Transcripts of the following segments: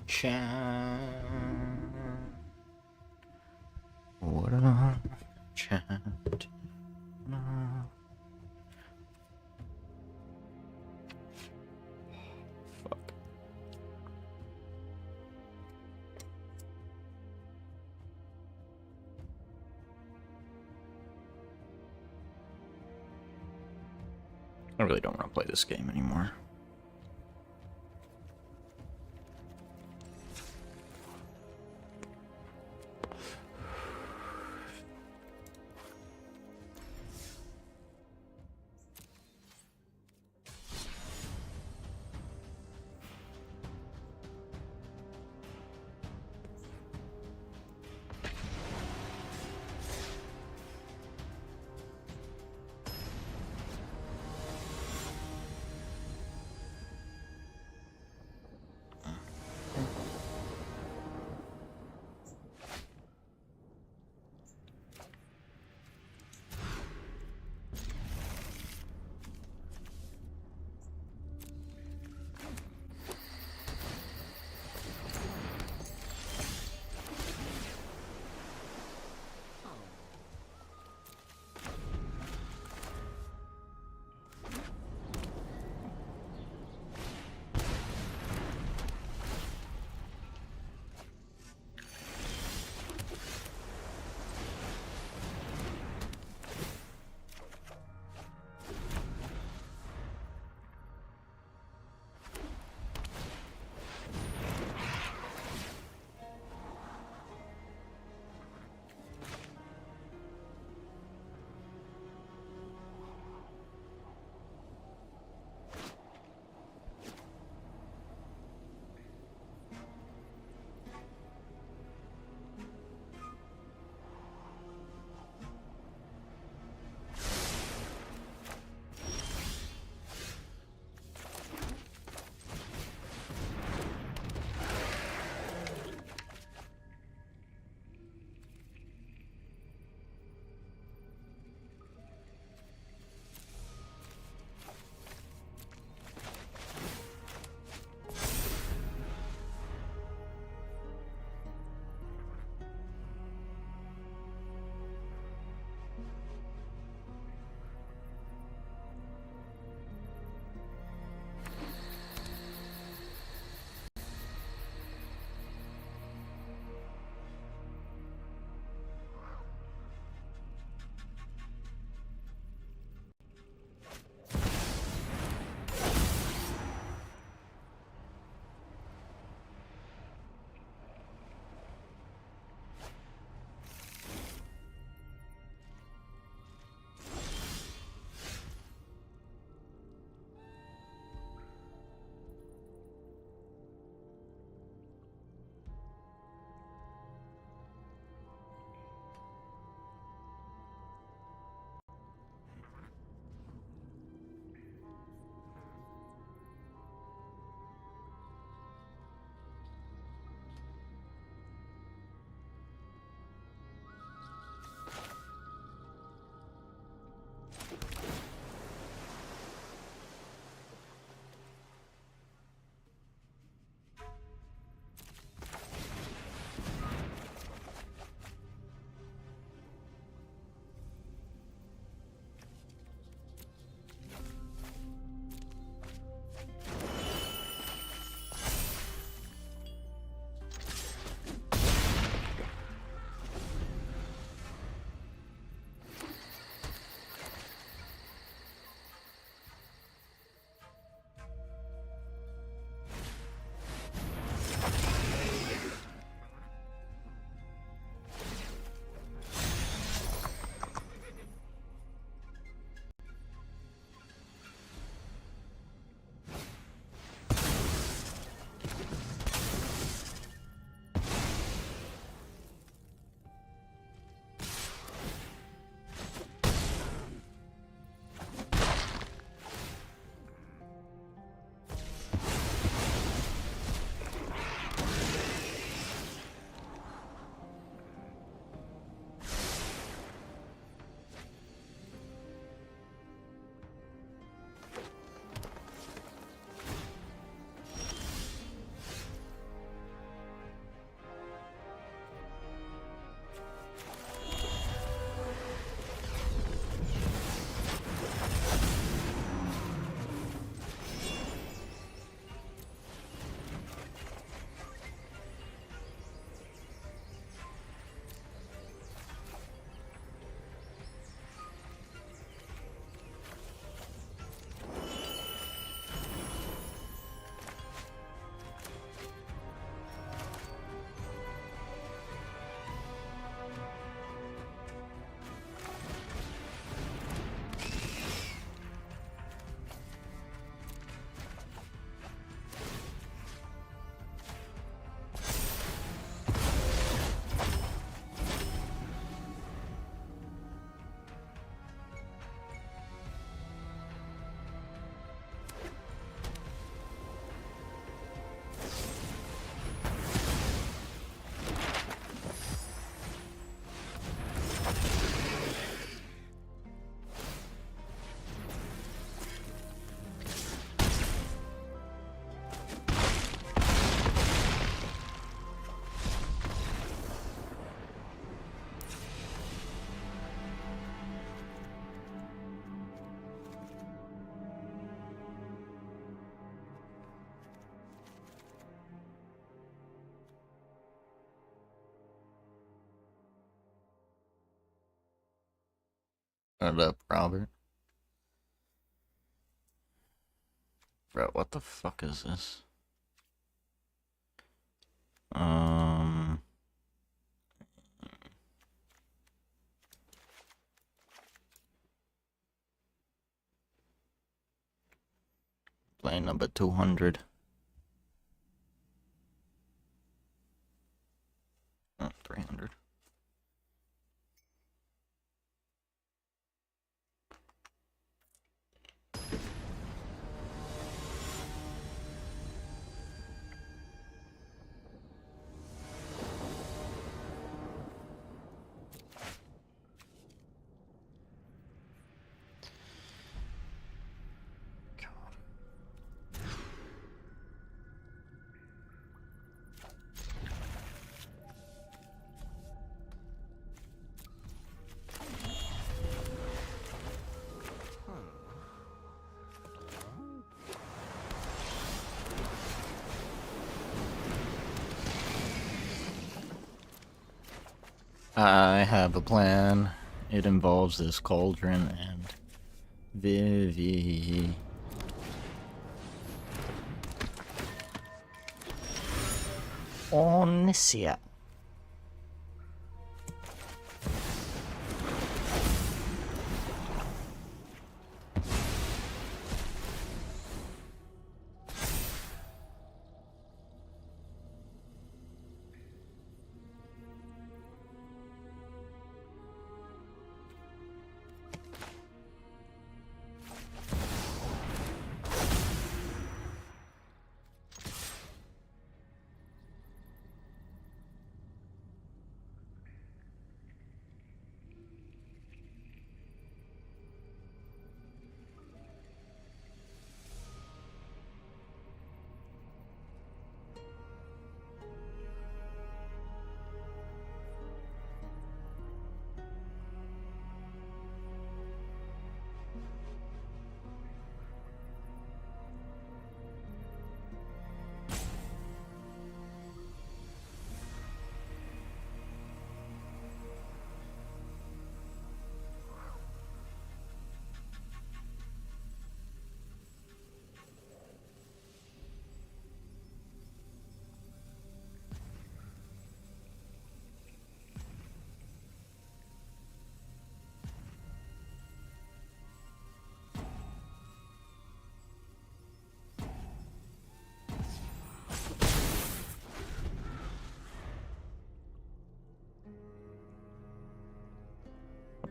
Chat. What a chat. Fuck. I really don't want to play this game anymore. What up, Robert? Bro, what the fuck is this? Plane number 200. Oh, 300. I have a plan. It involves this cauldron and Vivi. Onicia.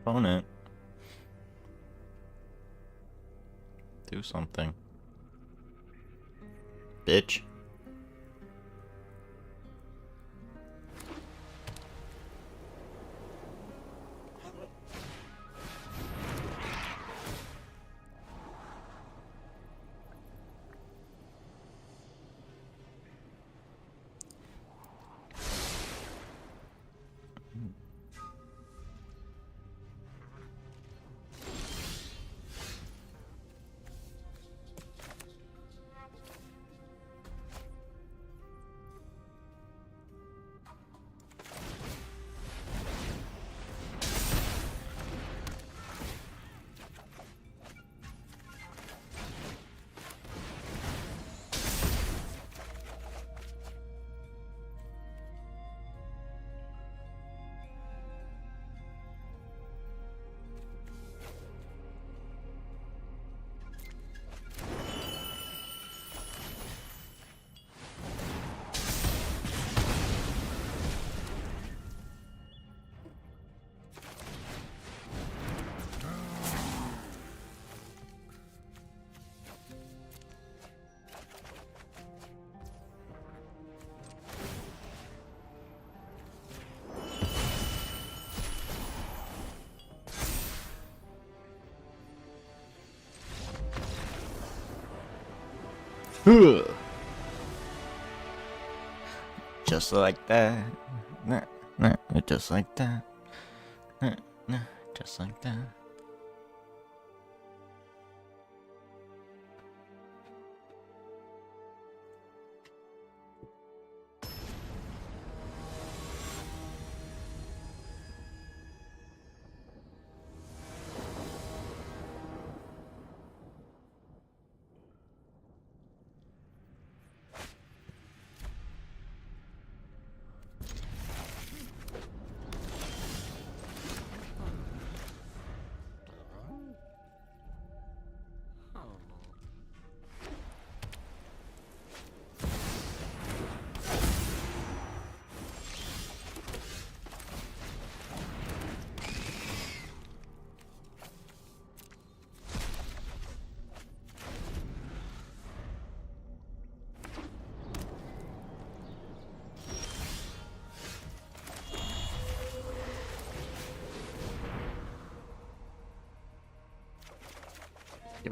Opponent. Do something. Bitch. Just like that. Nah, nah, just like that. Nah, nah, just like that.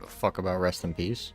fuck about rest in peace.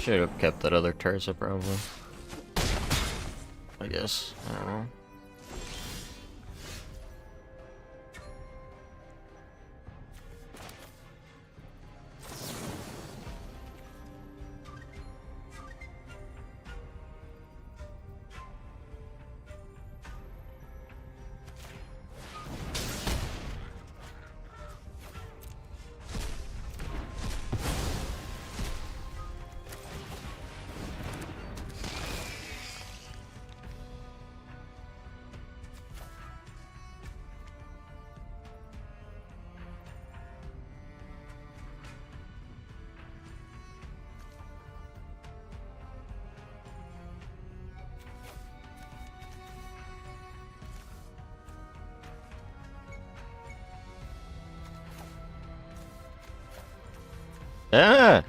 Should have kept that other Terza probably. I guess. I don't know. Ah!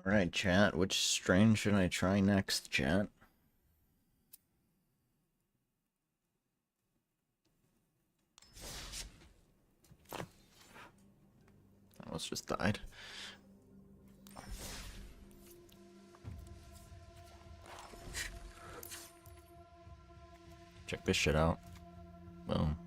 Alright, chat. Which strain should I try next, chat? That was just died. Check this shit out. Boom.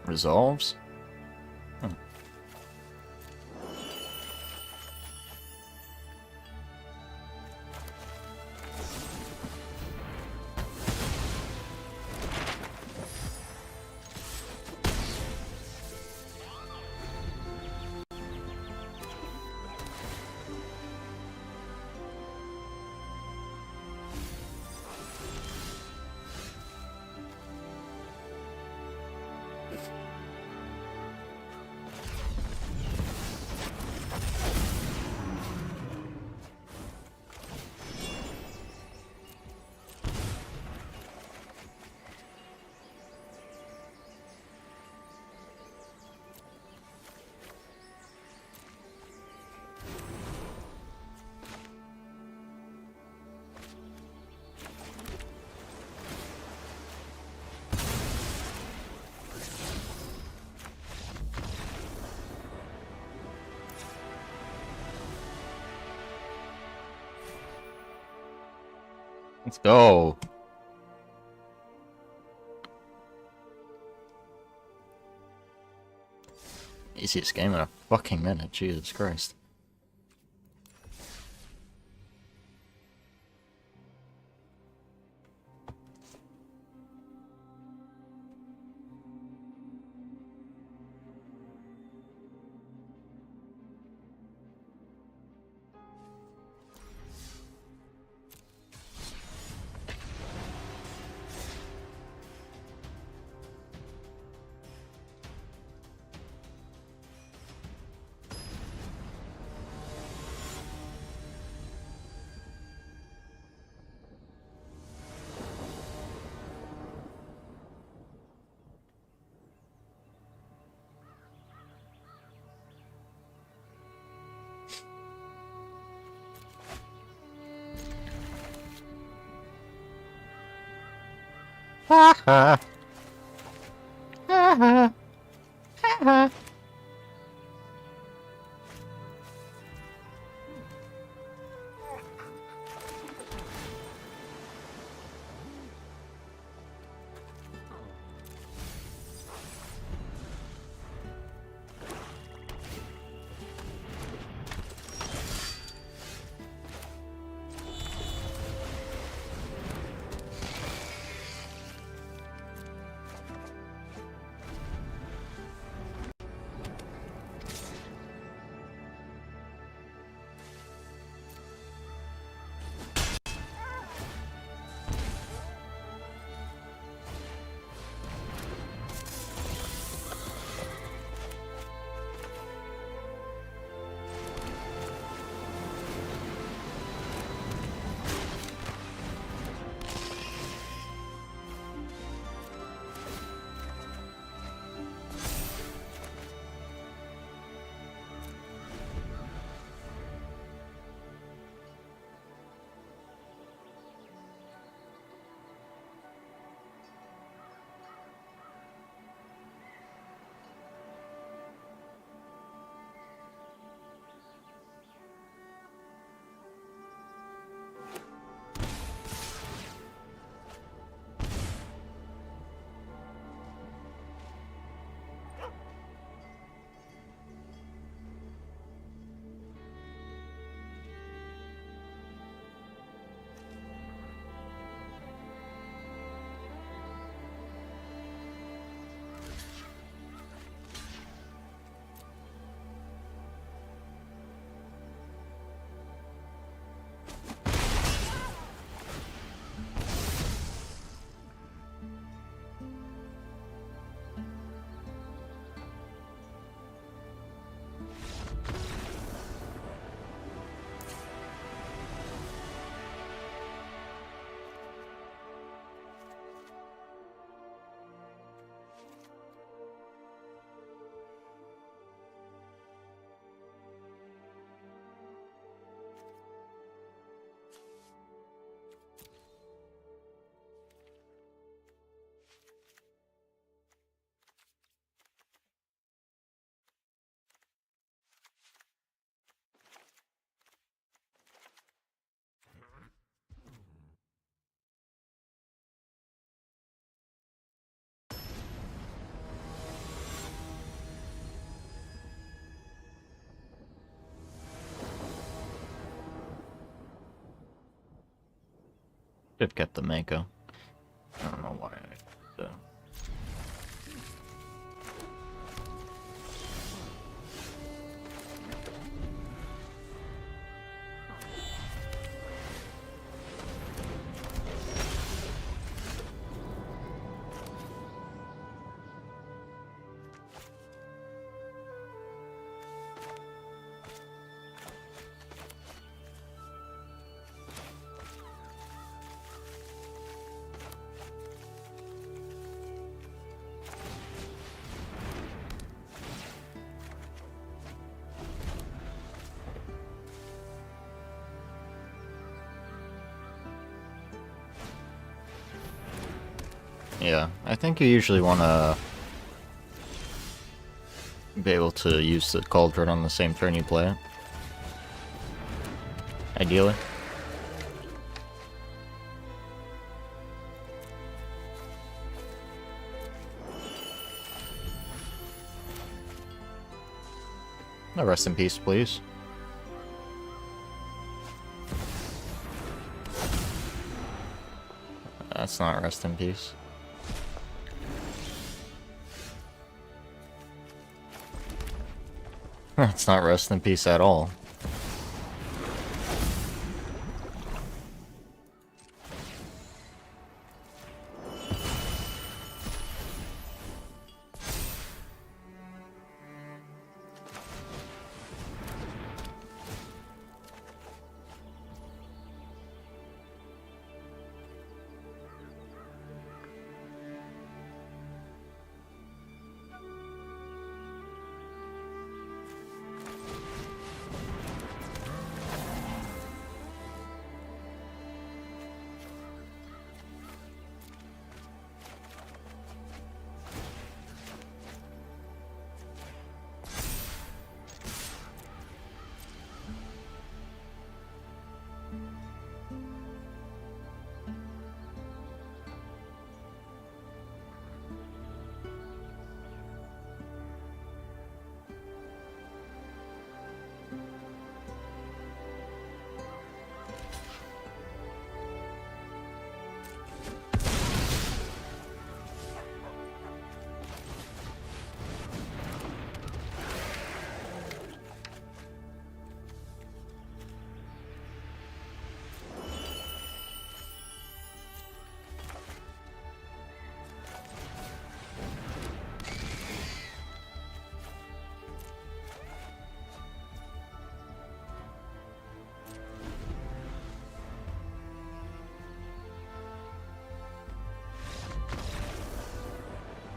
Resolves? Let's go. Easiest game in a fucking minute, Jesus Christ. Ha ha. Ha ha. Ha ha. Should get the Mako. I don't know why I... Yeah, I think you usually want to be able to use the Cauldron on the same turn you play it. Ideally. No, rest in peace, please. That's not rest in peace. That's not rest in peace at all.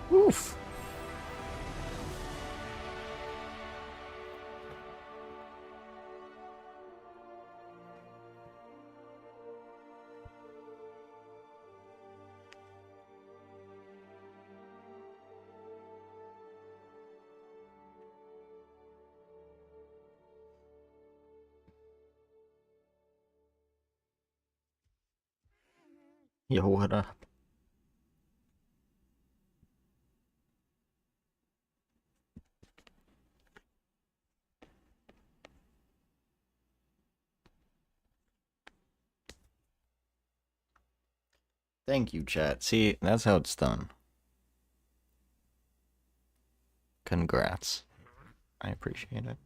Oof. Yo, what up? Thank you, chat. See, that's how it's done. Congrats. I appreciate it.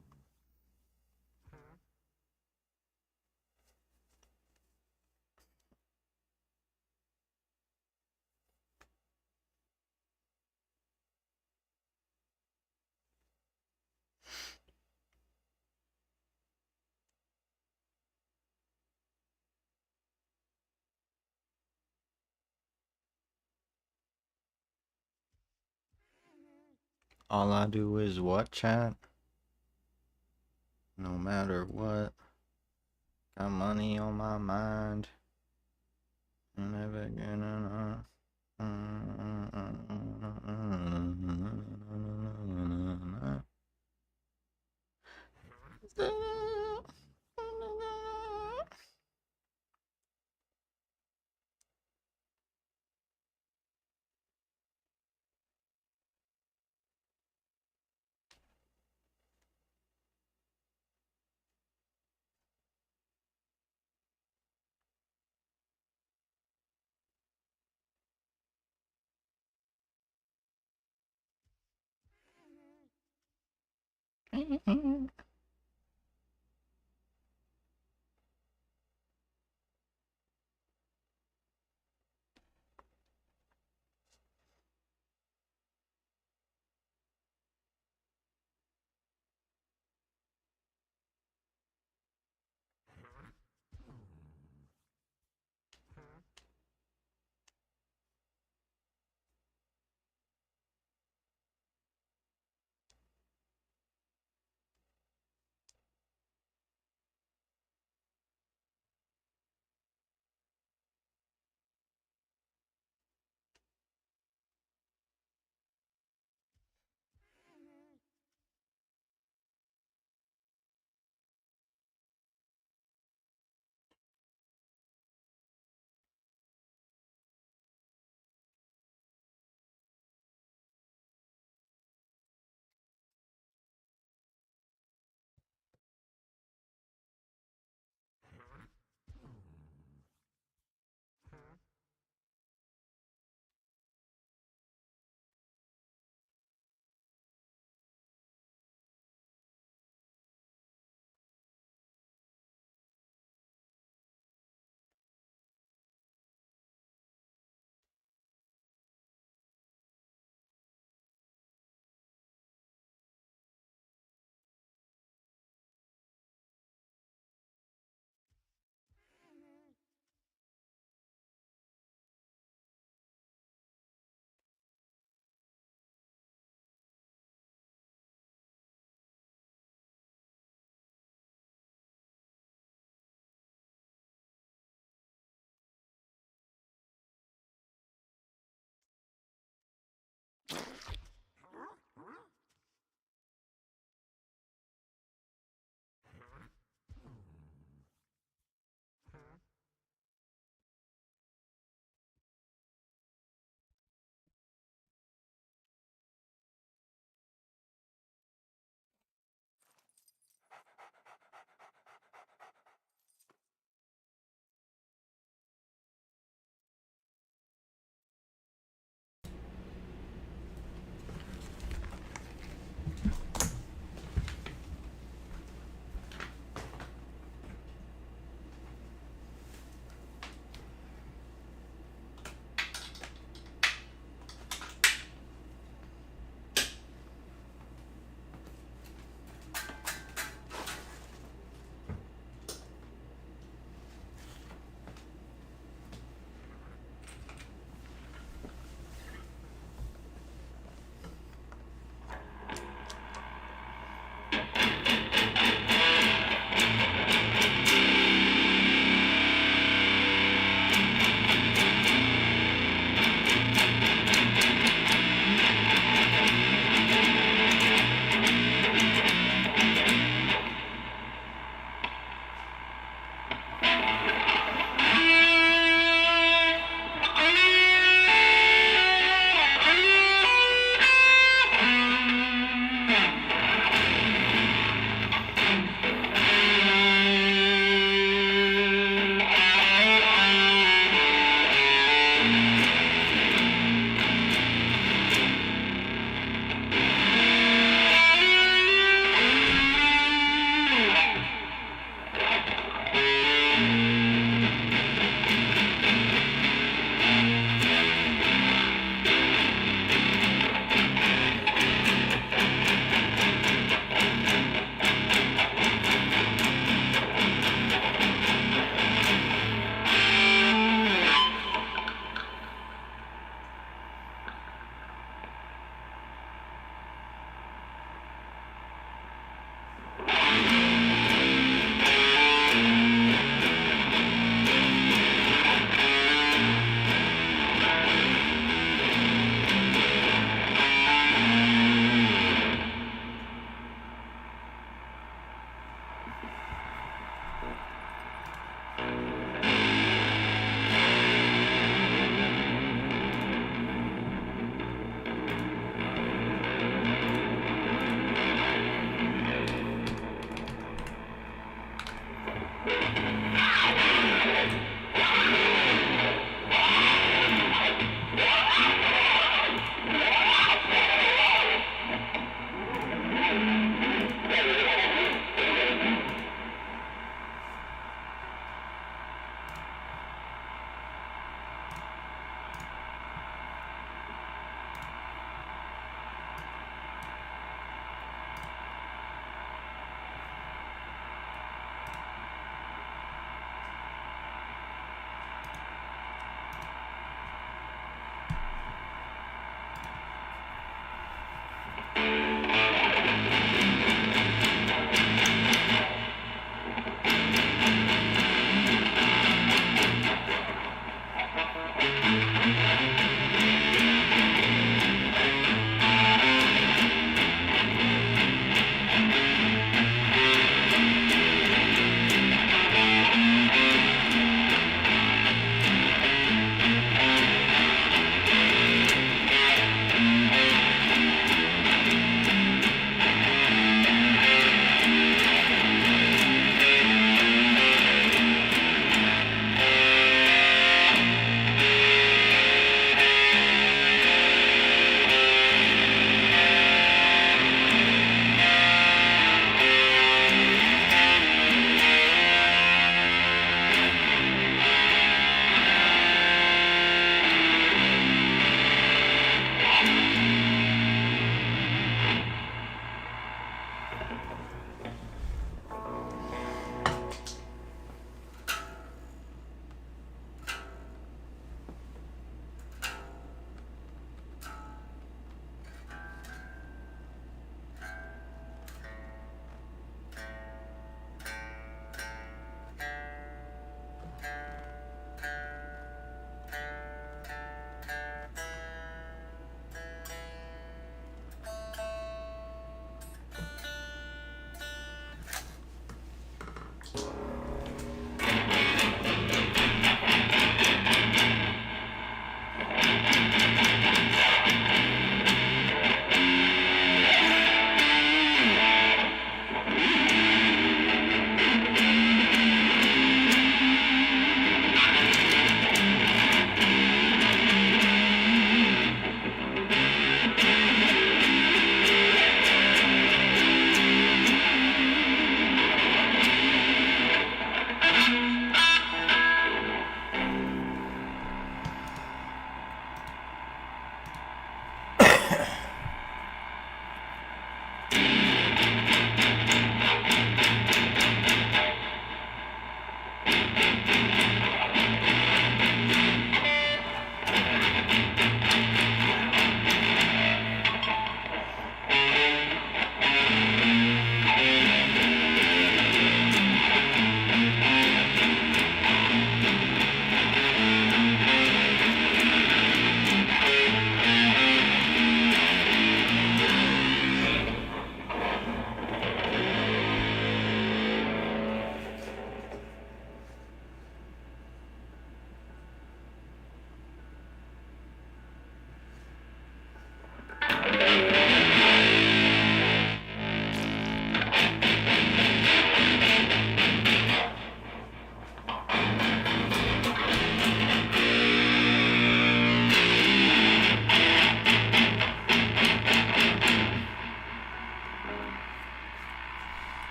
All I do is what, chat? No matter what. Got money on my mind. I'm never gonna...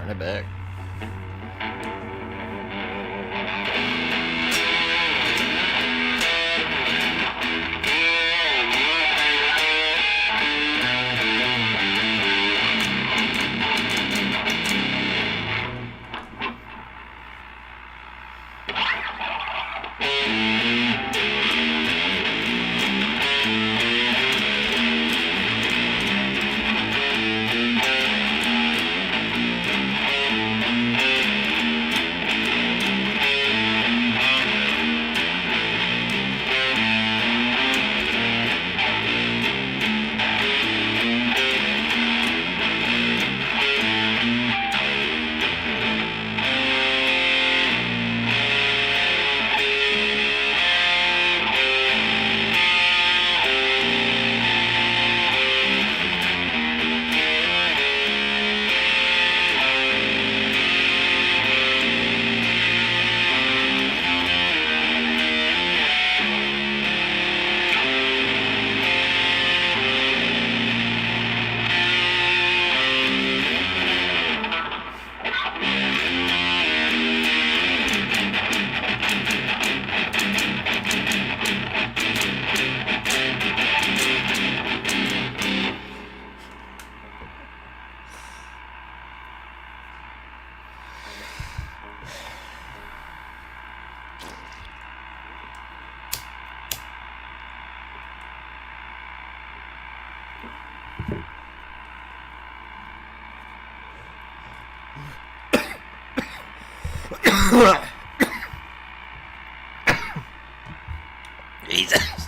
Run it back. Jesus.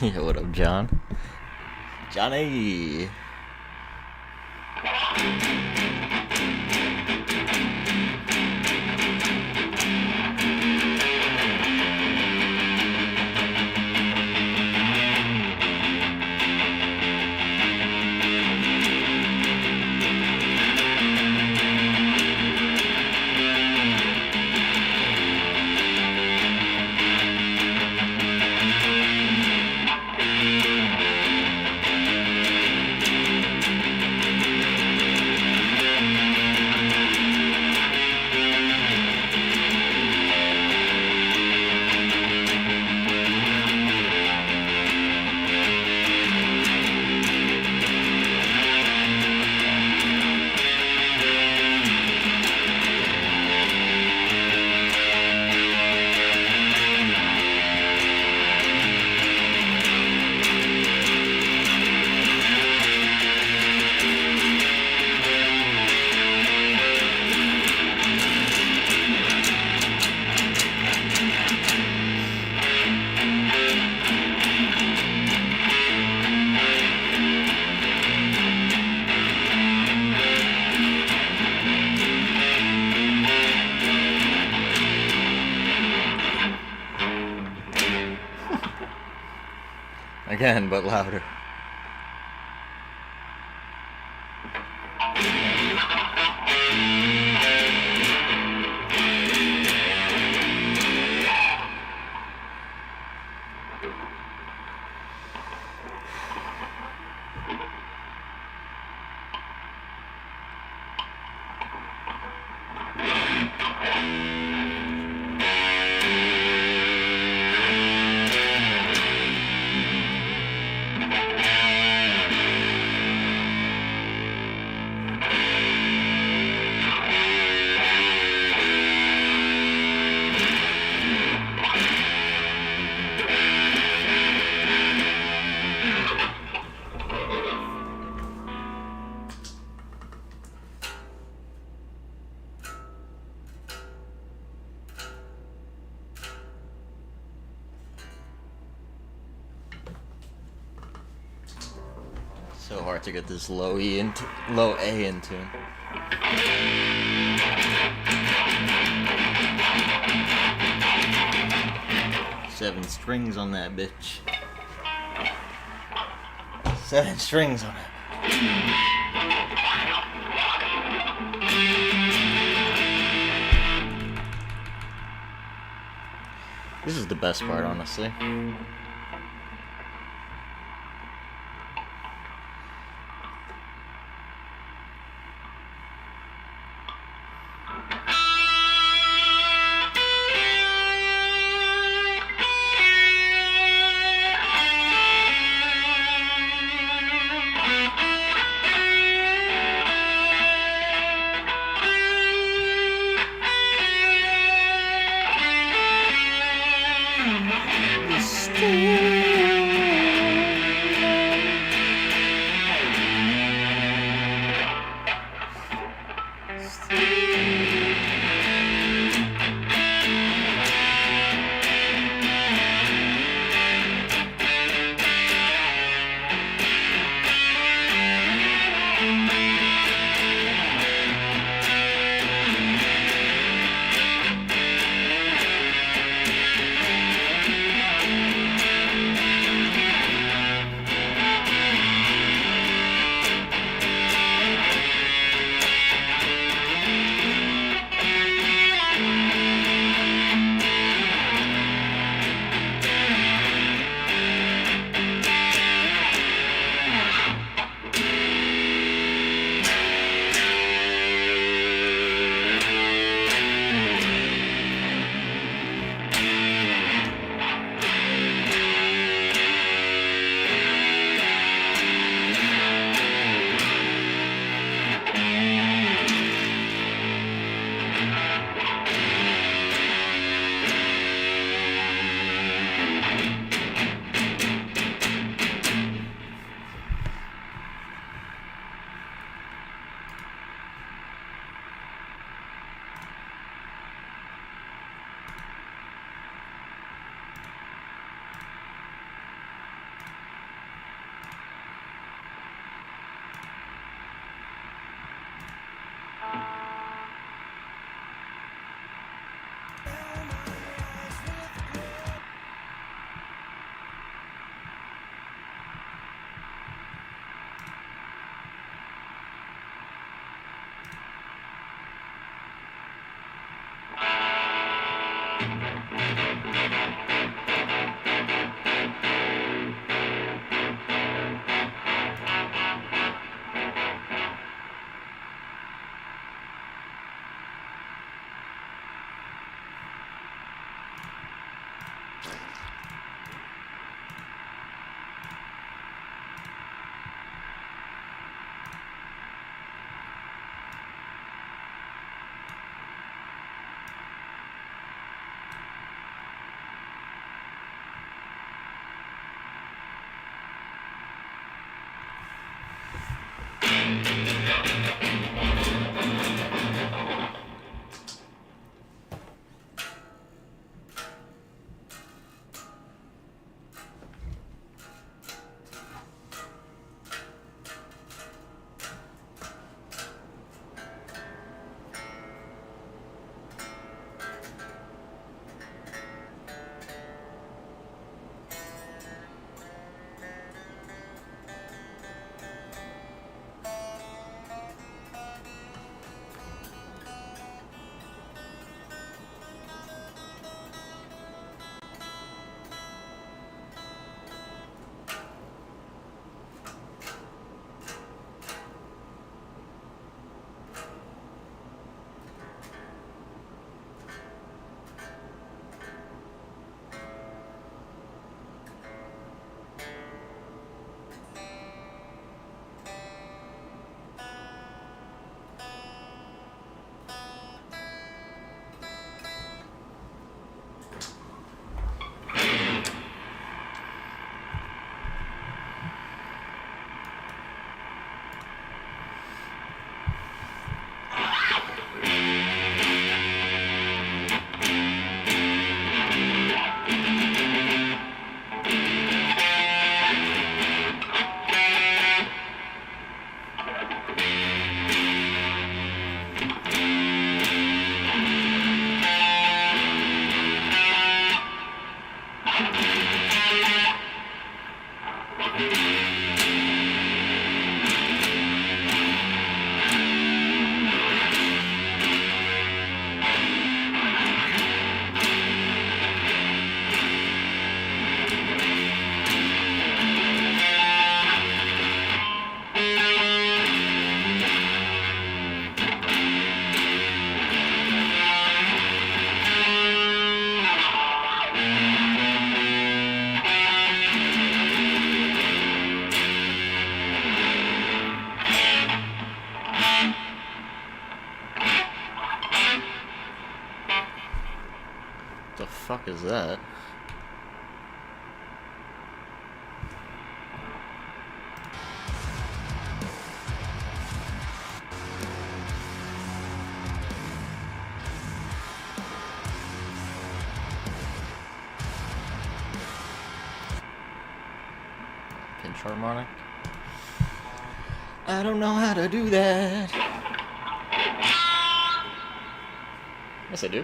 Yeah, what up, John? Johnny! Again, but louder. So hard to get this low A in tune. 7 strings on that bitch. 7 strings on it. This is the best part, honestly. that. Pinch harmonic. I don't know how to do that. Yes, I do.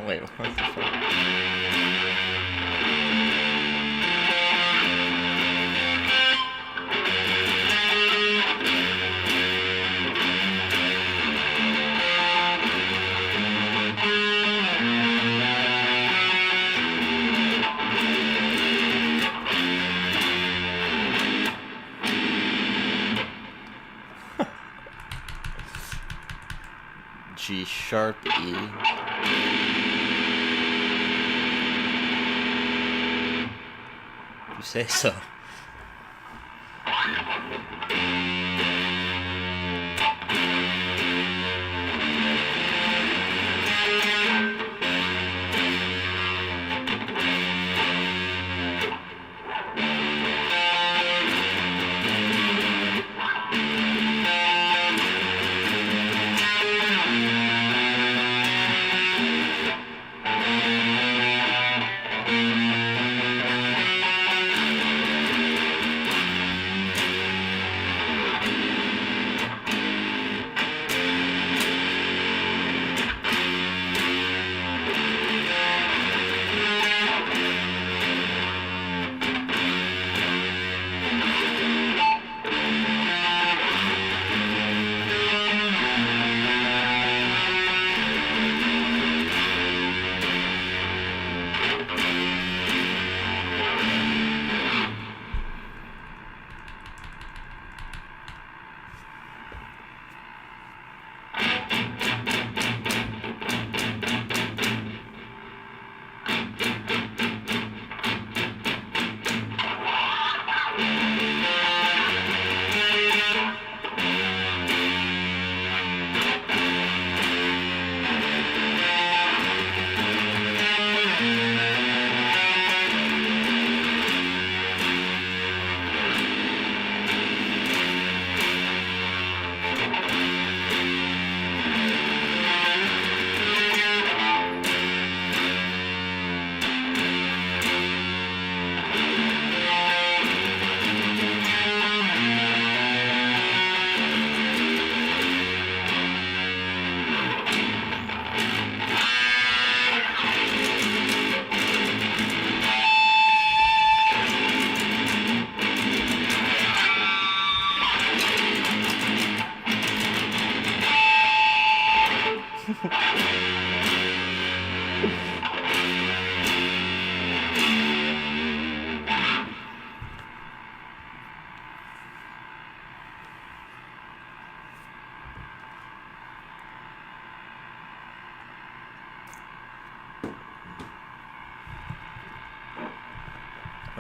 Wait, what the fuck? G sharp E. If you say so.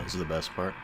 This is the best part.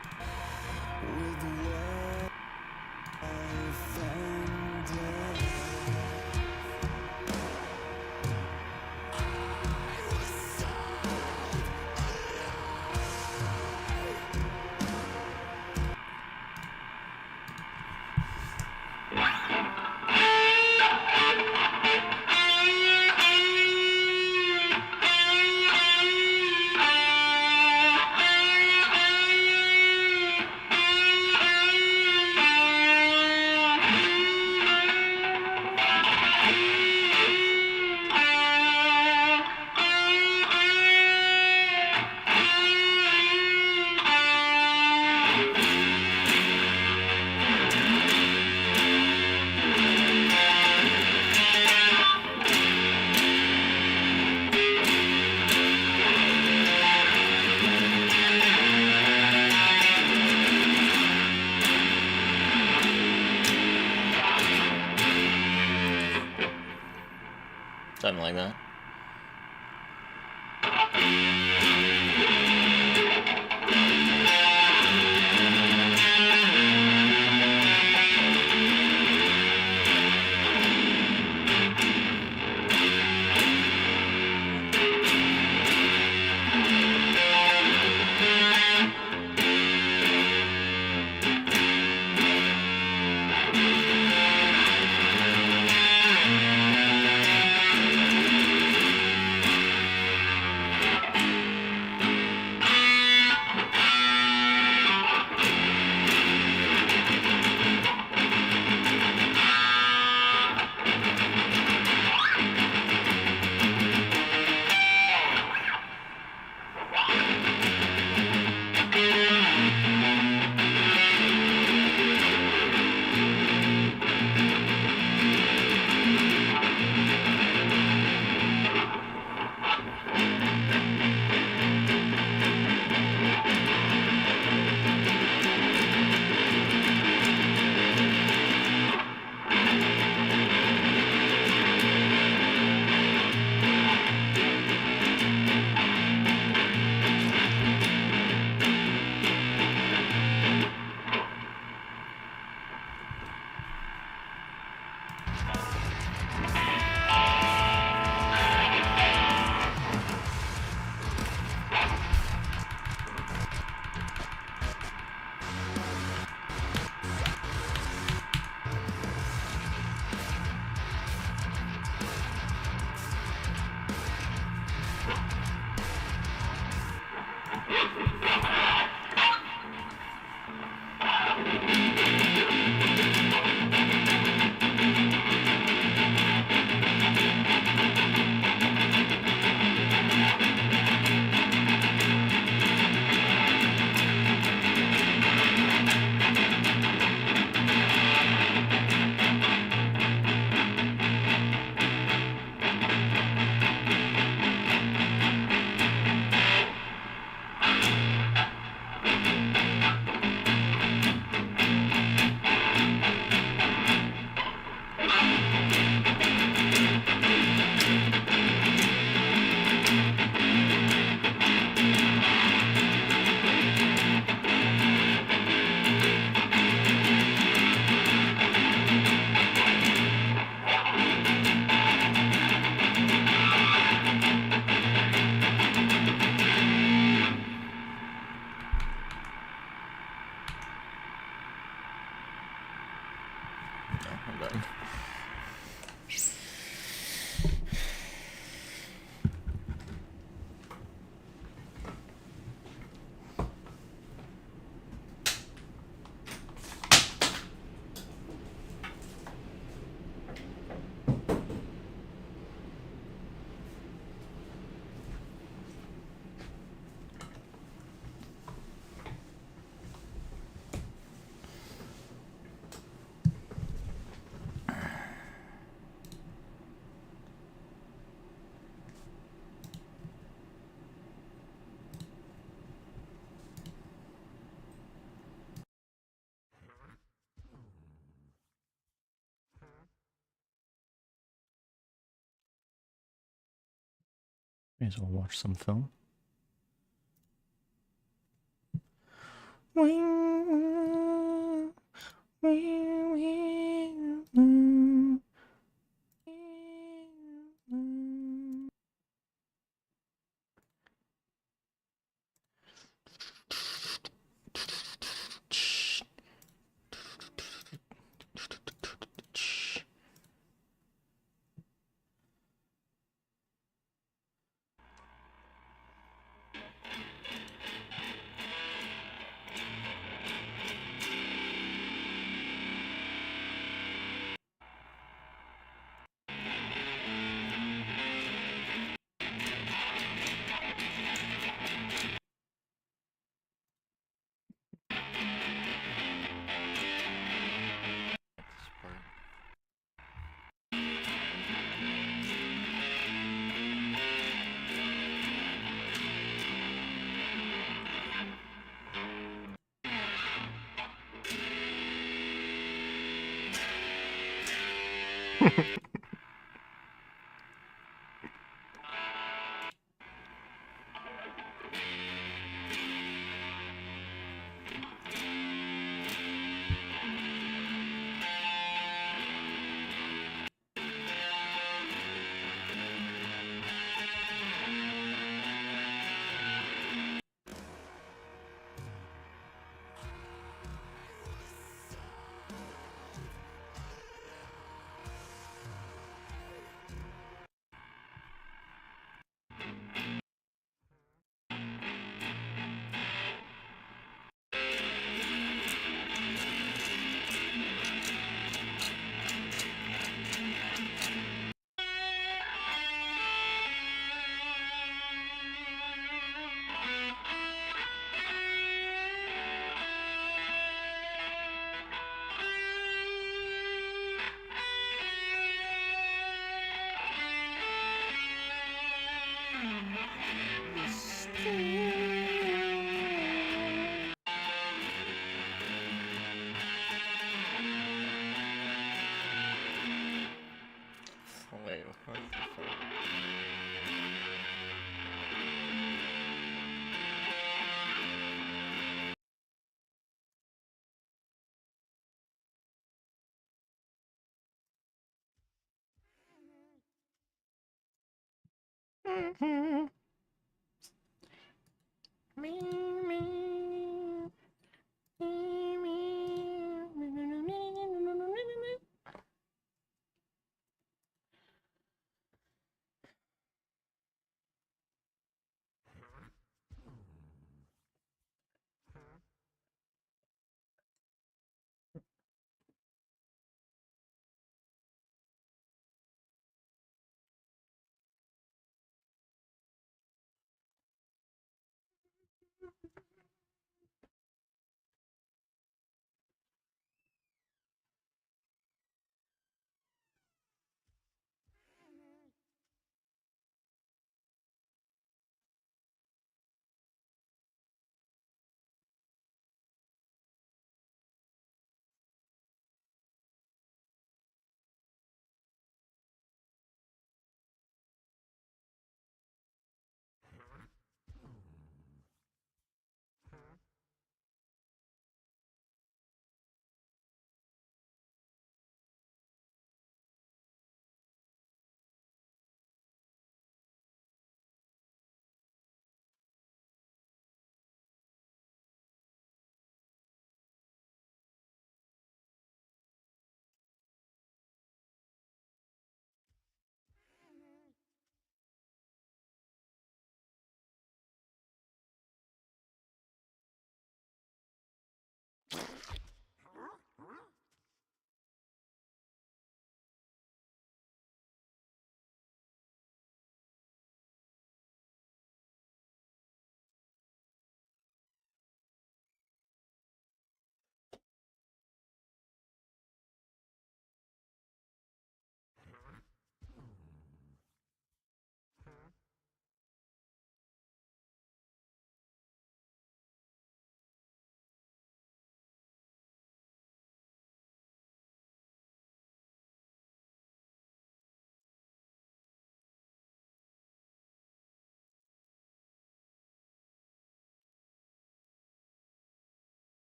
May as well watch some film. Wait, what the fuck?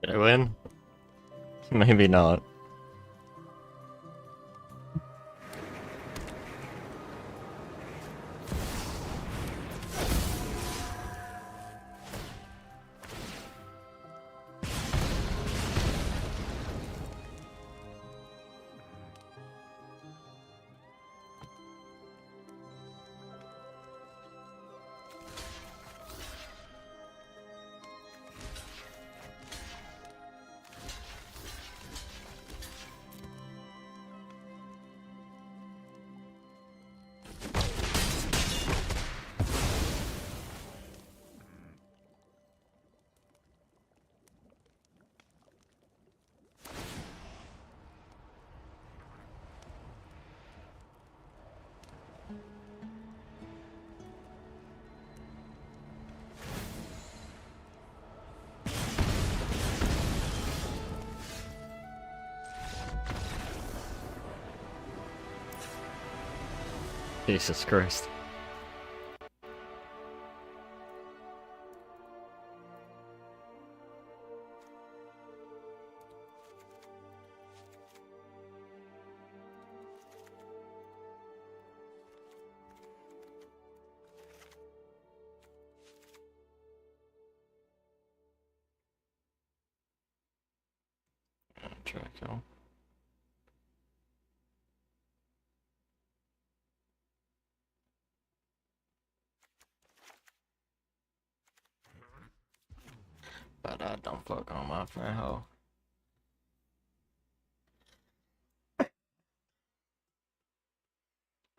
Did I win? Maybe not. Jesus Christ. Draco. But I don't fuck on my friend HoF.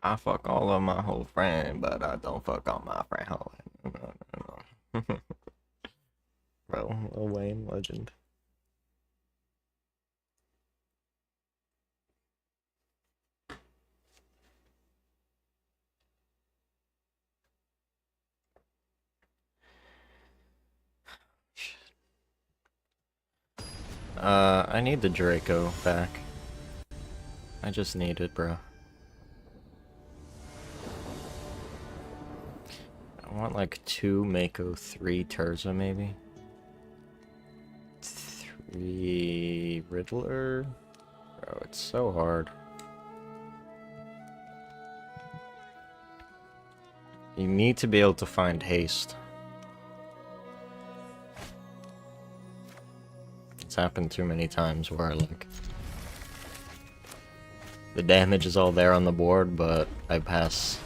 I fuck all of my whole friend, but I don't fuck on my friend HoF. No. Bro, Lil Wayne, legend. I need the Draco back. I just need it, bro. I want like 2 Mako, 3 Terza maybe. 3 Riddler? Bro, it's so hard. You need to be able to find haste. It's happened too many times where, like, the damage is all there on the board, but I pass.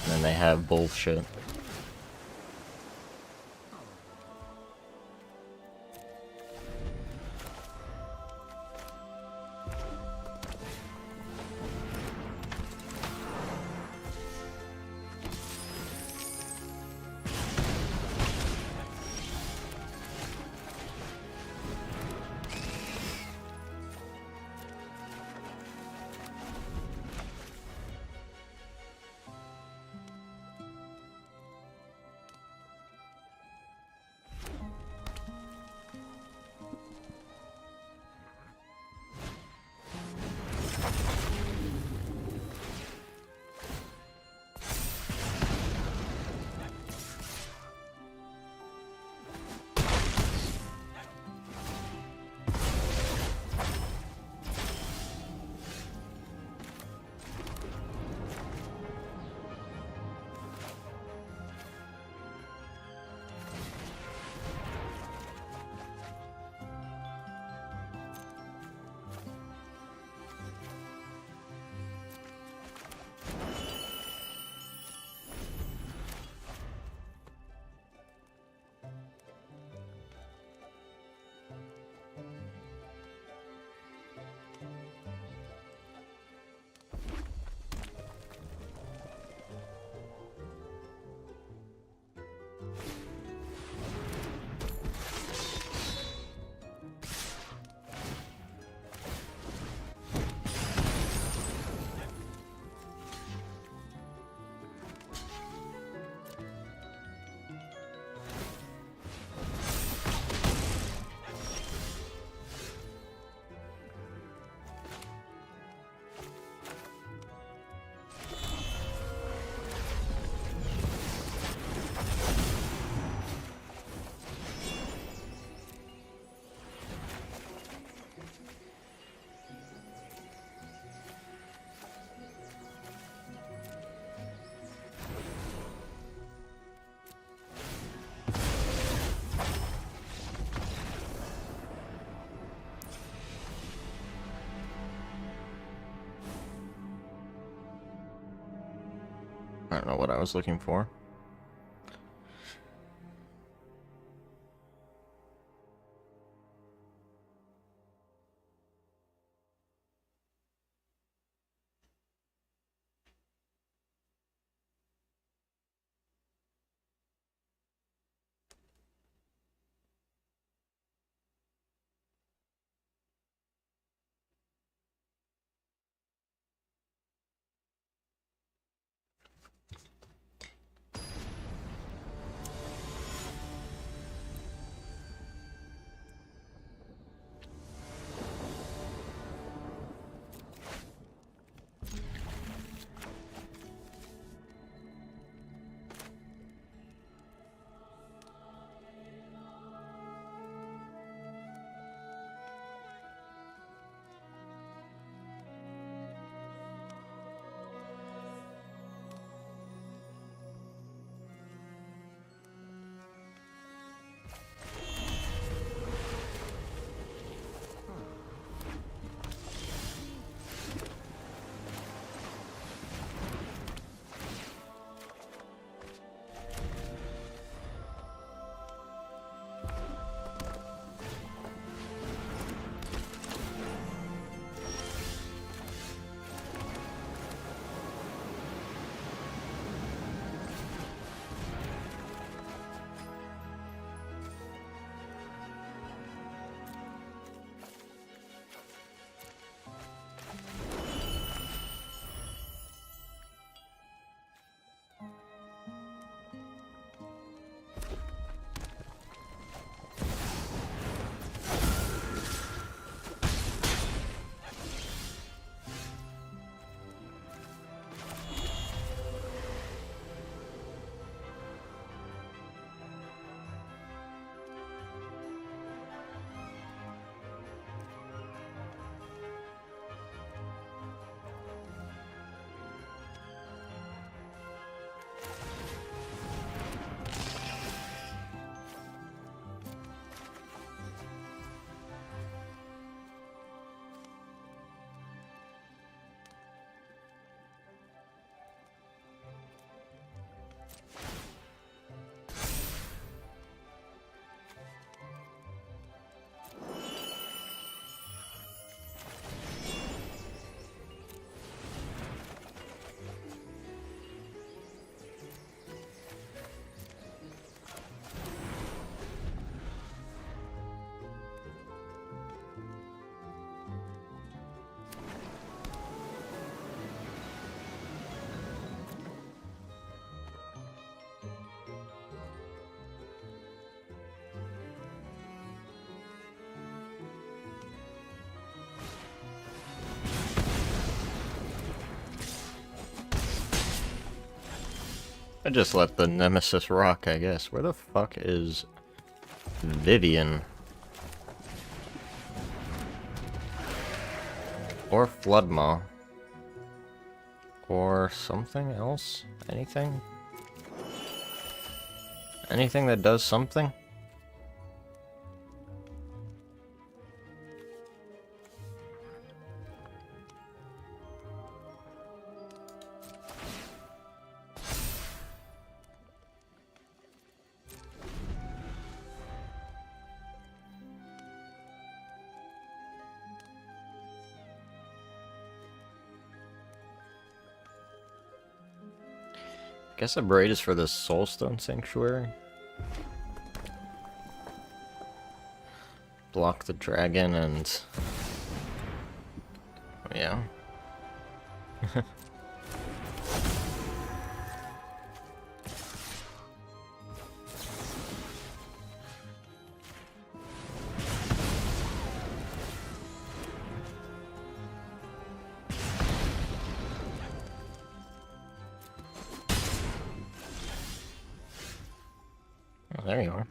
And then they have bullshit. I don't know what I was looking for. I just let the Nemesis rock, I guess. Where the fuck is Vivian? Or Floodmaw? Or something else? Anything? Anything that does something? Guess a braid is for the Soulstone Sanctuary. Block the dragon and... yeah. Oh, there you are.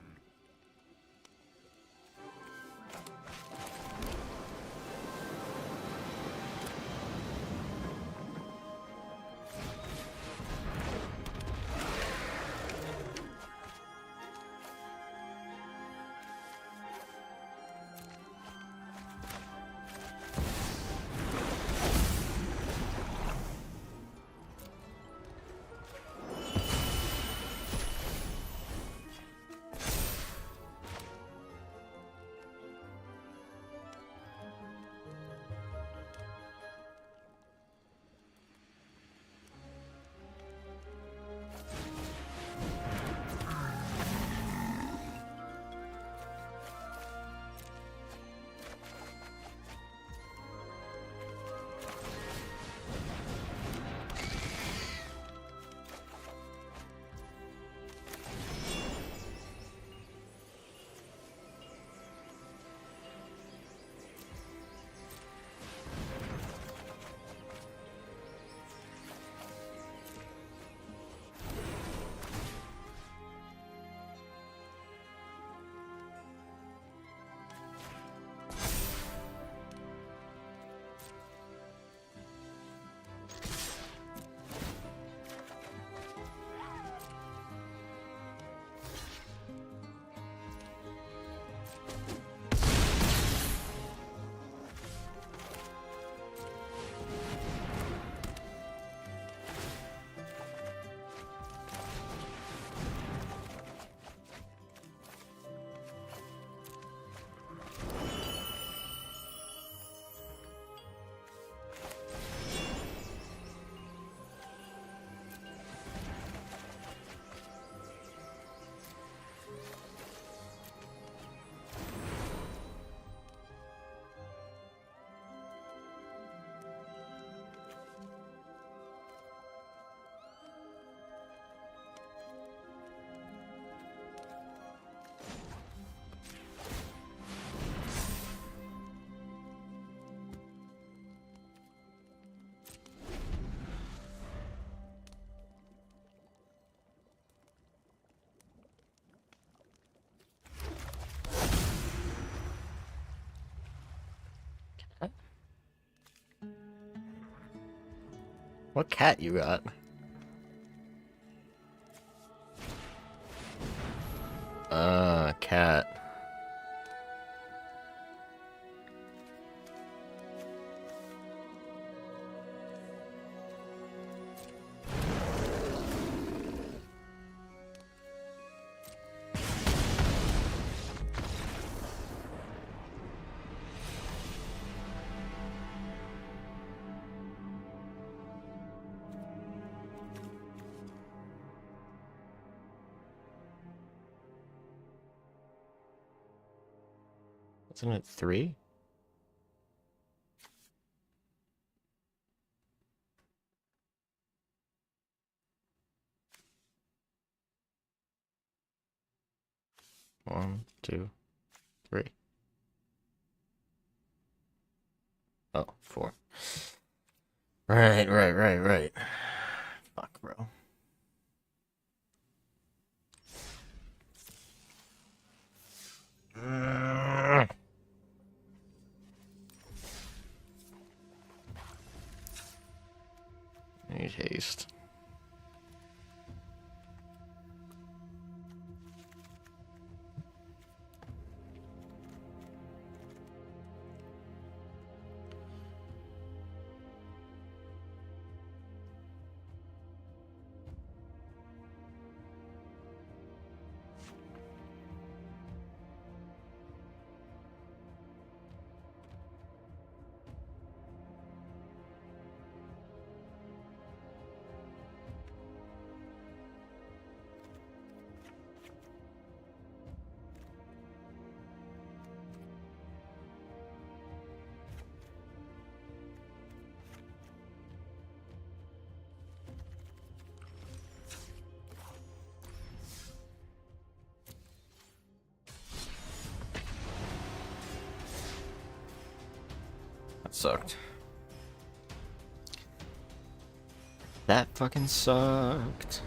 What cat you got? Cat. Isn't it 3? One, 2, 3. Oh, 4. Right. Fuck, bro. I need haste. That sucked. That fucking sucked.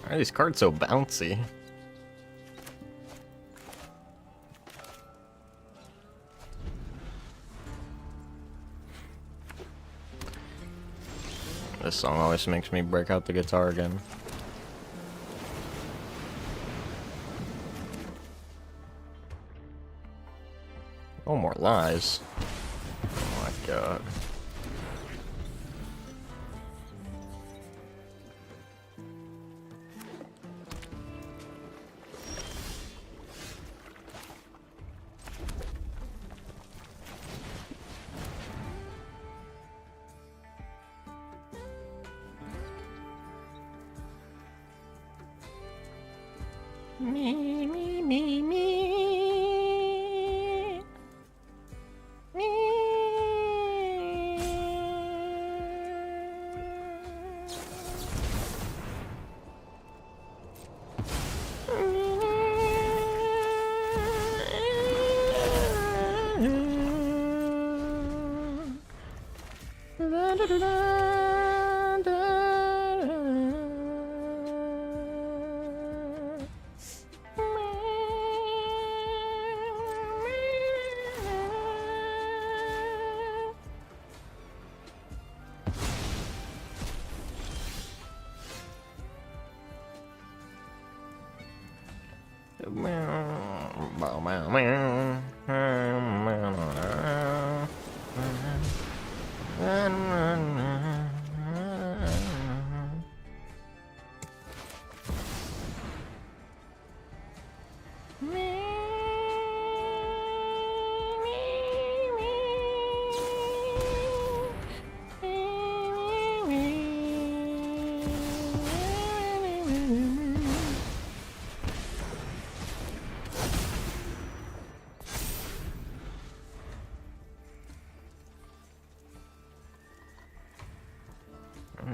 Why are these cards so bouncy? This song always makes me break out the guitar again. Oh, more lies. Oh my god. Me.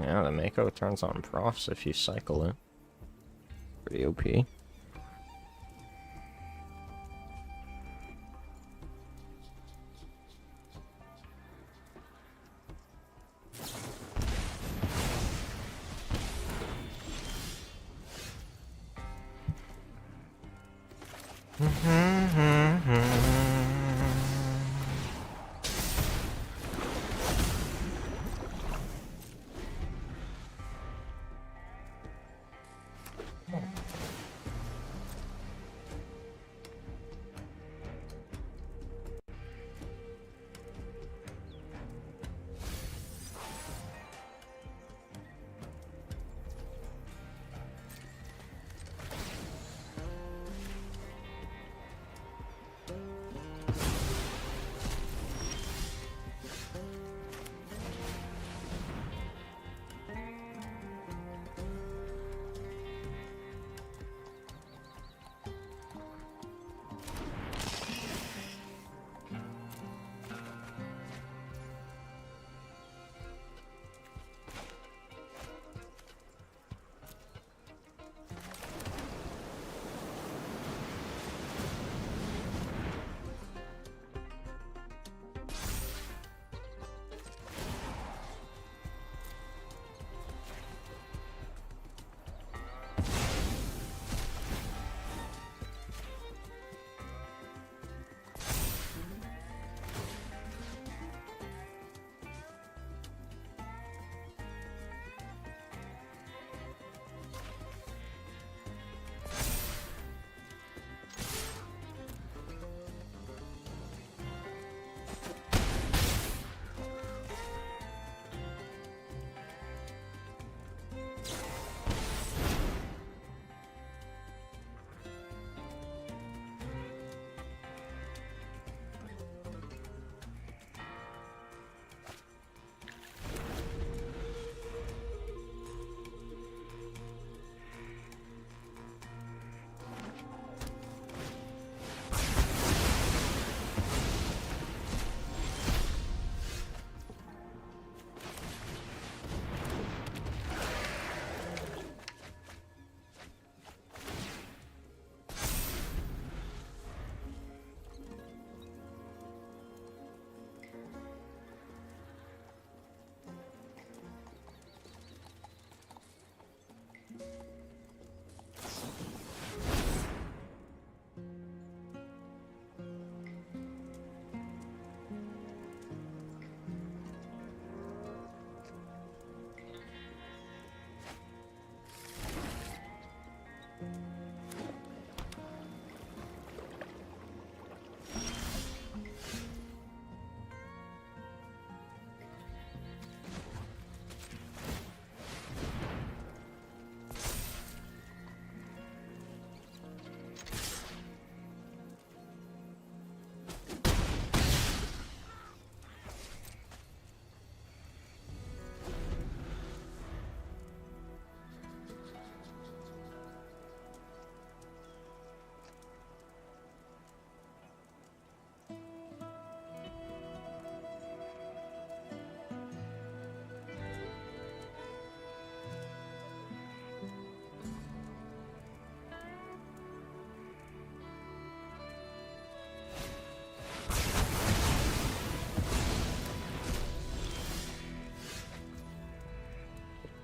Yeah, the Mako turns on profs if you cycle it. Pretty OP.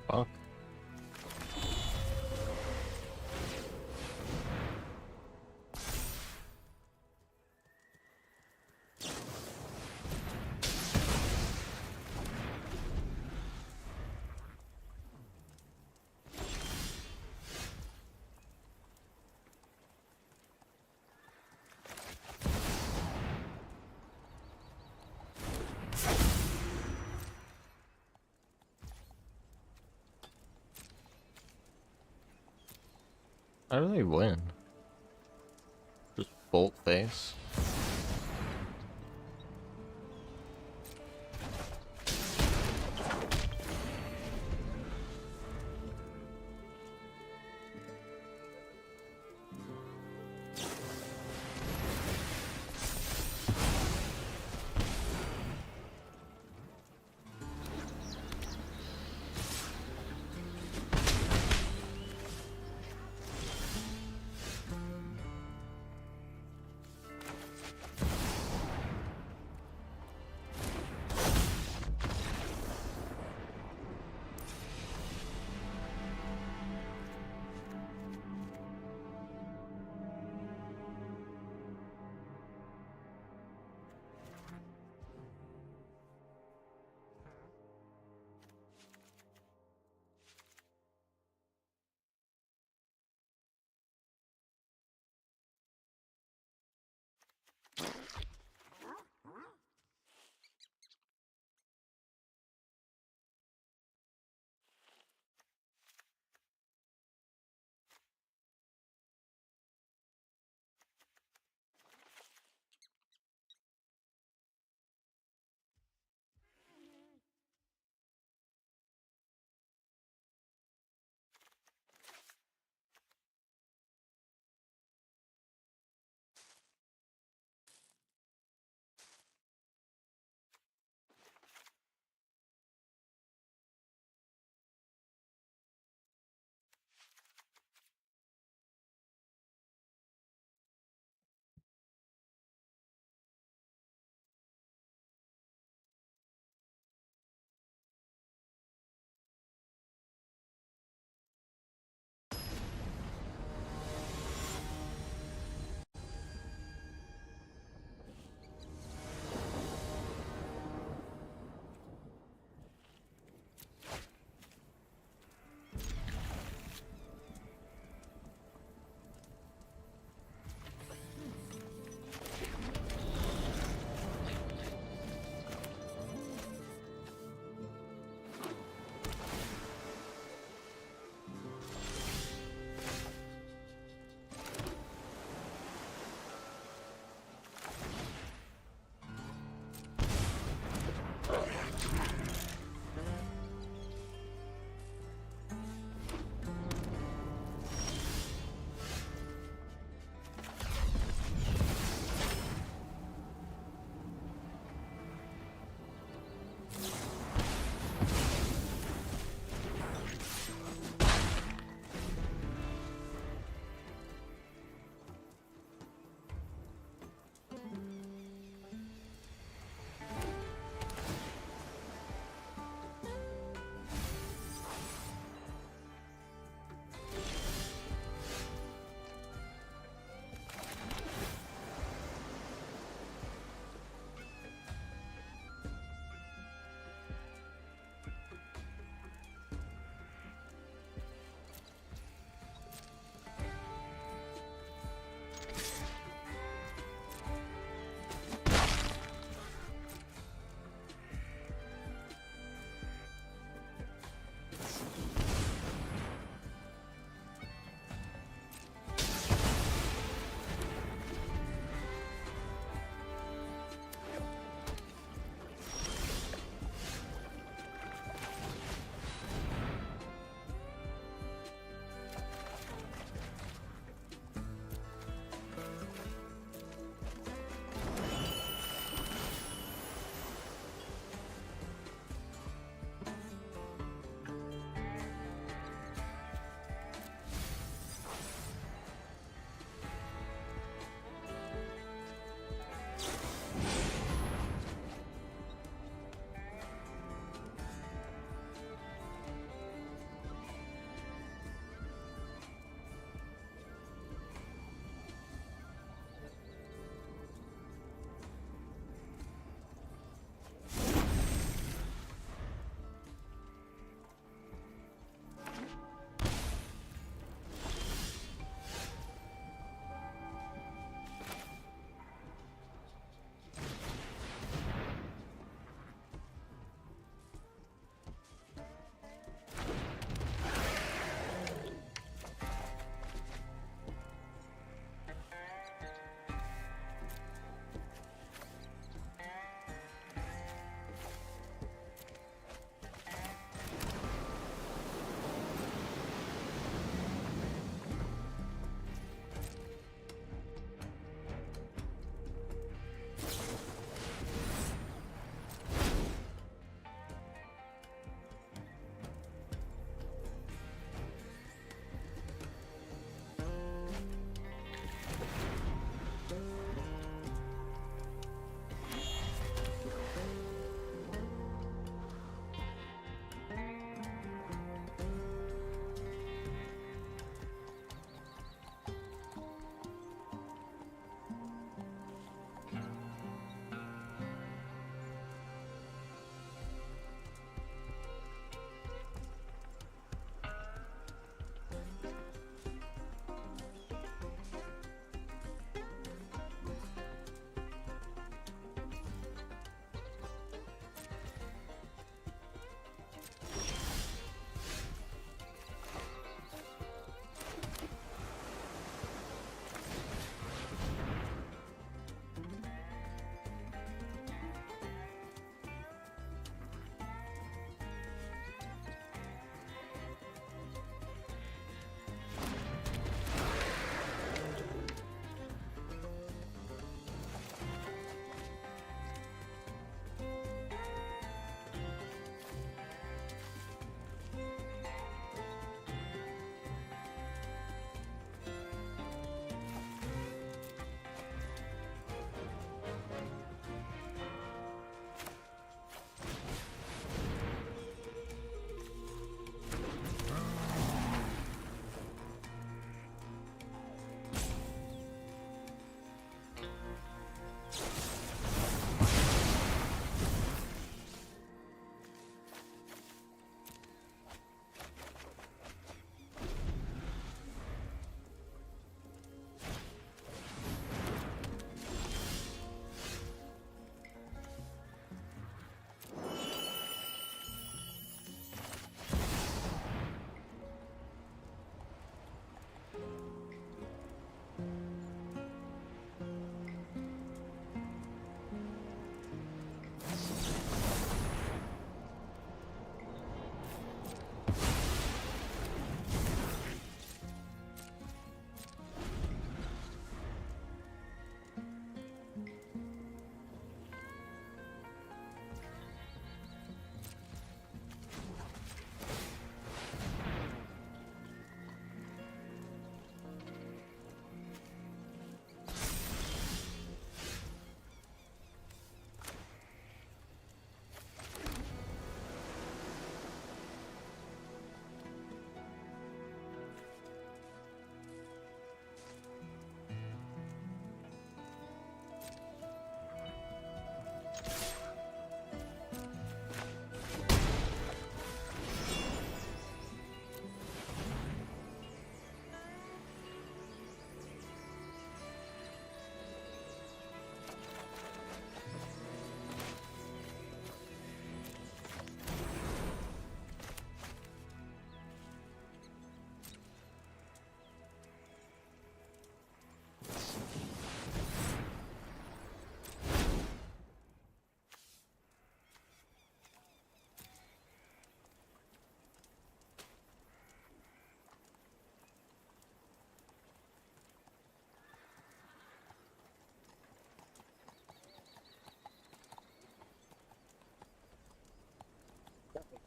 Fuck. How do they win? Just bolt face.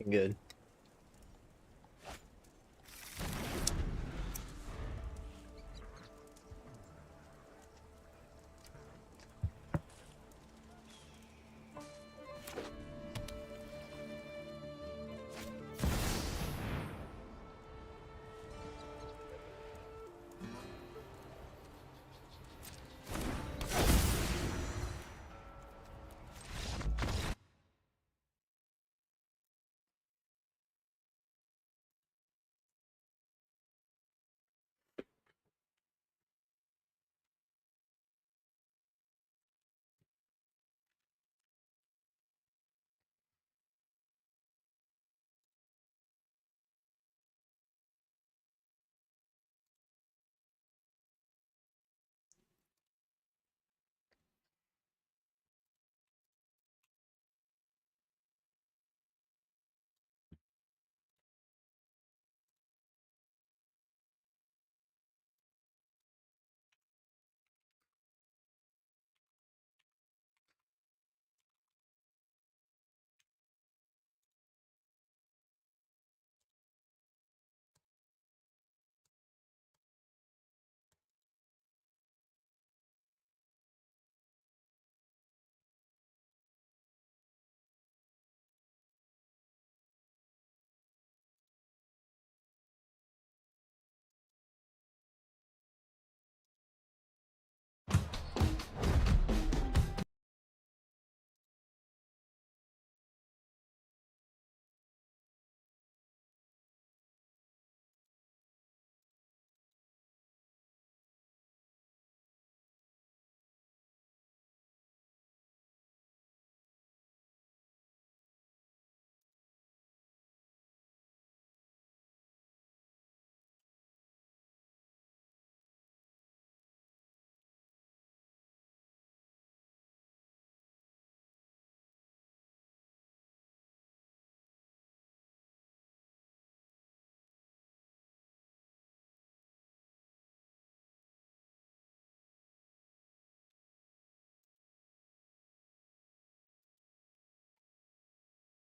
Good.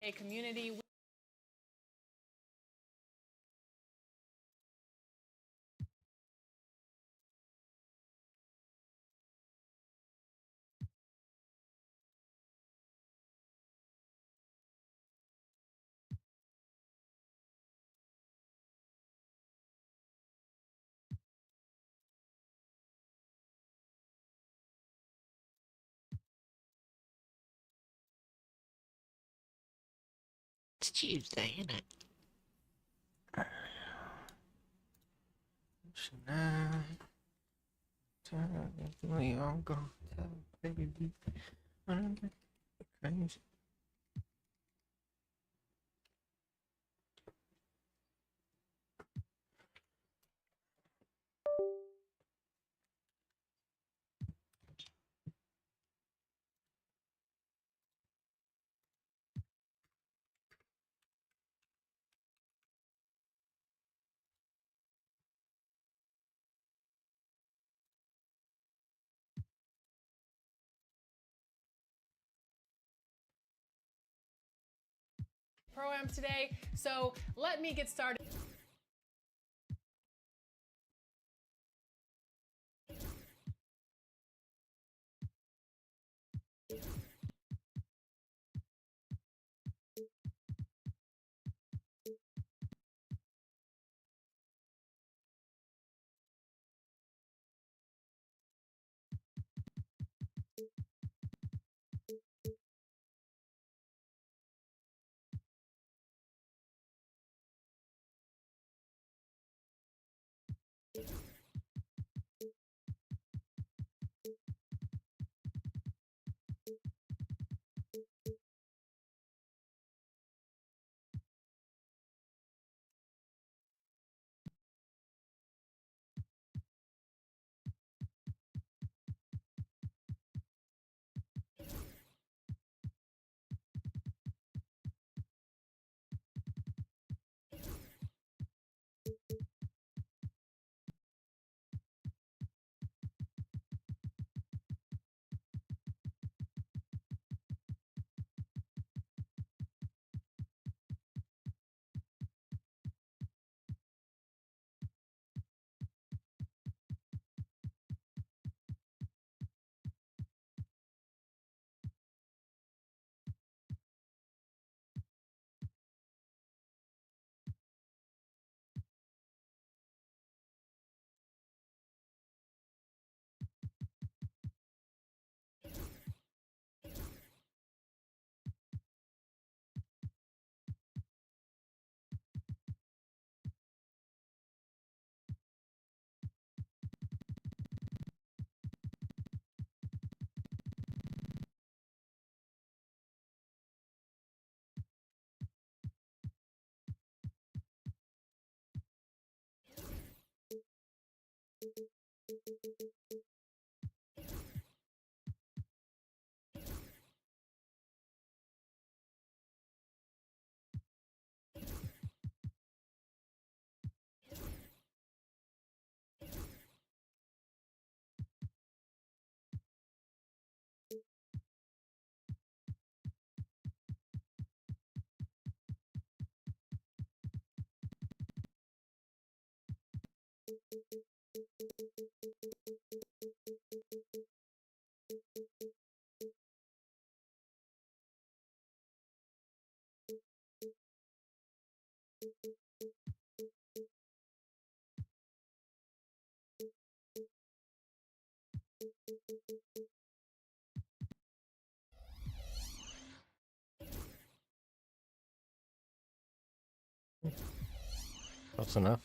A community. It's Tuesday, isn't it? We all go tell baby. Crazy. Programs today, so let me get started. That's enough.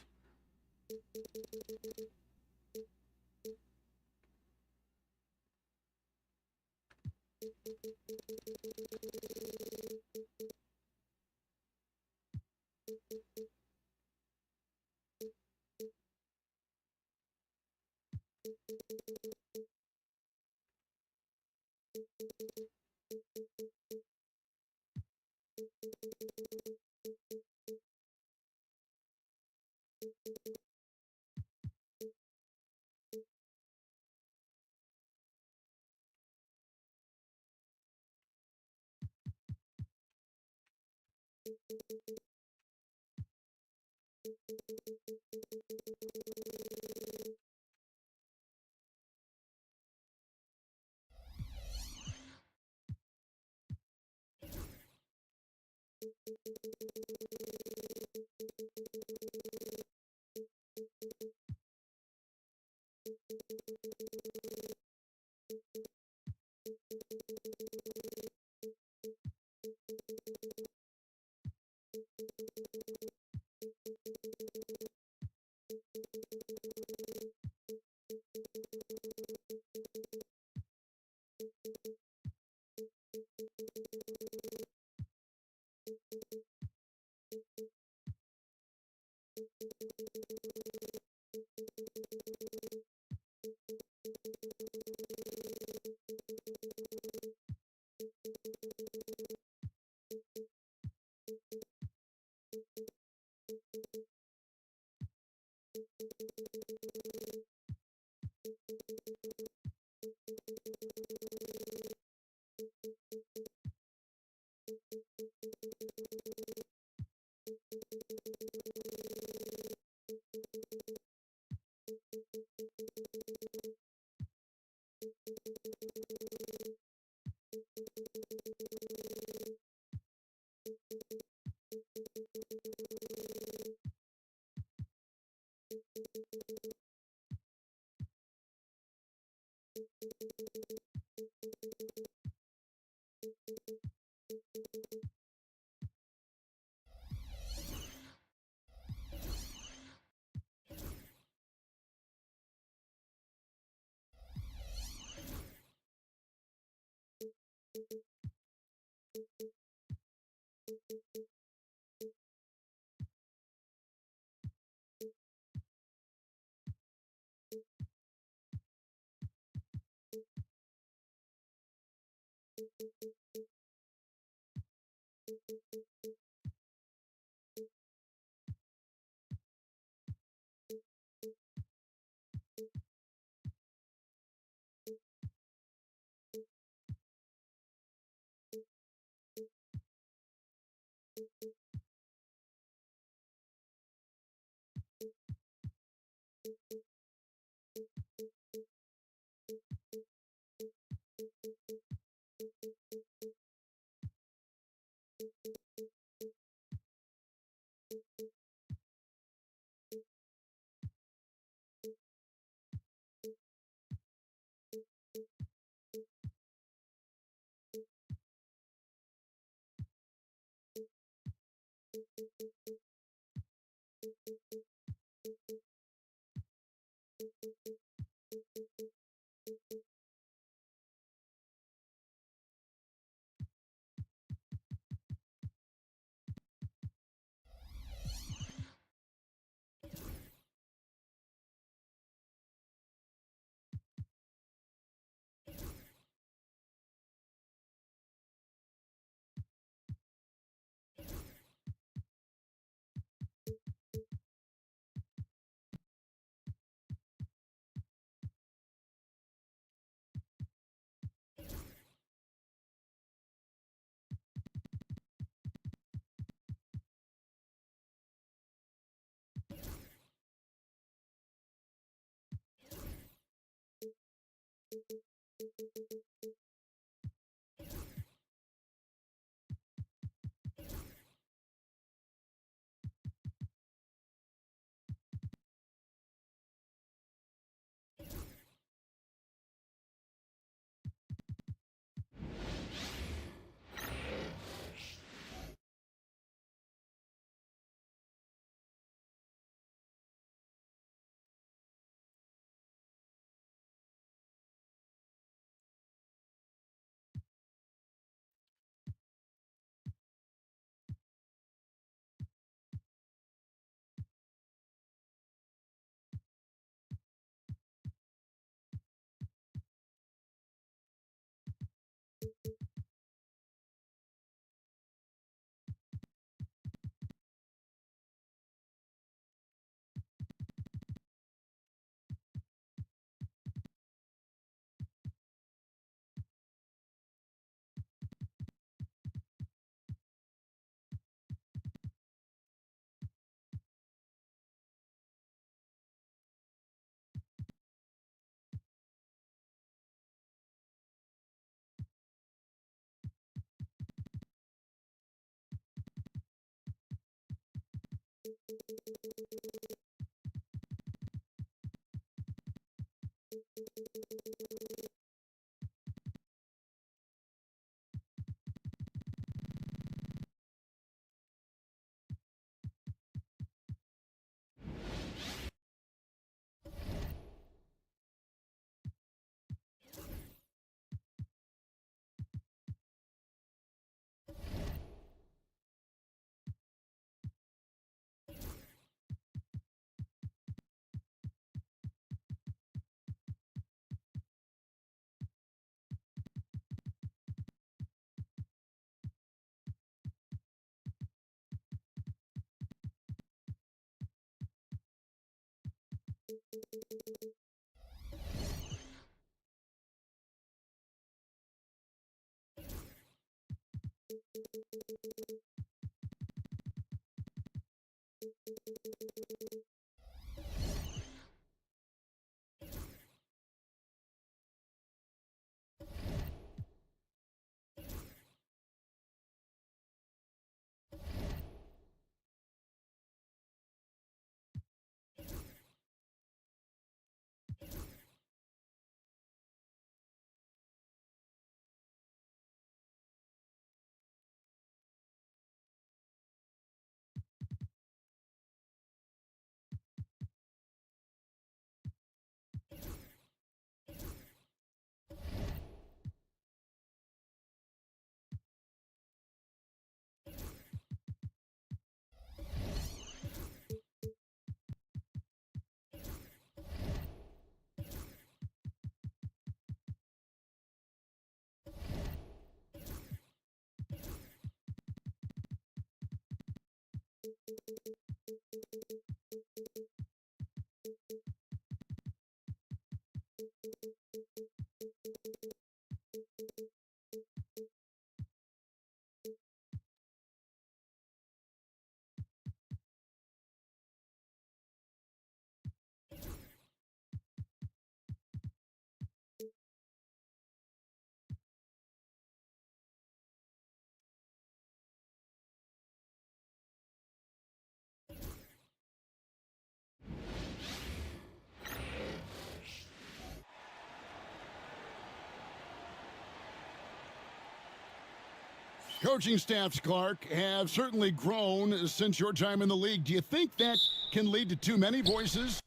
Coaching staffs, Clark, have certainly grown since your time in the league. Do you think that can lead to too many voices?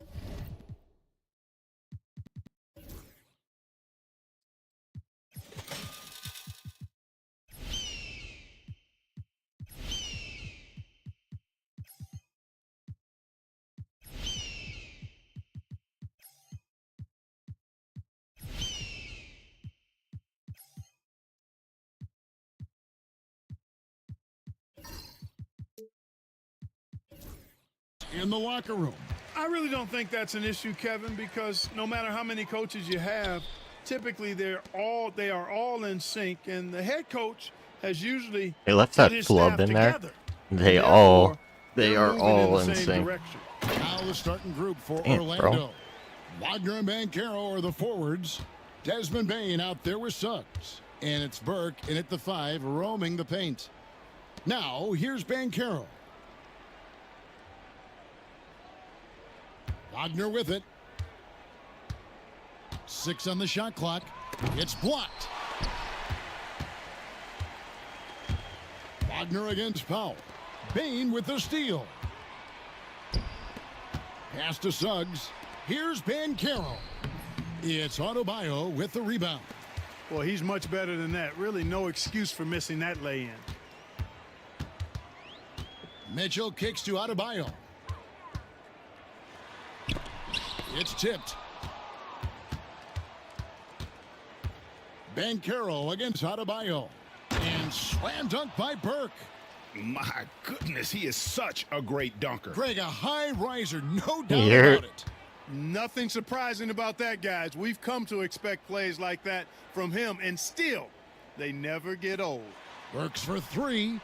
In the locker room. I really don't think that's an issue, Kevin, because no matter how many coaches you have, typically they are all in sync, and the head coach has usually They left put that his flub staff in there. together. They And are moving all in in the same sync. direction. Now the starting group for Damn, Orlando. bro. Wagner and Banchero are the forwards. Desmond Bain out there with Suggs. And it's Burke in at the 5, roaming the paint. Now, here's Banchero. Wagner with it. 6 on the shot clock. It's blocked. Wagner against Powell. Bain with the steal. Pass to Suggs. Here's Banchero. It's Adebayo with the rebound. Well, he's much better than that. Really no excuse for missing that lay-in. Mitchell kicks to Adebayo. It's tipped. Banchero against Adebayo. And slam dunk by Burke. My goodness, he is such a great dunker. Greg, a high riser, no doubt Yeah. about it. Nothing surprising about that, guys. We've come to expect plays like that from him, and still, they never get old. Burks for 3.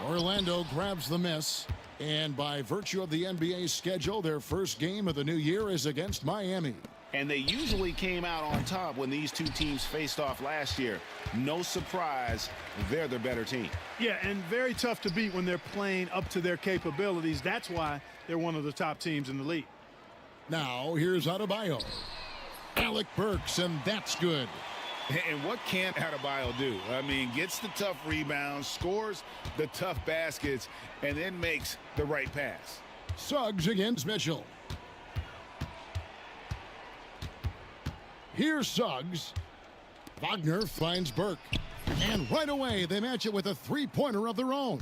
Orlando grabs the miss. And by virtue of the NBA schedule, their first game of the new year is against Miami. And they usually came out on top when these two teams faced off last year. No surprise, they're the better team. Yeah, and very tough to beat when they're playing up to their capabilities. That's why they're one of the top teams in the league. Now, here's Adebayo. Alec Burks, and that's good. And what can Adebayo do? I mean, gets the tough rebounds, scores the tough baskets, and then makes the right pass. Suggs against Mitchell. Here's Suggs. Wagner finds Burke. And right away, they match it with a three-pointer of their own.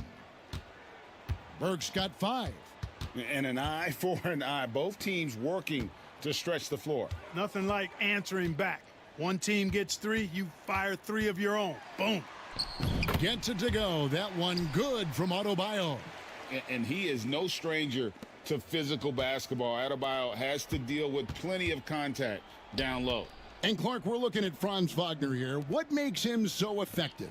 Burke's got 5. And an eye for an eye. Both teams working to stretch the floor. Nothing like answering back. One team gets 3, you fire 3 of your own. Boom. Gets it to go. That one good from Adebayo. And he is no stranger to physical basketball. Adebayo has to deal with plenty of contact down low. And Clark, we're looking at Franz Wagner here. What makes him so effective?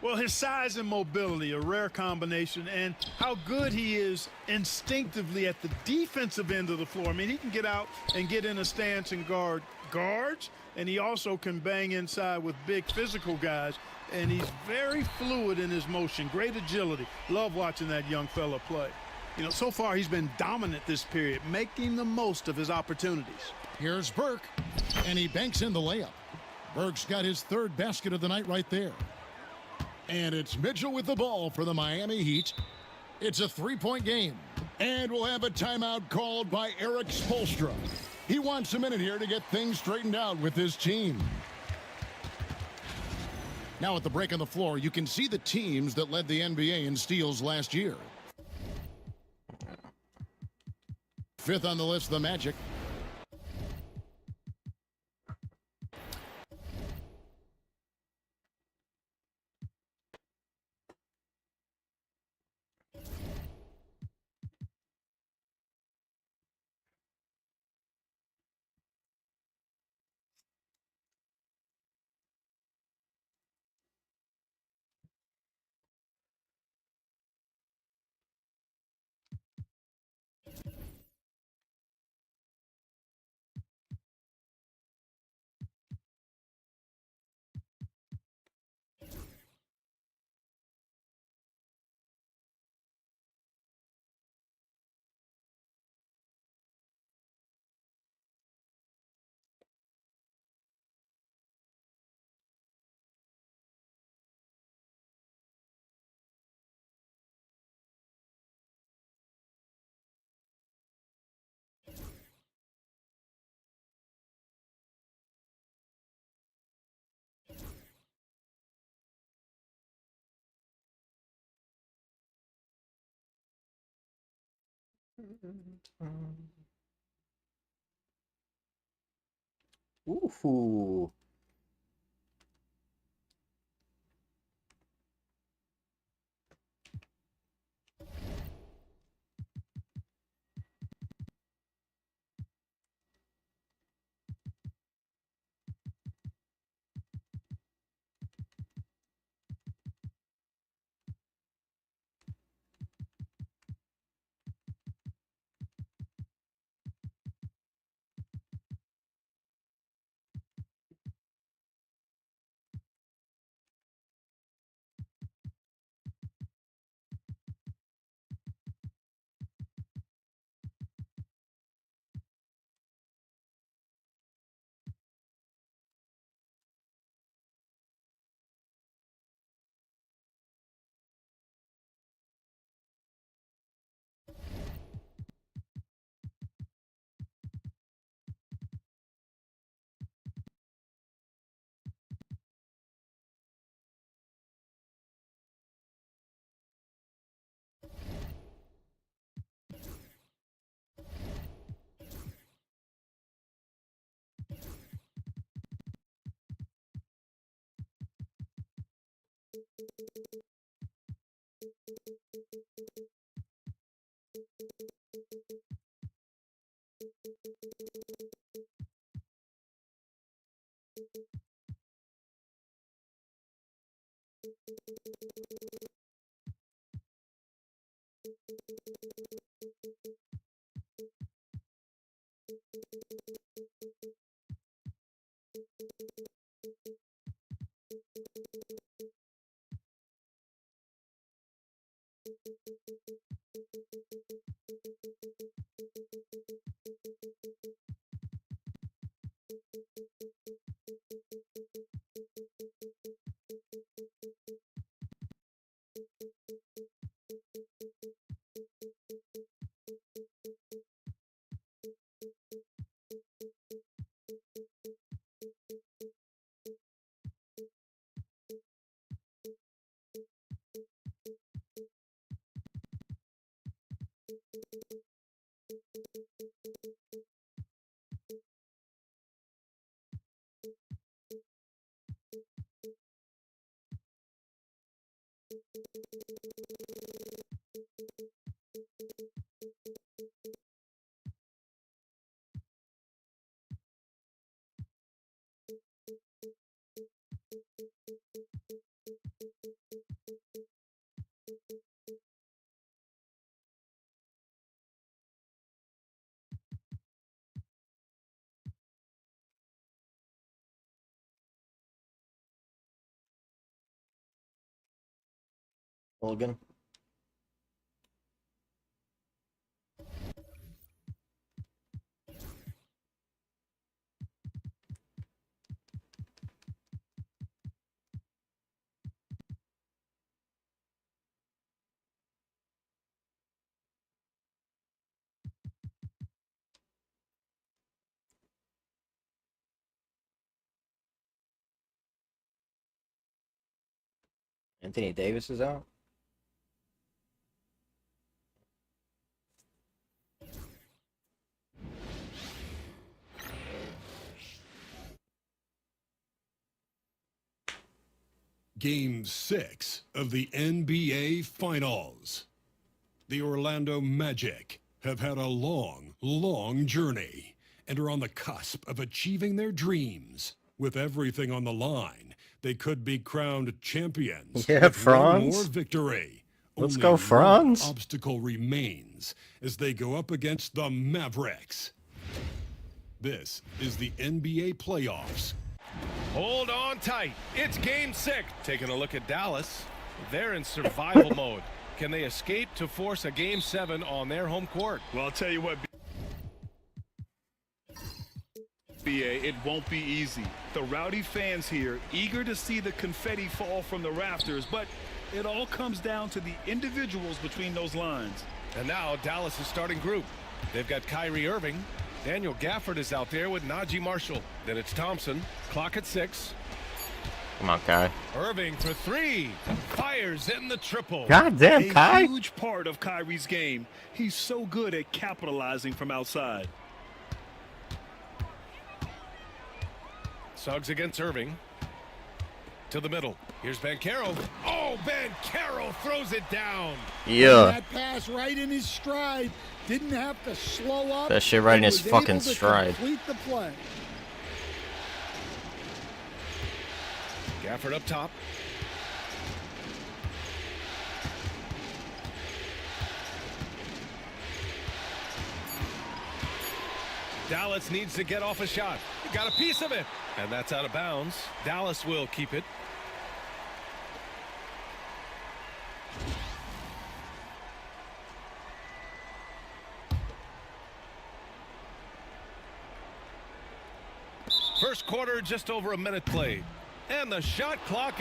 Well, his size and mobility, a rare combination, and how good he is instinctively at the defensive end of the floor. I mean, he can get out and get in a stance and guard guards, and he also can bang inside with big physical guys, and he's very fluid in his motion, great agility. Love watching that young fella play. You know, so far he's been dominant this period, making the most of his opportunities. Here's Burke, and he banks in the layup. Burke's got his 3rd basket of the night right there. And it's Mitchell with the ball for the Miami Heat. It's a 3-point game. And we'll have a timeout called by Eric Spoelstra. He wants a minute here to get things straightened out with his team. Now at the break on the floor, you can see the teams that led the NBA in steals last year. 5th on the list, the Magic. Ooh. Logan. Anthony Davis is out. Game 6 of the NBA Finals. The Orlando Magic have had a long, long journey and are on the cusp of achieving their dreams. With everything on the line, they could be crowned champions Yeah, with Franz. one more victory. Let's Only go, one Franz. obstacle remains as they go up against the Mavericks. This is the NBA playoffs. Hold on tight. It's game 6. Taking a look at Dallas. They're in survival mode. Can they escape to force a game 7 on their home court? Well, I'll tell you what, BA, it won't be easy. The rowdy fans here, eager to see the confetti fall from the rafters, but it all comes down to the individuals between those lines. And now Dallas' starting group. They've got Kyrie Irving. Daniel Gafford is out there with Najee Marshall. Then it's Thompson. Clock at 6. Come on, Kai. Irving for 3. Fires in the triple. God damn, A Kai. huge part of Kyrie's game. He's so good at capitalizing from outside. Suggs against Irving. To the middle. Here's Banchero. Oh, Banchero throws it down. Yeah. That pass right in his stride. Didn't have to slow up. That shit right in and his was fucking able to stride. Complete the play. Gafford up top. Dallas needs to get off a shot. Got a piece of it. And that's out of bounds. Dallas will keep it. First quarter, just over a minute played. And the shot clock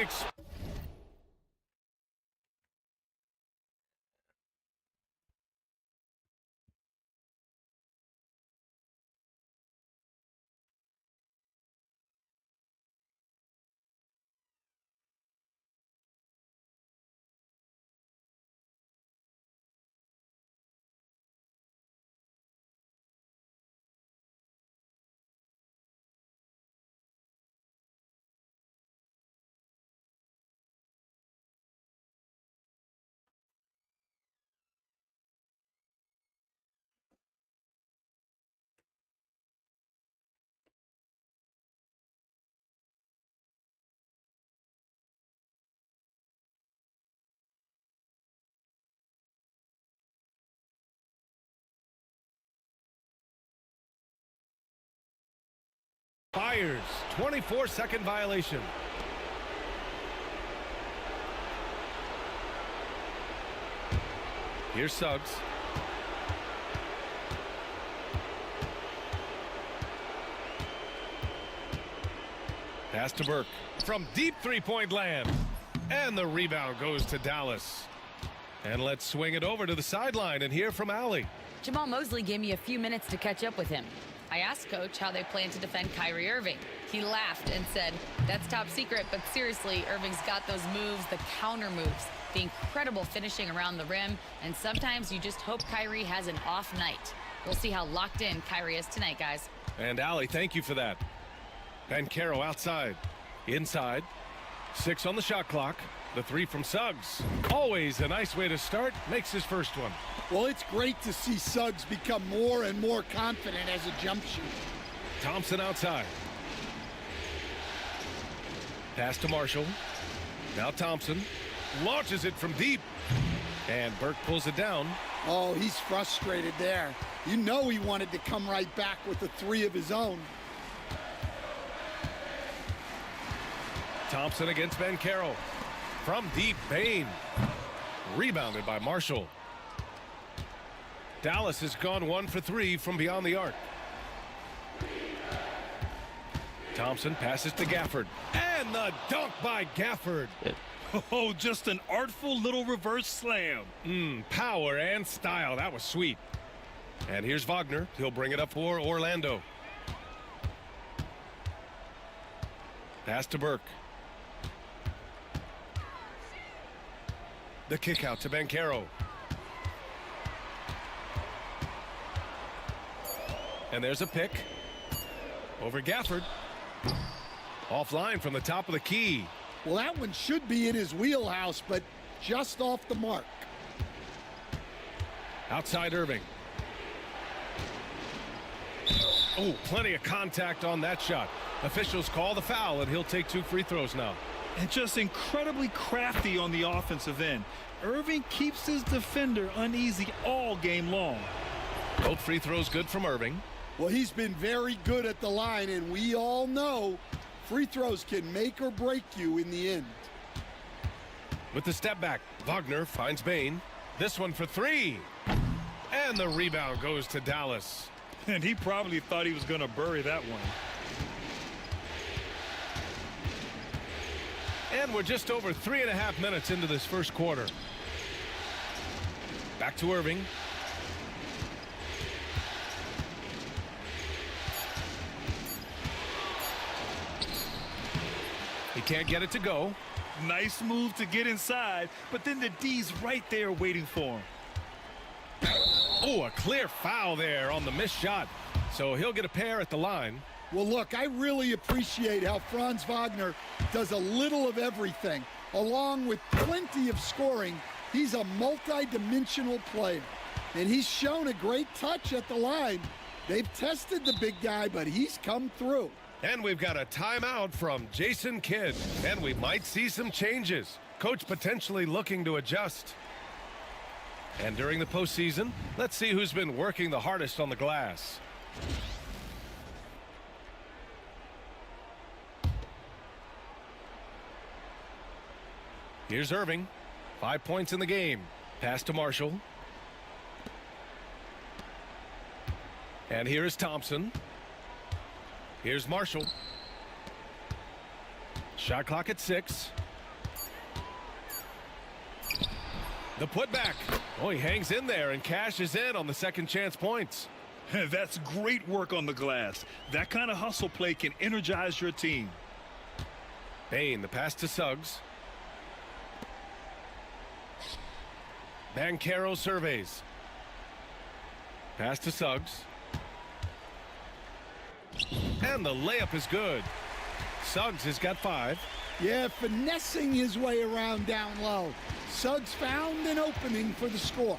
expires. 24-second violation. Here's Suggs. Pass to Burke from deep three-point land. And the rebound goes to Dallas. And let's swing it over to the sideline and hear from Allie. Jamal Mosley gave me a few minutes to catch up with him. I asked Coach how they plan to defend Kyrie Irving. He laughed and said, "That's top secret, but seriously, Irving's got those moves, the counter moves, the incredible finishing around the rim, and sometimes you just hope Kyrie has an off night." We'll see how locked in Kyrie is tonight, guys. And Allie, thank you for that. Banchero outside. Inside. 6 on the shot clock. The three from Suggs. Always a nice way to start. Makes his first one. Well, it's great to see Suggs become more and more confident as a jump shooter. Thompson outside. Pass to Marshall. Now Thompson launches it from deep. And Burke pulls it down. Oh, he's frustrated there. You know he wanted to come right back with the three of his own. Thompson against Banchero. From deep, Bain. Rebounded by Marshall. Dallas has gone 1 for 3 from beyond the arc. Thompson passes to Gafford. And the dunk by Gafford. Oh, just an artful little reverse slam. Power and style. That was sweet. And here's Wagner. He'll bring it up for Orlando. Pass to Burke. The kick out to Banchero. And there's a pick. Over Gafford. Offline from the top of the key. Well, that one should be in his wheelhouse, but just off the mark. Outside Irving. Oh, plenty of contact on that shot. Officials call the foul, and he'll take 2 free throws now. And just incredibly crafty on the offensive end. Irving keeps his defender uneasy all game long. Both free throws good from Irving. Well, he's been very good at the line, and we all know free throws can make or break you in the end. With the step back, Wagner finds Bain. This one for 3. And the rebound goes to Dallas. And he probably thought he was going to bury that one. And we're just over 3.5 minutes into this first quarter. Back to Irving. He can't get it to go. Nice move to get inside, but then the D's right there waiting for him. Oh, a clear foul there on the missed shot. So he'll get a pair at the line. Well, look, I really appreciate how Franz Wagner does a little of everything. Along with plenty of scoring, he's a multi-dimensional player. And he's shown a great touch at the line. They've tested the big guy, but he's come through. And we've got a timeout from Jason Kidd. And we might see some changes. Coach potentially looking to adjust. And during the postseason, let's see who's been working the hardest on the glass. Here's Irving. 5 points in the game. Pass to Marshall. And here is Thompson. Here's Marshall. Shot clock at 6. The putback. Oh, he hangs in there and cashes in on the second chance points. That's great work on the glass. That kind of hustle play can energize your team. Bain, the pass to Suggs. Banchero surveys. Pass to Suggs. And the layup is good. Suggs has got 5. Yeah, finessing his way around down low. Suggs found an opening for the score.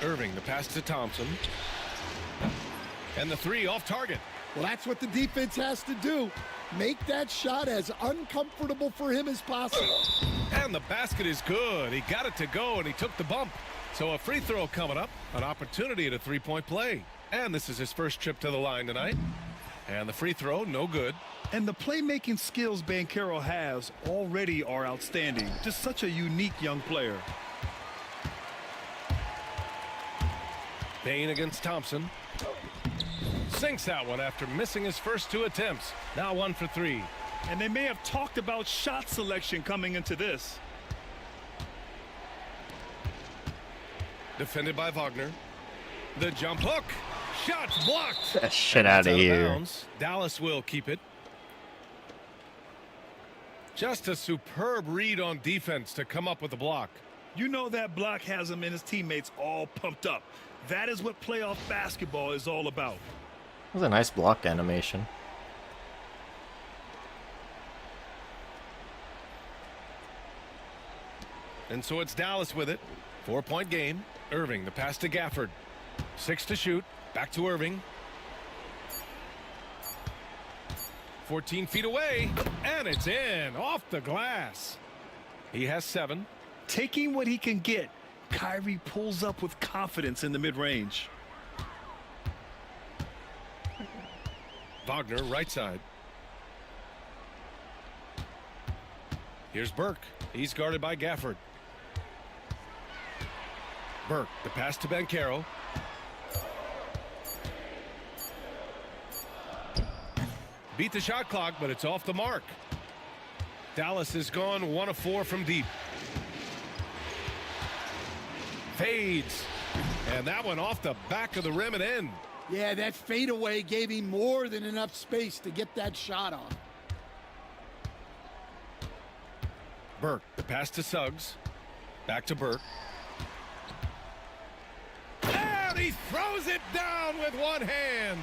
Irving, the pass to Thompson. And the 3 off target. Well, that's what the defense has to do. Make that shot as uncomfortable for him as possible. And the basket is good. He got it to go, and he took the bump. So a free throw coming up, an opportunity at a 3-point play. And this is his first trip to the line tonight. And the free throw, no good. And the playmaking skills Banchero has already are outstanding. Just such a unique young player. Bain against Thompson. Sinks that one after missing his first 2 attempts. Now 1 for 3. And they may have talked about shot selection coming into this. Defended by Wagner. The jump hook. Shot blocked. Get that shit out of here. Bounds. Dallas will keep it. Just a superb read on defense to come up with the block. You know that block has him and his teammates all pumped up. That is what playoff basketball is all about. That was a nice block animation. And so it's Dallas with it. 4-point game. Irving, the pass to Gafford. 6 to shoot. Back to Irving. 14 feet away. And it's in. Off the glass. He has 7. Taking what he can get, Kyrie pulls up with confidence in the mid-range. Wagner, right side. Here's Burke. He's guarded by Gafford. Burke, the pass to Banchero. Beat the shot clock, but it's off the mark. Dallas has gone 1 of 4 from deep. Fades. And that one off the back of the rim and in. Yeah, that fadeaway gave him more than enough space to get that shot off. Burke, the pass to Suggs. Back to Burke. And he throws it down with one hand.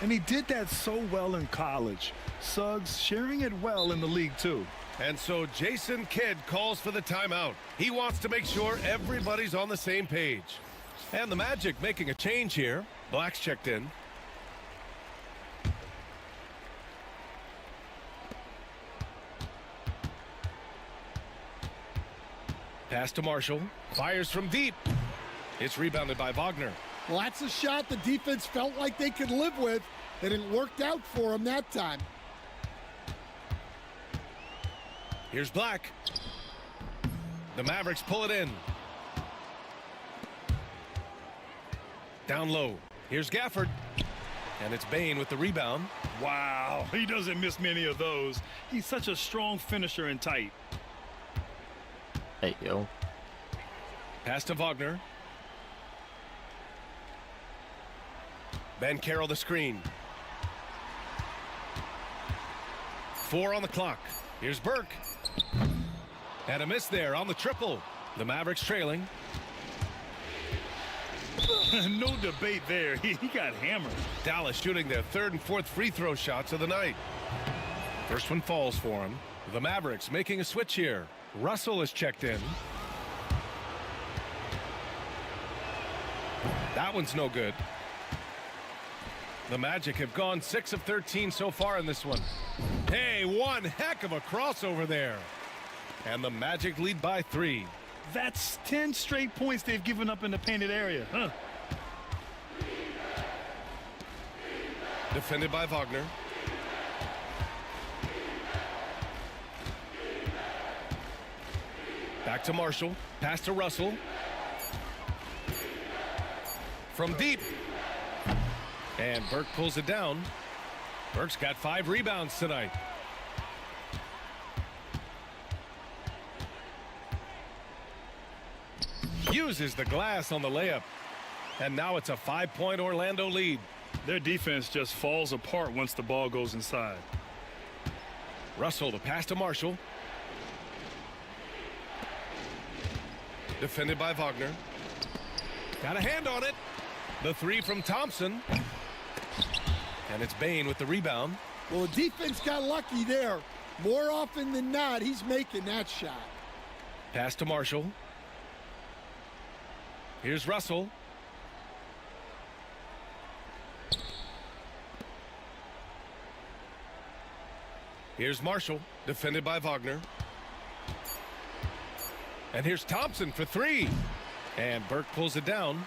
And he did that so well in college. Suggs sharing it well in the league, too. And so Jason Kidd calls for the timeout. He wants to make sure everybody's on the same page. And the Magic making a change here. Black's checked in. Pass to Marshall. Fires from deep. It's rebounded by Wagner. Well, that's a shot the defense felt like they could live with, and it worked out for him that time. Here's Black. The Mavericks pull it in. Down low. Here's Gafford. And it's Bain with the rebound. Wow, he doesn't miss many of those. He's such a strong finisher and tight. Hey, yo. Pass to Wagner. Banchero the screen. 4 on the clock. Here's Burke. And a miss there on the triple. The Mavericks trailing. No debate there. He got hammered. Dallas shooting their 3rd and 4th free throw shots of the night. First one falls for him. The Mavericks making a switch here. Russell is checked in. That one's no good. The Magic have gone 6 of 13 so far in this one. Hey, one heck of a crossover there. And the Magic lead by 3. That's 10 straight points they've given up in the painted area. Huh? Defended by Wagner. Back to Marshall. Pass to Russell. From deep. And Burke pulls it down. Burke's got 5 rebounds tonight. Uses the glass on the layup. And now it's a 5-point Orlando lead. Their defense just falls apart once the ball goes inside. Russell, the pass to Marshall. Defended by Wagner. Got a hand on it. The 3 from Thompson. And it's Bain with the rebound. Well, the defense got lucky there. More often than not, he's making that shot. Pass to Marshall. Here's Russell. Here's Marshall, defended by Wagner. And here's Thompson for 3. And Burke pulls it down.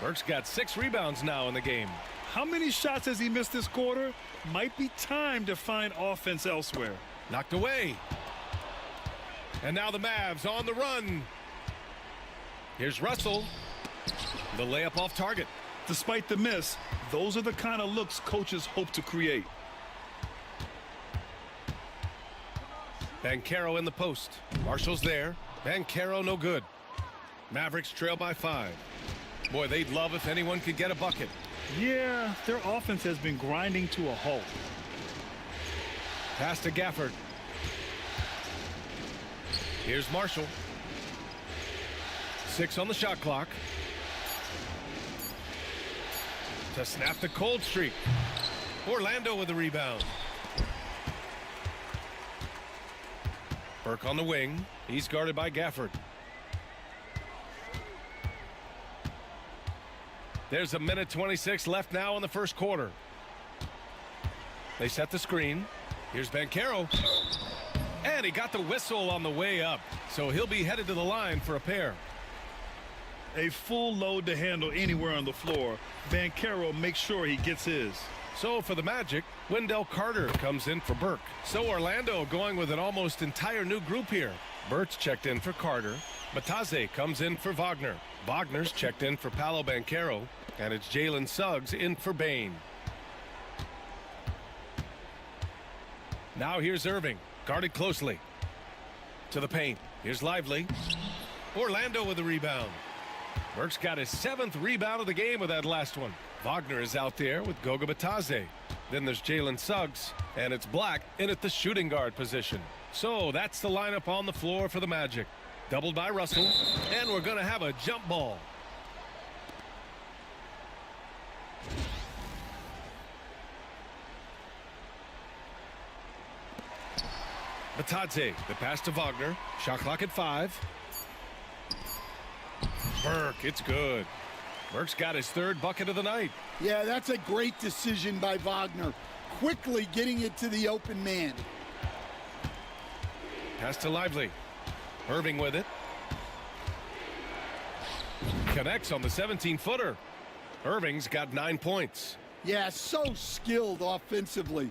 Burke's got 6 rebounds now in the game. How many shots has he missed this quarter? Might be time to find offense elsewhere. Knocked away. And now the Mavs on the run. Here's Russell. The layup off target. Despite the miss, those are the kind of looks coaches hope to create. Banchero in the post. Marshall's there. Banchero no good. Mavericks trail by 5. Boy, they'd love if anyone could get a bucket. Yeah, their offense has been grinding to a halt. Pass to Gafford. Here's Marshall. 6 on the shot clock. To snap the cold streak. Orlando with the rebound. Burke on the wing. He's guarded by Gafford. There's a minute 26 left now in the first quarter. They set the screen. Here's Banchero. And he got the whistle on the way up. So he'll be headed to the line for a pair. A full load to handle anywhere on the floor. Banchero makes sure he gets his. So for the Magic, Wendell Carter comes in for Burke. So Orlando going with an almost entire new group here. Burt's checked in for Carter. Bataze comes in for Wagner. Wagner's checked in for Paolo Banchero. And it's Jalen Suggs in for Bain. Now here's Irving, guarded closely. To the paint. Here's Lively. Orlando with the rebound. Burke's got his 7th rebound of the game with that last one. Wagner is out there with Goga Bataze. Then there's Jalen Suggs, and it's Black in at the shooting guard position. So that's the lineup on the floor for the Magic. Doubled by Russell, and we're going to have a jump ball. Bataze, the pass to Wagner. Shot clock at 5. Burke, it's good. Burke's got his 3rd bucket of the night. Yeah, that's a great decision by Wagner. Quickly getting it to the open man. Pass to Lively. Irving with it. Connects on the 17-footer. Irving's got 9 points. Yeah, so skilled offensively.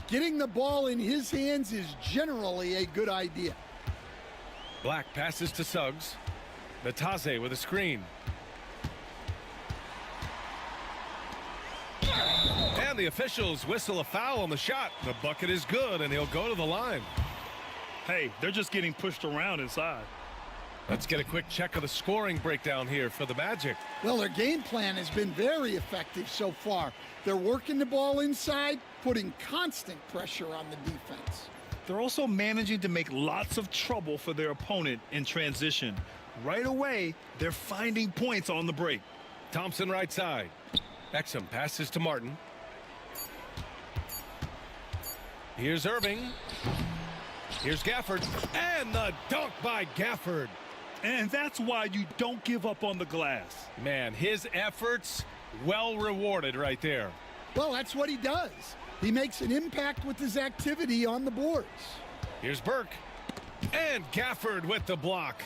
Getting the ball in his hands is generally a good idea. Black passes to Suggs. Bataze with a screen. And the officials whistle a foul on the shot. The bucket is good, and he'll go to the line. Hey, they're just getting pushed around inside. Let's get a quick check of the scoring breakdown here for the Magic. Well, their game plan has been very effective so far. They're working the ball inside, putting constant pressure on the defense. They're also managing to make lots of trouble for their opponent in transition. Right away, they're finding points on the break. Thompson right side. Exum passes to Martin. Here's Irving. Here's Gafford. And the dunk by Gafford. And that's why you don't give up on the glass. Man, his efforts well rewarded right there. Well, that's what he does. He makes an impact with his activity on the boards. Here's Burke. And Gafford with the block.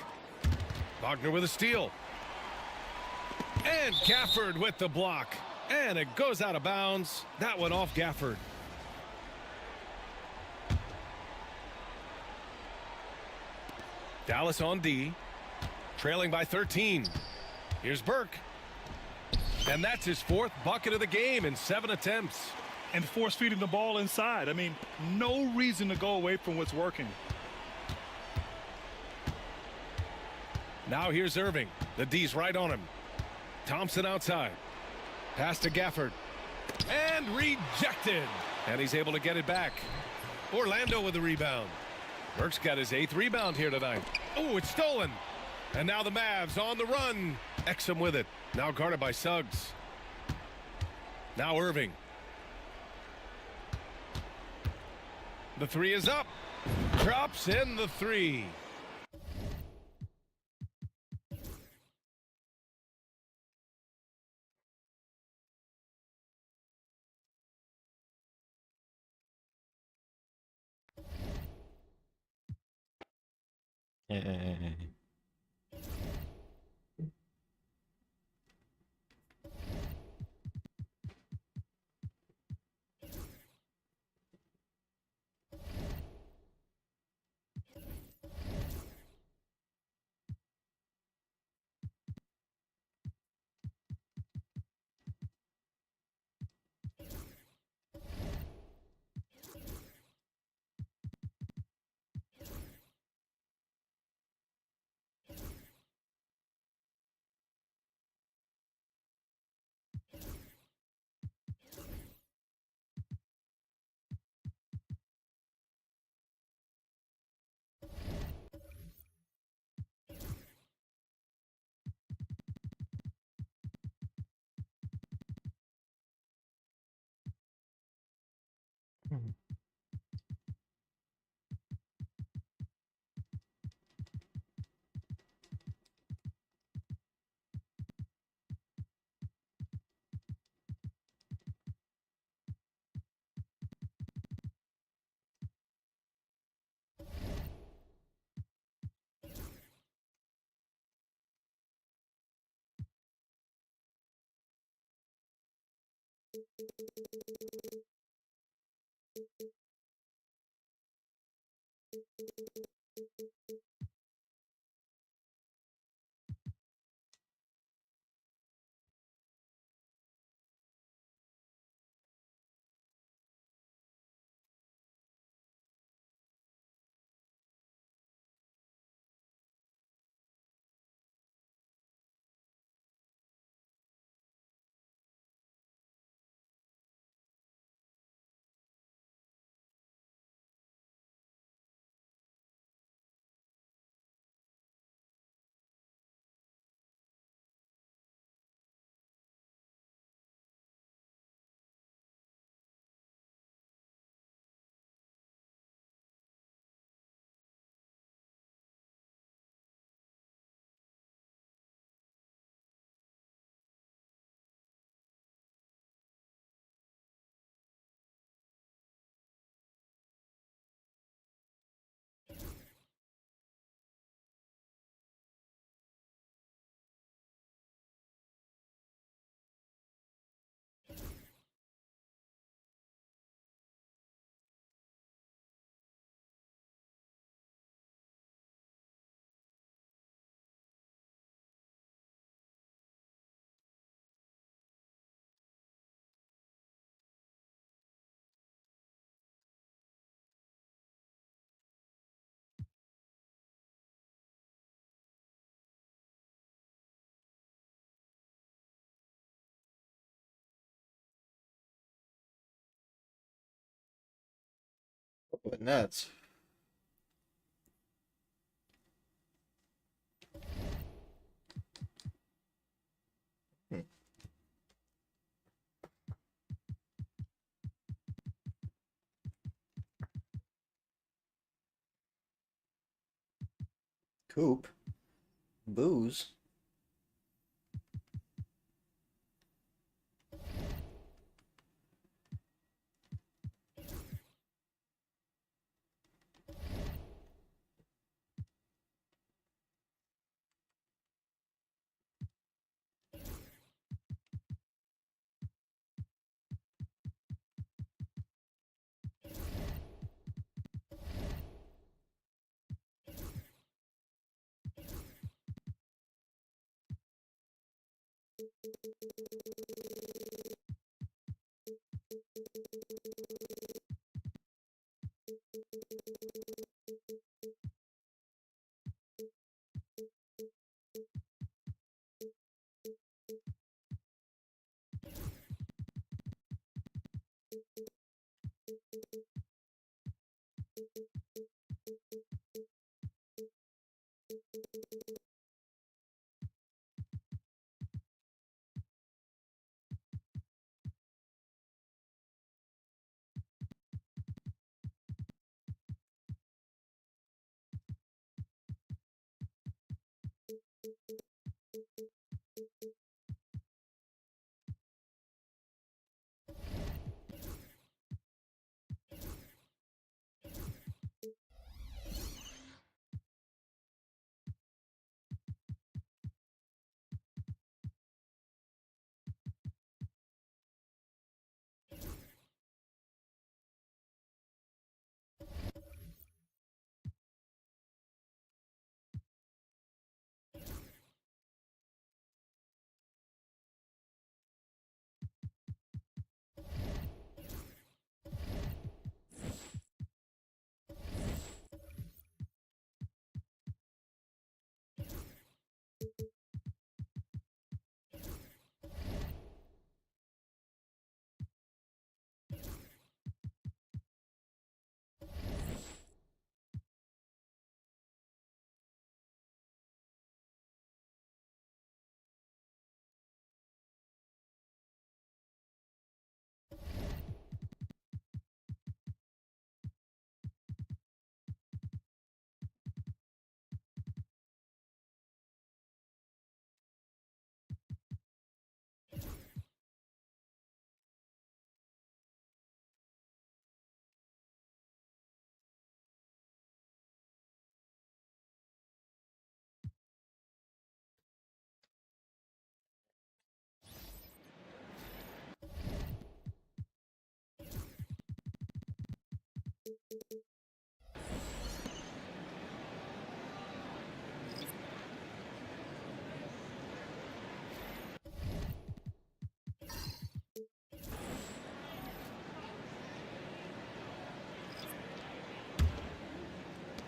Wagner with a steal. And Gafford with the block. And it goes out of bounds. That one off Gafford. Dallas on D. Trailing by 13. Here's Burke. And that's his 4th bucket of the game in 7 attempts. And force feeding the ball inside. I mean, no reason to go away from what's working. Now here's Irving. The D's right on him. Thompson outside. Pass to Gafford. And rejected. And he's able to get it back. Orlando with the rebound. Burke's got his 8th rebound here tonight. Oh, it's stolen. And now the Mavs on the run. Exum with it. Now guarded by Suggs. Now Irving. The 3 is up. Drops in the 3. Yay. But nuts. Coop. Booze.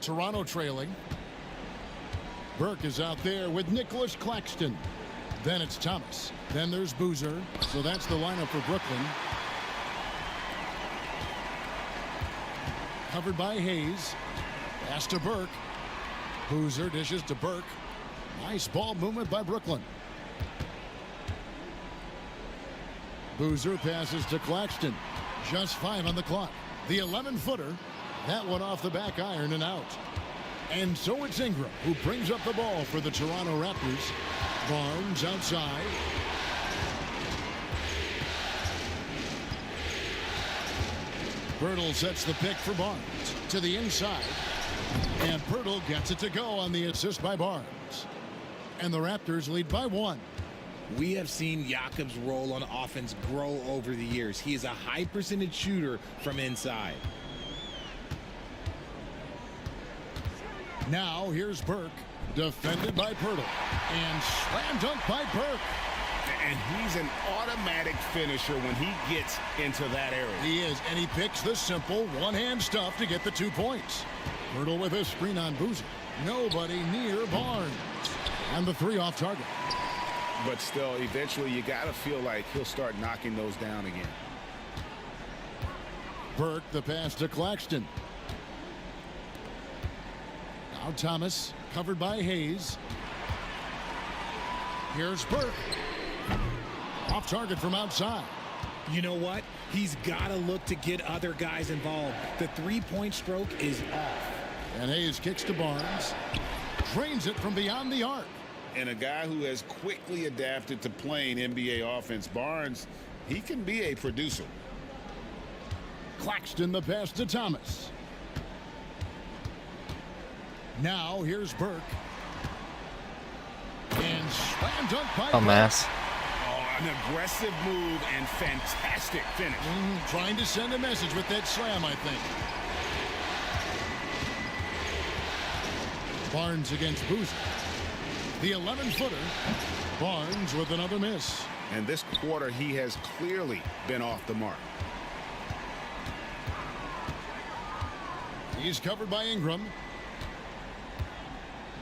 Toronto trailing. Burke is out there with Nicholas Claxton. Then it's Thomas. Then there's Boozer. So that's the lineup for Brooklyn. Covered by Hayes. Pass to Burke. Boozer dishes to Burke. Nice ball movement by Brooklyn. Boozer passes to Claxton. Just 5 on the clock. The 11-footer. That one off the back iron and out. And so it's Ingram who brings up the ball for the Toronto Raptors. Barnes outside. Pirtle sets the pick for Barnes to the inside. And Pirtle gets it to go on the assist by Barnes. And the Raptors lead by 1. We have seen Jakob's role on offense grow over the years. He is a high percentage shooter from inside. Now here's Burke, defended by Pirtle, and slam dunk by Burke. And he's an automatic finisher when he gets into that area. He is, and he picks the simple one-hand stuff to get the 2 points. Pirtle with a screen on Boozer. Nobody near Barnes. And the 3 off target. But still, eventually you got to feel like he'll start knocking those down again. Burke, the pass to Claxton. Now Thomas, covered by Hayes. Here's Burke. Off target from outside. You know what? He's got to look to get other guys involved. The 3-point stroke is off. And Hayes kicks to Barnes. Drains it from beyond the arc. And a guy who has quickly adapted to playing NBA offense, Barnes, he can be a producer. Claxton the pass to Thomas. Now here's Burke. And slam dunk by Dumbass. An aggressive move and fantastic finish. Trying to send a message with that slam, I think. Barnes against Boozer. The 11-footer. Barnes with another miss. And this quarter, he has clearly been off the mark. He's covered by Ingram.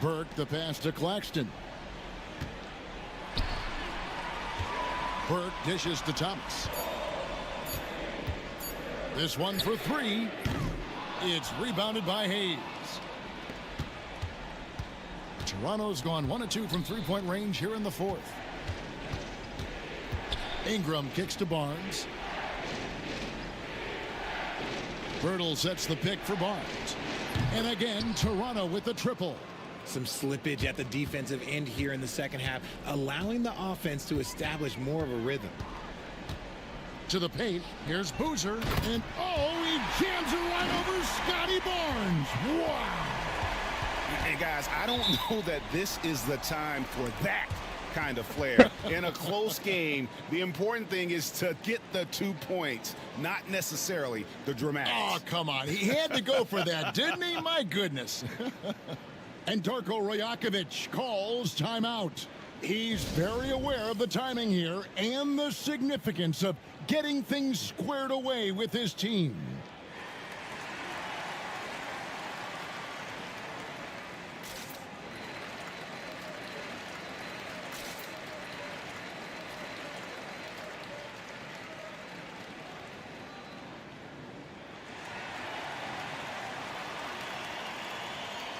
Burke, the pass to Claxton. Burke dishes to Thomas. This one for 3. It's rebounded by Hayes. Toronto's gone 1 of 2 from 3-point range here in the 4th. Ingram kicks to Barnes. Pirtle sets the pick for Barnes. And again, Toronto with the triple. Some slippage at the defensive end here in the second half, allowing the offense to establish more of a rhythm. To the paint, here's Boozer, and oh, he jams it right over Scotty Barnes. Wow. Hey, guys, I don't know that this is the time for that kind of flair. In a close game, the important thing is to get the 2 points, not necessarily the dramatics. Oh, come on. He had to go for that, didn't he? My goodness. And Darko Rajakovic calls timeout. He's very aware of the timing here and the significance of getting things squared away with his team.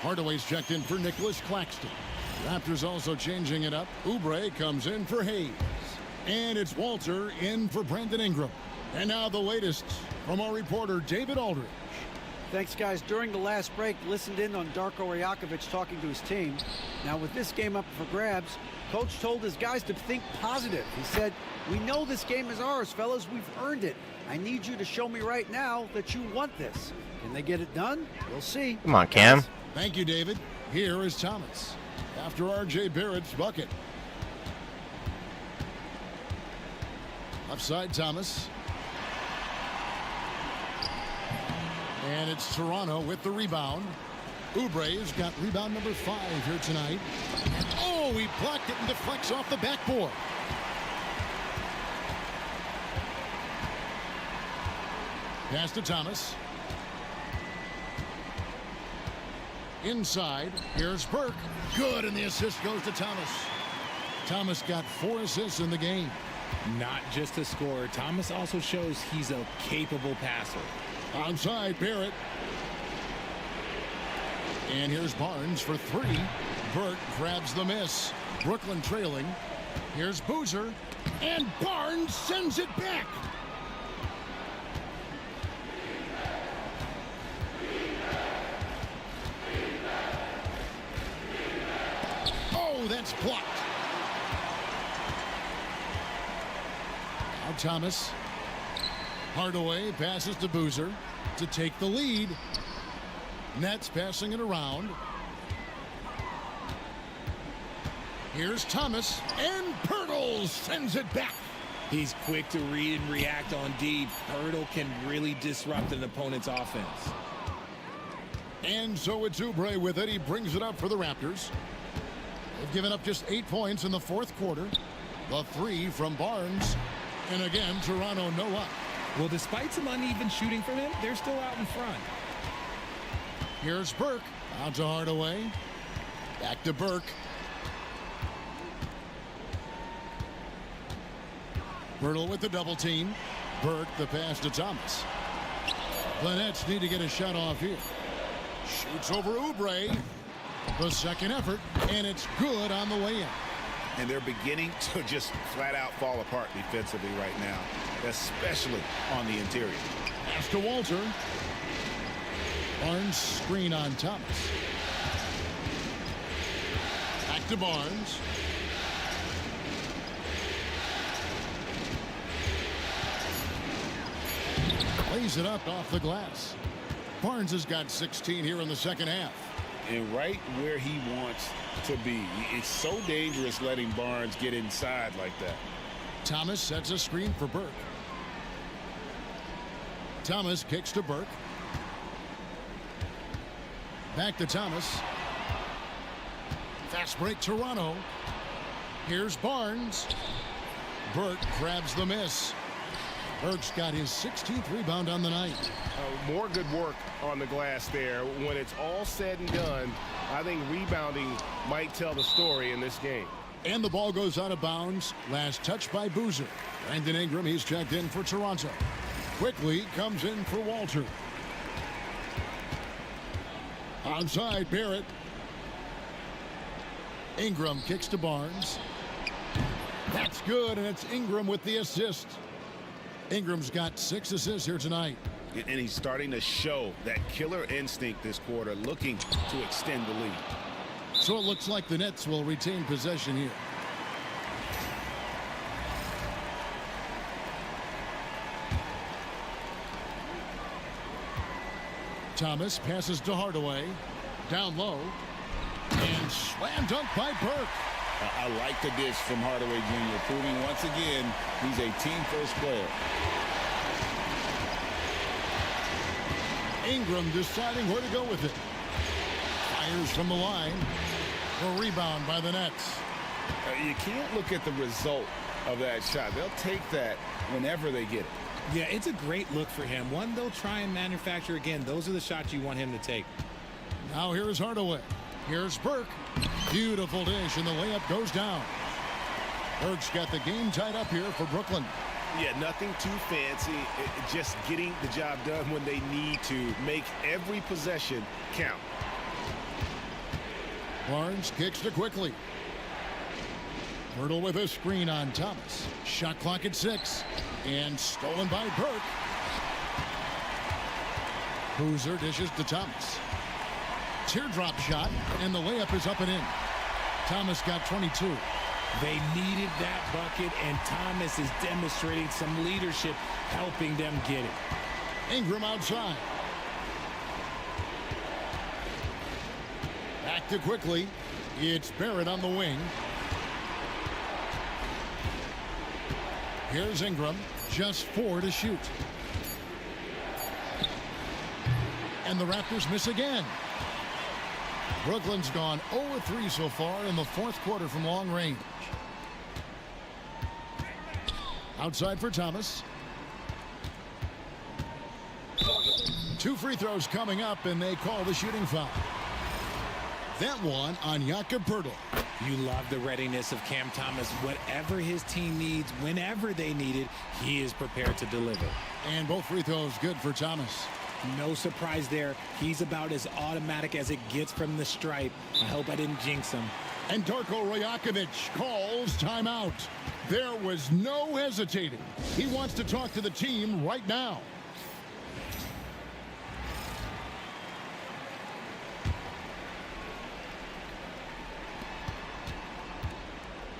Hardaway's checked in for Nicholas Claxton. Raptors also changing it up. Oubre comes in for Hayes. And it's Walter in for Brandon Ingram. And now the latest from our reporter, David Aldridge. Thanks, guys. During the last break, listened in on Darko Rajakovic talking to his team. Now, with this game up for grabs, coach told his guys to think positive. He said, "We know this game is ours, fellas. We've earned it. I need you to show me right now that you want this." Can they get it done? We'll see. Come on, Cam. Thank you, David. Here is Thomas after R.J. Barrett's bucket. Upside Thomas. And it's Toronto with the rebound. Oubre's got rebound number 5 here tonight. And oh, he blocked it and deflects off the backboard. Pass to Thomas. Inside, here's Burke. Good, and the assist goes to Thomas. Thomas got 4 assists in the game. Not just a scorer, Thomas also shows he's a capable passer. Onside, Barrett. And here's Barnes for 3. Burke grabs the miss. Brooklyn trailing. Here's Boozer. And Barnes sends it back. Oh, that's blocked. Now Thomas. Hardaway passes to Boozer to take the lead. Nets passing it around. Here's Thomas, and Pirtle sends it back. He's quick to read and react on D. Pirtle can really disrupt an opponent's offense. And so it's Oubre with it. He brings it up for the Raptors. They've given up just 8 points in the 4th quarter. The 3 from Barnes. And again, Toronto no up. Well, despite some uneven shooting from him, they're still out in front. Here's Burke. Out to Hardaway. Back to Burke. Pirtle with the double team. Burke the pass to Thomas. The Nets need to get a shot off here. Shoots over Oubre. The second effort, and it's good on the way in. And they're beginning to just flat out fall apart defensively right now, especially on the interior. Pass to Walter. Barnes screen on Thomas. Back to Barnes. Lays it up off the glass. Barnes has got 16 here in the second half. And right where he wants to be. It's so dangerous letting Barnes get inside like that. Thomas sets a screen for Burke. Thomas kicks to Burke. Back to Thomas. Fast break Toronto. Here's Barnes. Burke grabs the miss. Burke's got his 16th rebound on the night. More good work on the glass there. When it's all said and done, I think rebounding might tell the story in this game. And the ball goes out of bounds. Last touch by Boozer. Brandon Ingram, he's checked in for Toronto. Quickly comes in for Walter. Onside, Barrett. Ingram kicks to Barnes. That's good, and it's Ingram with the assist. Ingram's got 6 assists here tonight. And he's starting to show that killer instinct this quarter, looking to extend the lead. So it looks like the Nets will retain possession here. Thomas passes to Hardaway. Down low. And slam dunk by Burke. I like the dish from Hardaway Jr., proving once again he's a team-first player. Ingram deciding where to go with it. Fires from the line. A rebound by the Nets. You can't look at the result of that shot. They'll take that whenever they get it. Yeah, it's a great look for him. One they'll try and manufacture again. Those are the shots you want him to take. Now here's Hardaway. Here's Burke. Beautiful dish, and the layup goes down. Burke's got the game tied up here for Brooklyn. Yeah, nothing too fancy. Just getting the job done when they need to. Make every possession count. Barnes kicks to Quickly. Pirtle with a screen on Thomas. Shot clock at 6. And stolen by Burke. Boozer dishes to Thomas. Teardrop shot, and the layup is up and in. Thomas got 22. They needed that bucket, and Thomas is demonstrating some leadership, helping them get it. Ingram outside. Back to Quickly. It's Barrett on the wing. Here's Ingram. Just 4 to shoot. And the Raptors miss again. Brooklyn's gone 0-3 so far in the fourth quarter from long range. Outside for Thomas. 2 free throws coming up, and they call the shooting foul. That one on Jakob Poeltl. You love the readiness of Cam Thomas. Whatever his team needs, whenever they need it, he is prepared to deliver. And both free throws good for Thomas. No surprise there. He's about as automatic as it gets from the stripe. I hope I didn't jinx him. And Darko Rajakovic calls timeout. There was no hesitating. He wants to talk to the team right now.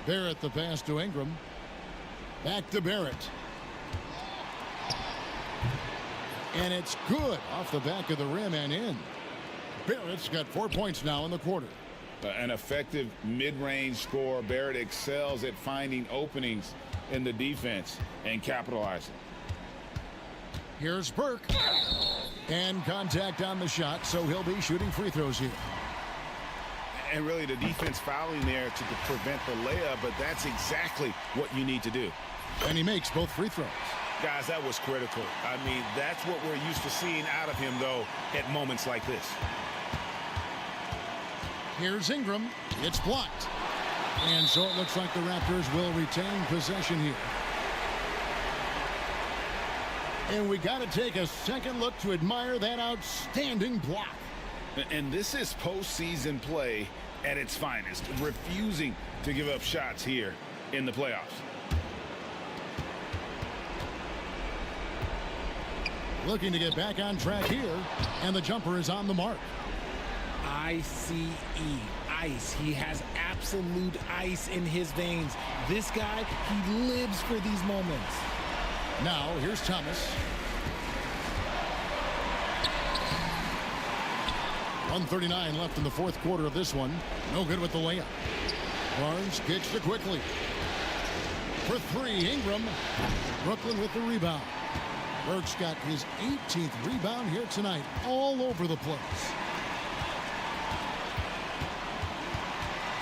Barrett the pass to Ingram. Back to Barrett. And it's good off the back of the rim and in. Barrett's got 4 points now in the quarter. An effective mid-range scorer. Barrett excels at finding openings in the defense and capitalizing. Here's Burke. And contact on the shot, so he'll be shooting free throws here. And really the defense fouling there to prevent the layup, but that's exactly what you need to do. And he makes both free throws. Guys, that was critical. I mean, that's what we're used to seeing out of him, though, at moments like this. Here's Ingram. It's blocked. And so it looks like the Raptors will retain possession here. And we got to take a second look to admire that outstanding block. And this is postseason play at its finest, refusing to give up shots here in the playoffs. Looking to get back on track here, and the jumper is on the mark. ICE, ice. He has absolute ice in his veins. This guy, he lives for these moments. Now, here's Thomas. 1:39 left in the fourth quarter of this one. No good with the layup. Barnes kicks it quickly. For 3, Ingram. Brooklyn with the rebound. Burke's got his 18th rebound here tonight, all over the place.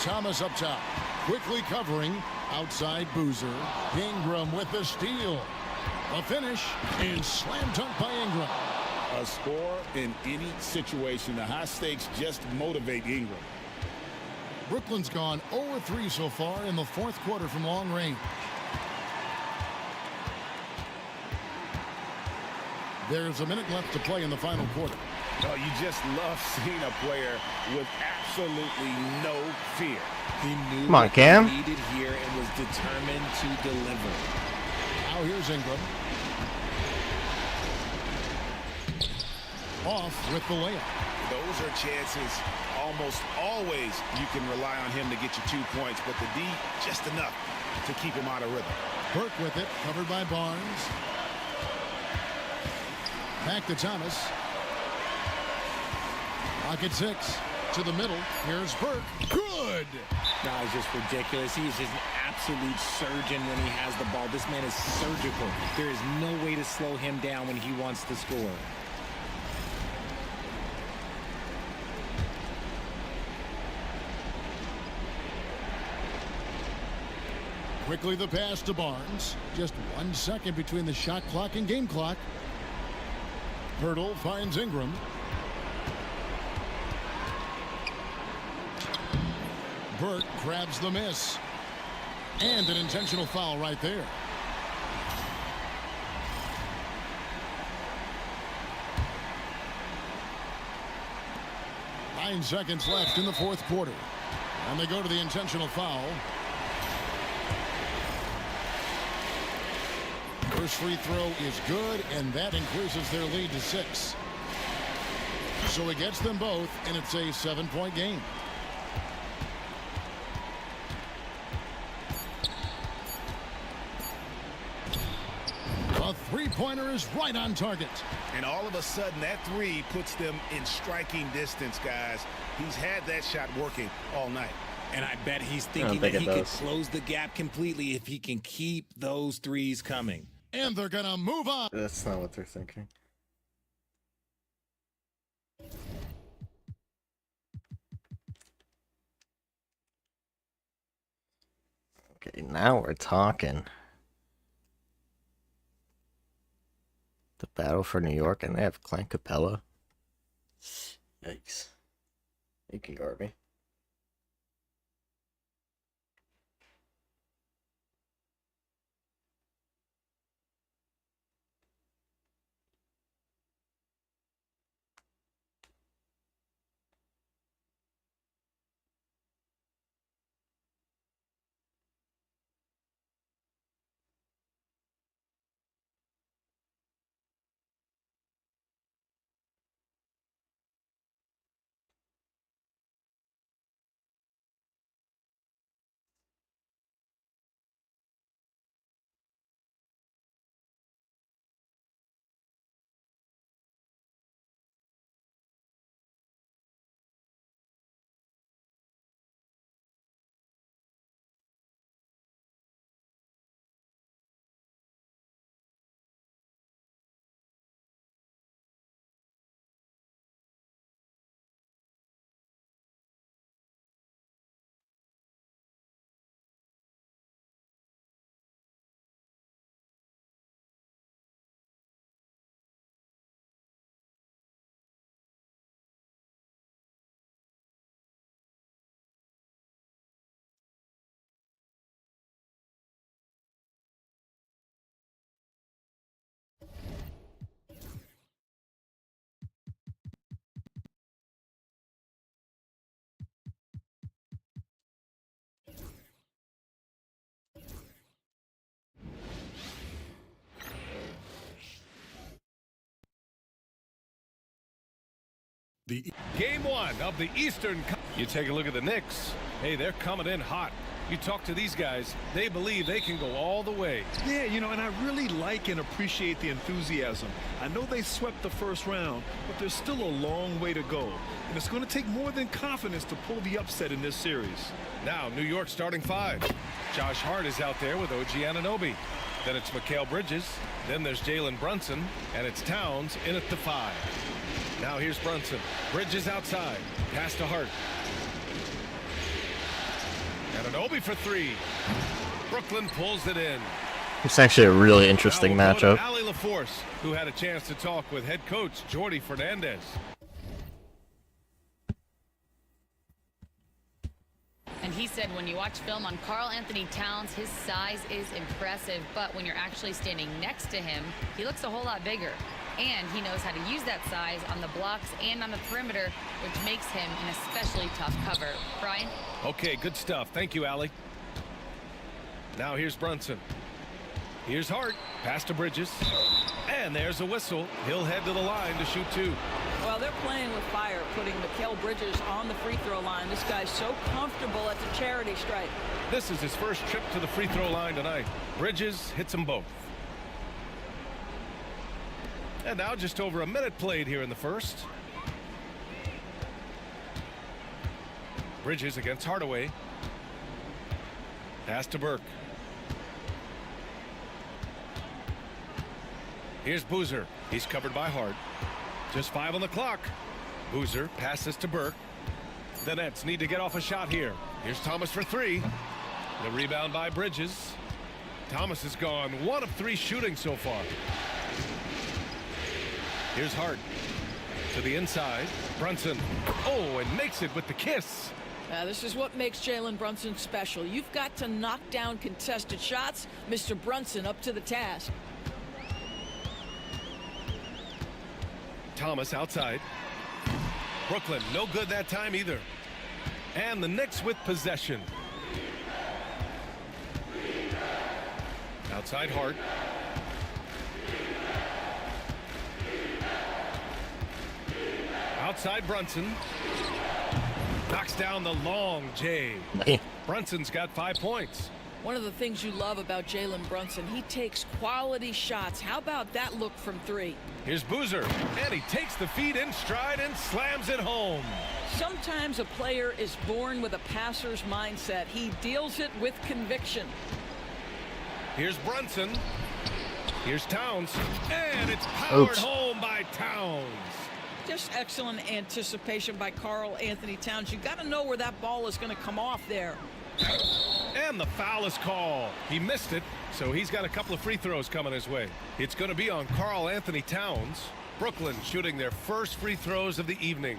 Thomas up top, quickly covering. Outside Boozer. Ingram with the steal. A finish, and slam dunk by Ingram. A score in any situation. The high stakes just motivate Ingram. Brooklyn's gone 0-3 so far in the fourth quarter from long range. There's a minute left to play in the final quarter. Oh, you just love seeing a player with absolutely no fear. He knew Come on, what Cam. he needed here and was determined to deliver. Now here's Ingram. Off with the layup. Those are chances almost always you can rely on him to get you 2 points, but the D just enough to keep him out of rhythm. Burke with it, covered by Barnes. Back to Thomas. Pocket 6 to the middle. Here's Burke. Good! That is just ridiculous. He is just an absolute surgeon when he has the ball. This man is surgical. There is no way to slow him down when he wants to score. Quickly the pass to Barnes. Just 1 second between the shot clock and game clock. Poeltl finds Ingram. Burke grabs the miss. And an intentional foul right there. Nine seconds left in the fourth quarter. And they go to the intentional foul. First free throw is good, and that increases their lead to 6. So he gets them both, and it's a 7-point game. A three-pointer is right on target. And all of a sudden, that 3 puts them in striking distance, guys. He's had that shot working all night. And I bet he's thinking that he could close the gap completely if he can keep those 3s coming. And they're going to move on. That's not what they're thinking. Now we're talking. The battle for New York, and they have Clint Capella. Yikes. Thank you, Garvey. Game 1 of the Eastern. You take a look at the Knicks. Hey, they're coming in hot. You talk to these guys, they believe they can go all the way. Yeah, you know, and I really like and appreciate the enthusiasm. I know they swept the first round, but there's still a long way to go. And it's going to take more than confidence to pull the upset in this series. Now, New York starting 5. Josh Hart is out there with OG Anunoby. Then it's Mikal Bridges. Then there's Jalen Brunson. And it's Towns in at the 5. Now here's Brunson. Bridges outside. Pass to Hart. Anunoby for 3. Brooklyn pulls it in. It's actually a really interesting matchup. Allie LaForce, who had a chance to talk with head coach Jordy Fernandez. And he said when you watch film on Karl Anthony Towns, his size is impressive, but when you're actually standing next to him, he looks a whole lot bigger. And he knows how to use that size on the blocks and on the perimeter, which makes him an especially tough cover. Brian? Okay, good stuff. Thank you, Allie. Now here's Brunson. Here's Hart. Pass to Bridges. And there's a whistle. He'll head to the line to shoot 2. Well, they're playing with fire, putting Mikal Bridges on the free throw line. This guy's so comfortable at the charity stripe. This is his first trip to the free throw line tonight. Bridges hits them both. And now just over a minute played here in the first. Bridges against Hardaway. Pass to Burke. Here's Boozer. He's covered by Hart. Just 5 on the clock. Boozer passes to Burke. The Nets need to get off a shot here. Here's Thomas for 3. The rebound by Bridges. Thomas has gone 1 of 3 shooting so far. Here's Hart to the inside. Brunson. Oh, and makes it with the kiss. This is what makes Jalen Brunson special. You've got to knock down contested shots. Mr. Brunson up to the task. Thomas outside. Brooklyn no good that time either. And the Knicks with possession. Outside Hart. Outside Brunson. Knocks down the long J. Brunson's got 5 points. One of the things you love about Jalen Brunson, he takes quality shots. How about that look from 3? Here's Boozer, and he takes the feed in stride and slams it home. Sometimes a player is born with a passer's mindset. He deals it with conviction. Here's Brunson. Here's Towns, and it's powered home by Towns. Just excellent anticipation by Karl Anthony Towns. You got to know where that ball is going to come off there. And the foul is called. He missed it, so he's got a couple of free throws coming his way. It's going to be on Karl Anthony Towns. Brooklyn shooting their first free throws of the evening.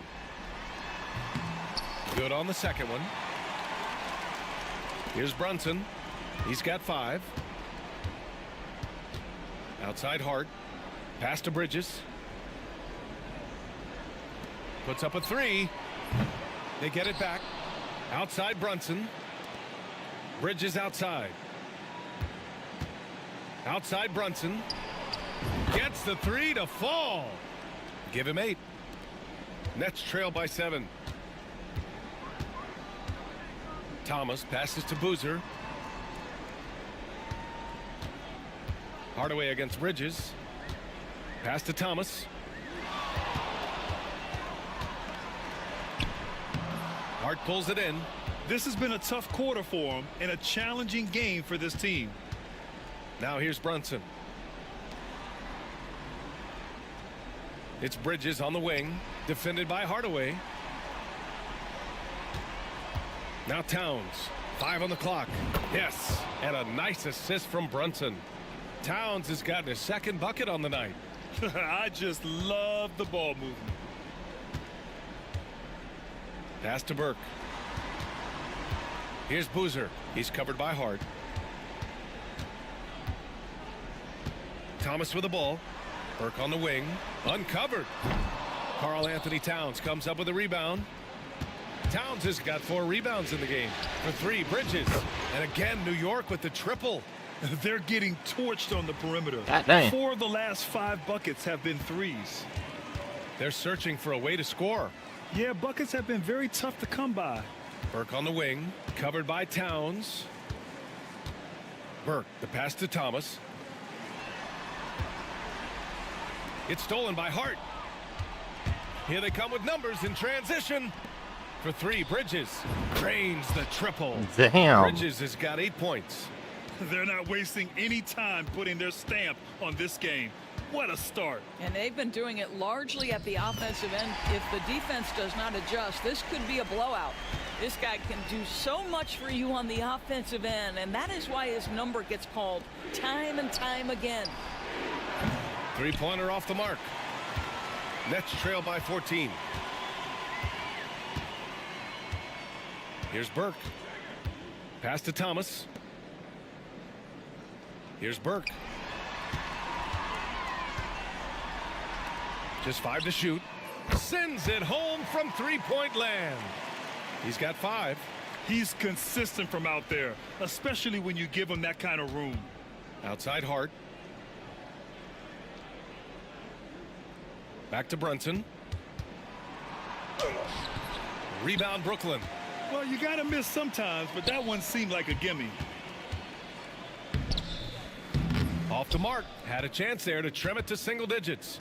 Good on the second one. Here's Brunson. He's got 5. Outside Hart. Pass to Bridges. Puts up a 3. They get it back. Outside Brunson. Bridges outside. Outside Brunson. Gets the 3 to fall. Give him 8. Nets trail by 7. Thomas passes to Boozer. Hardaway against Bridges. Pass to Thomas. Hart pulls it in. This has been a tough quarter for him and a challenging game for this team. Now here's Brunson. It's Bridges on the wing, defended by Hardaway. Now Towns, 5 on the clock. Yes, and a nice assist from Brunson. Towns has gotten his second bucket on the night. I just love the ball movement. Pass to Burke. Here's Boozer. He's covered by Hart. Thomas with the ball. Burke on the wing. Uncovered. Karl Anthony Towns comes up with a rebound. Towns has got 4 rebounds in the game. For 3, Bridges. And again, New York with the triple. They're getting torched on the perimeter. 4 of the last 5 buckets have been threes. They're searching for a way to score. Yeah, buckets have been very tough to come by. Burke on the wing, covered by Towns. Burke, the pass to Thomas. It's stolen by Hart. Here they come with numbers in transition. For 3, Bridges drains the triple. Damn. Bridges has got 8 points. They're not wasting any time putting their stamp on this game. What a start. And they've been doing it largely at the offensive end. If the defense does not adjust, this could be a blowout. This guy can do so much for you on the offensive end, and that is why his number gets called time and time again. 3-pointer off the mark. Nets trail by 14. Here's Burke. Pass to Thomas. Here's Burke. Just 5 to shoot. Sends it home from 3-point land. He's got 5. He's consistent from out there, especially when you give him that kind of room. Outside Hart. Back to Brunson. Rebound Brooklyn. Well, you got to miss sometimes, but that one seemed like a gimme. Off the mark. Had a chance there to trim it to single digits.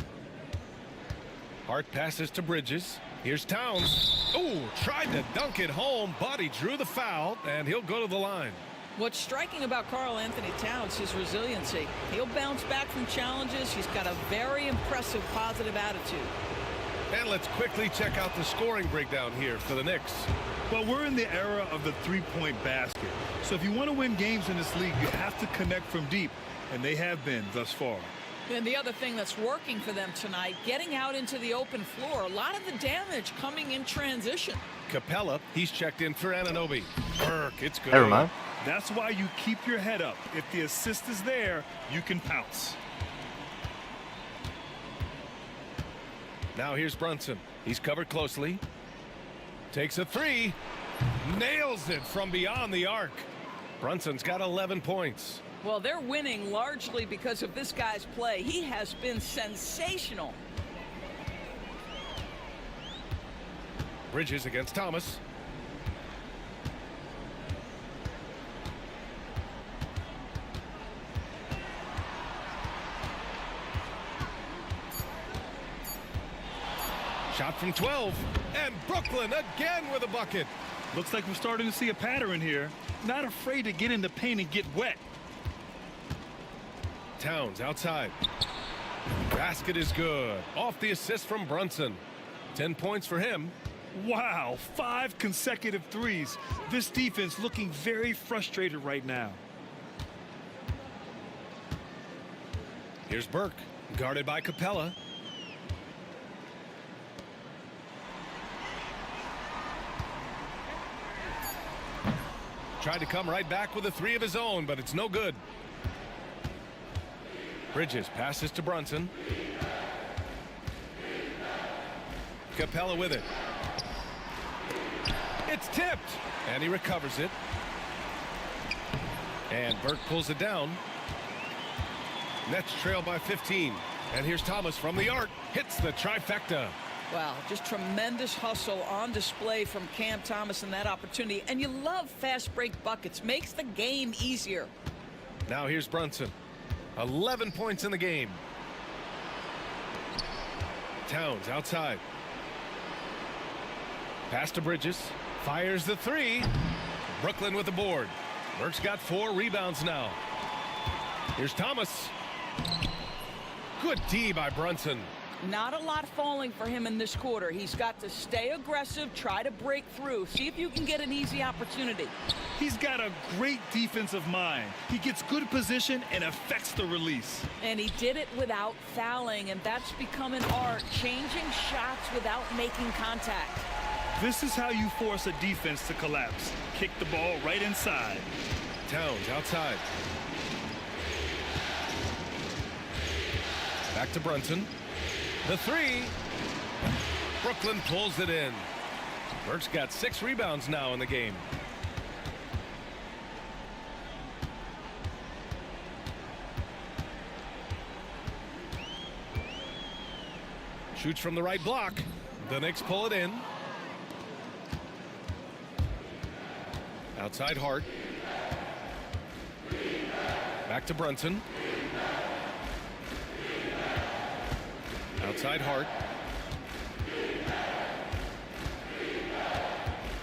Hart passes to Bridges. Here's Towns. Oh, tried to dunk it home, but he drew the foul, and he'll go to the line. What's striking about Karl Anthony Towns is his resiliency. He'll bounce back from challenges. He's got a very impressive positive attitude. And let's quickly check out the scoring breakdown here for the Knicks. Well, we're in the era of the three-point basket. So if you want to win games in this league, you have to connect from deep, and they have been thus far. And the other thing that's working for them tonight, getting out into the open floor. A lot of the damage coming in transition. Capella, he's checked in for Anunoby. Burke, it's good. Never mind. That's why you keep your head up. If the assist is there, you can pounce. Now here's Brunson. He's covered closely. Takes a 3. Nails it from beyond the arc. Brunson's got 11 points. Well, they're winning largely because of this guy's play. He has been sensational. Bridges against Thomas. Shot from 12, and Brooklyn again with a bucket. Looks like we're starting to see a pattern here. Not afraid to get in the paint and get wet. Towns outside. Basket is good. Off the assist from Brunson. 10 points for him. Wow, 5 consecutive threes. This defense looking very frustrated right now. Here's Burke, guarded by Capella. Tried to come right back with a 3 of his own, but it's no good. Bridges passes to Brunson. Capella with it. It's tipped, and he recovers it. And Burke pulls it down. Nets trail by 15. And here's Thomas from the arc. Hits the trifecta. Wow, just tremendous hustle on display from Cam Thomas in that opportunity. And you love fast break buckets. Makes the game easier. Now here's Brunson. 11 points in the game. Towns outside. Pass to Bridges. Fires the 3. Brooklyn with the board. Burke's got 4 rebounds now. Here's Thomas. Good D by Brunson. Not a lot falling for him in this quarter. He's got to stay aggressive, try to break through, see if you can get an easy opportunity. He's got a great defensive mind. He gets good position and affects the release. And he did it without fouling, and that's become an art, changing shots without making contact. This is how you force a defense to collapse. Kick the ball right inside. Towns outside. Back to Brunson. The 3. Brooklyn pulls it in. Burke's got 6 rebounds now in the game. Shoots from the right block. The Knicks pull it in. Outside Hart. Back to Brunson. Outside Hart.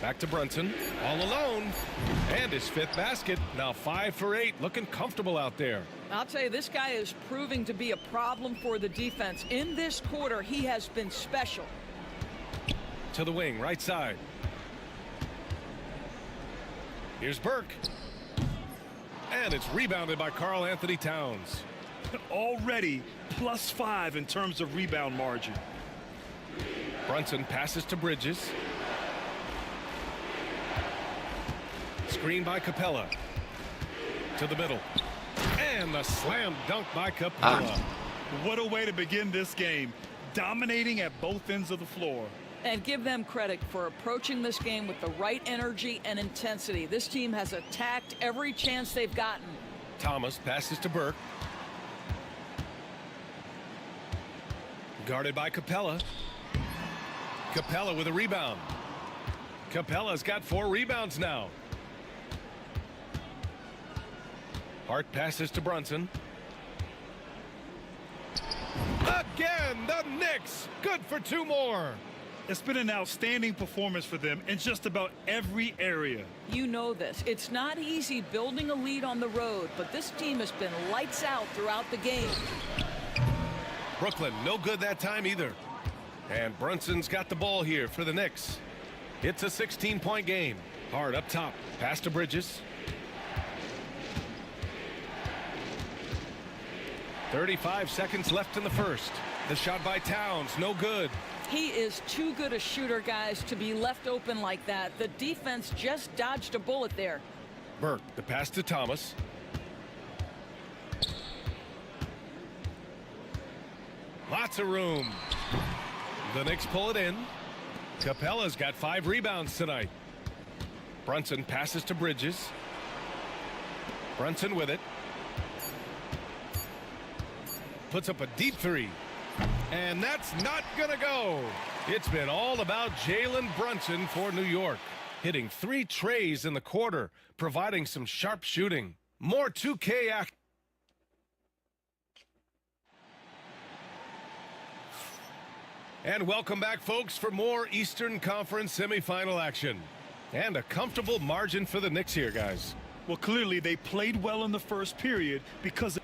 Back to Brunson. All alone. And his 5th basket. Now 5 for 8. Looking comfortable out there. I'll tell you, this guy is proving to be a problem for the defense. In this quarter, he has been special. To the wing, right side. Here's Burke. And it's rebounded by Karl Anthony Towns. Already +5 in terms of rebound margin. Brunson passes to Bridges. Screen by Capella. To the middle. And the slam dunk by Capella. What a way to begin this game. Dominating at both ends of the floor. And give them credit for approaching this game with the right energy and intensity. This team has attacked every chance they've gotten. Thomas passes to Burke. Guarded by Capella. Capella with a rebound. Capella's got 4 rebounds now. Hart passes to Brunson. Again, the Knicks. Good for 2 more. It's been an outstanding performance for them in just about every area. You know this. It's not easy building a lead on the road, but this team has been lights out throughout the game. Brooklyn, no good that time either. And Brunson's got the ball here for the Knicks. It's a 16-point game. Hard up top. Pass to Bridges. 35 seconds left in the first. The shot by Towns, no good. He is too good a shooter, guys, to be left open like that. The defense just dodged a bullet there. Burke, the pass to Thomas. Lots of room. The Knicks pull it in. Capella's got 5 rebounds tonight. Brunson passes to Bridges. Brunson with it. Puts up a deep 3. And that's not gonna go. It's been all about Jalen Brunson for New York. Hitting 3 trays in the quarter, providing some sharp shooting. More 2K act. And welcome back, folks, for more Eastern Conference semifinal action. And a comfortable margin for the Knicks here, guys. Well, clearly they played well in the first period because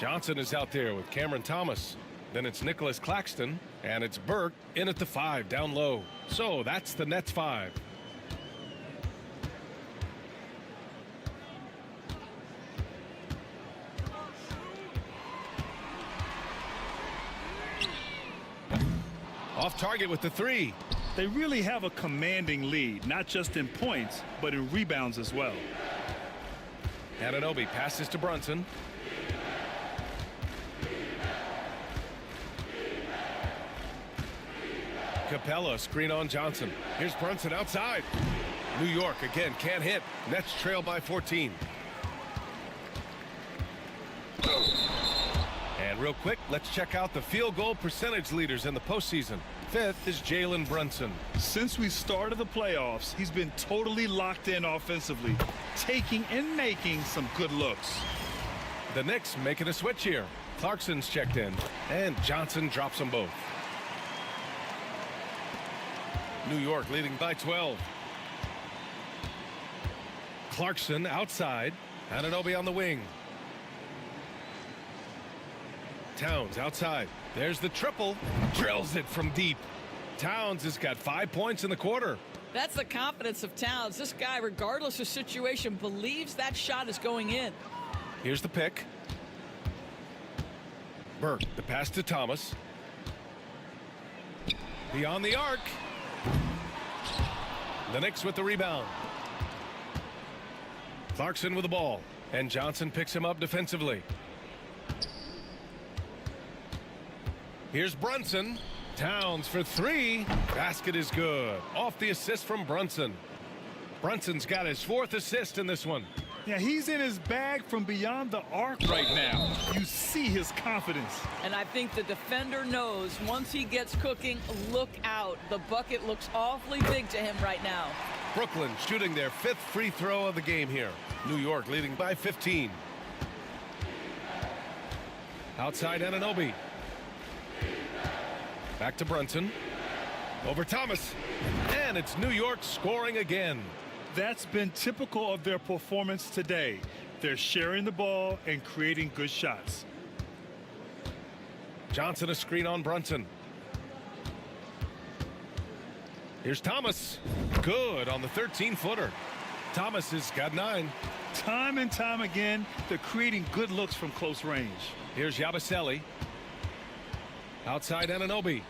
Johnson is out there with Cameron Thomas. Then it's Nicholas Claxton, and it's Burke in at the 5 down low. So that's the Nets 5. Off target with the 3. They really have a commanding lead, not just in points, but in rebounds as well. Anunoby passes to Brunson. Capella screen on Johnson. Here's Brunson outside. New York again can't hit. Nets trail by 14. And real quick, let's check out the field goal percentage leaders in the postseason. 5th is Jalen Brunson. Since we started the playoffs, he's been totally locked in offensively, taking and making some good looks. The Knicks making a switch here. Clarkson's checked in, and Johnson drops them both. New York leading by 12. Clarkson outside. Anunoby on the wing. Towns outside. There's the triple. Drills it from deep. Towns has got 5 points in the quarter. That's the confidence of Towns. This guy, regardless of situation, believes that shot is going in. Here's the pick. Burke, the pass to Thomas. Beyond the arc. The Knicks with the rebound. Clarkson with the ball, and Johnson picks him up defensively. Here's Brunson. Towns for 3. Basket is good. Off the assist from Brunson. Brunson's got his 4th assist in this one. Yeah, he's in his bag from beyond the arc right now. You see his confidence. And I think the defender knows once he gets cooking, look out. The bucket looks awfully big to him right now. Brooklyn shooting their 5th free throw of the game here. New York leading by 15. Outside Anunoby. Back to Brunson. Over Thomas. And it's New York scoring again. That's been typical of their performance today. They're sharing the ball and creating good shots. Johnson a screen on Brunson. Here's Thomas. Good on the 13-footer. Thomas has got 9. Time and time again, they're creating good looks from close range. Here's Yabusele. Outside Anunoby.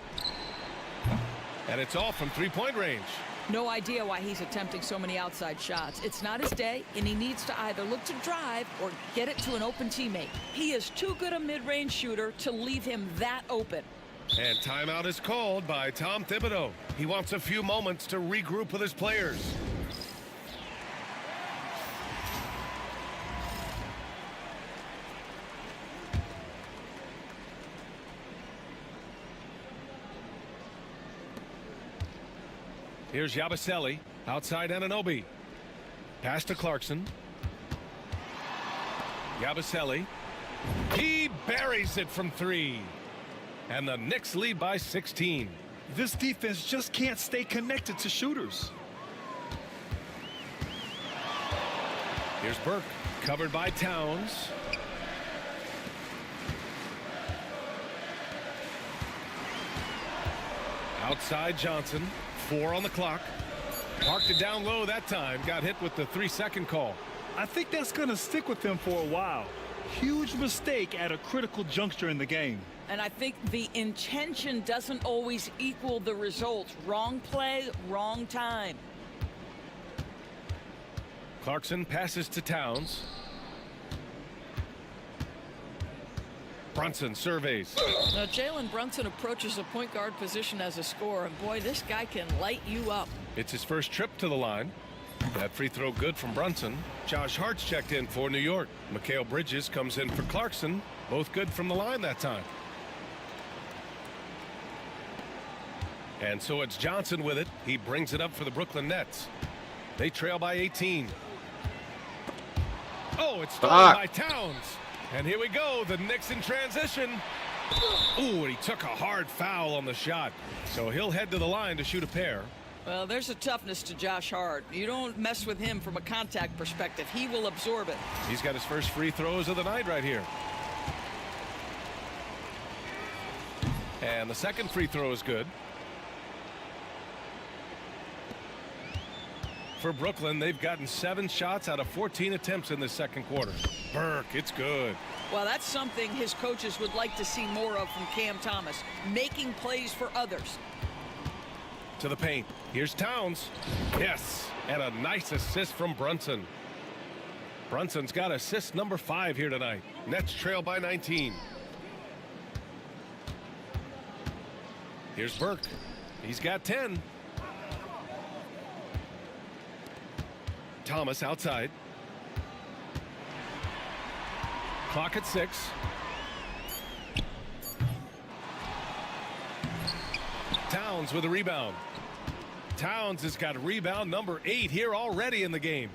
And it's off from 3-point range. No idea why he's attempting so many outside shots. It's not his day, and he needs to either look to drive or get it to an open teammate. He is too good a mid-range shooter to leave him that open. And timeout is called by Tom Thibodeau. He wants a few moments to regroup with his players. Here's Yabusele. Outside Anunoby. Pass to Clarkson. Yabusele. He buries it from 3. And the Knicks lead by 16. This defense just can't stay connected to shooters. Here's Burke. Covered by Towns. Outside Johnson. 4 on the clock. Parked it down low that time. Got hit with the 3-second call. I think that's going to stick with them for a while. Huge mistake at a critical juncture in the game. And I think the intention doesn't always equal the result. Wrong play, wrong time. Clarkson passes to Towns. Brunson surveys. Now, Jalen Brunson approaches a point guard position as a scorer, and boy, this guy can light you up. It's his first trip to the line. That free throw good from Brunson. Josh Hart's checked in for New York. Mikal Bridges comes in for Clarkson. Both good from the line that time. And so it's Johnson with it. He brings it up for the Brooklyn Nets. They trail by 18. Oh, it's stolen by Towns. And here we go, the Knicks in transition. Ooh, and he took a hard foul on the shot. So he'll head to the line to shoot a pair. Well, there's a toughness to Josh Hart. You don't mess with him from a contact perspective. He will absorb it. He's got his first free throws of the night right here. And the second free throw is good. For Brooklyn, they've gotten 7 shots out of 14 attempts in the second quarter. Burke, it's good. Well, that's something his coaches would like to see more of from Cam Thomas, making plays for others. To the paint. Here's Towns. Yes, and a nice assist from Brunson. Brunson's got assist number 5 here tonight. Nets trail by 19. Here's Burke. He's got 10. Thomas outside. Clock at 6. Towns with a rebound. Towns has got rebound number 8 here already in the game.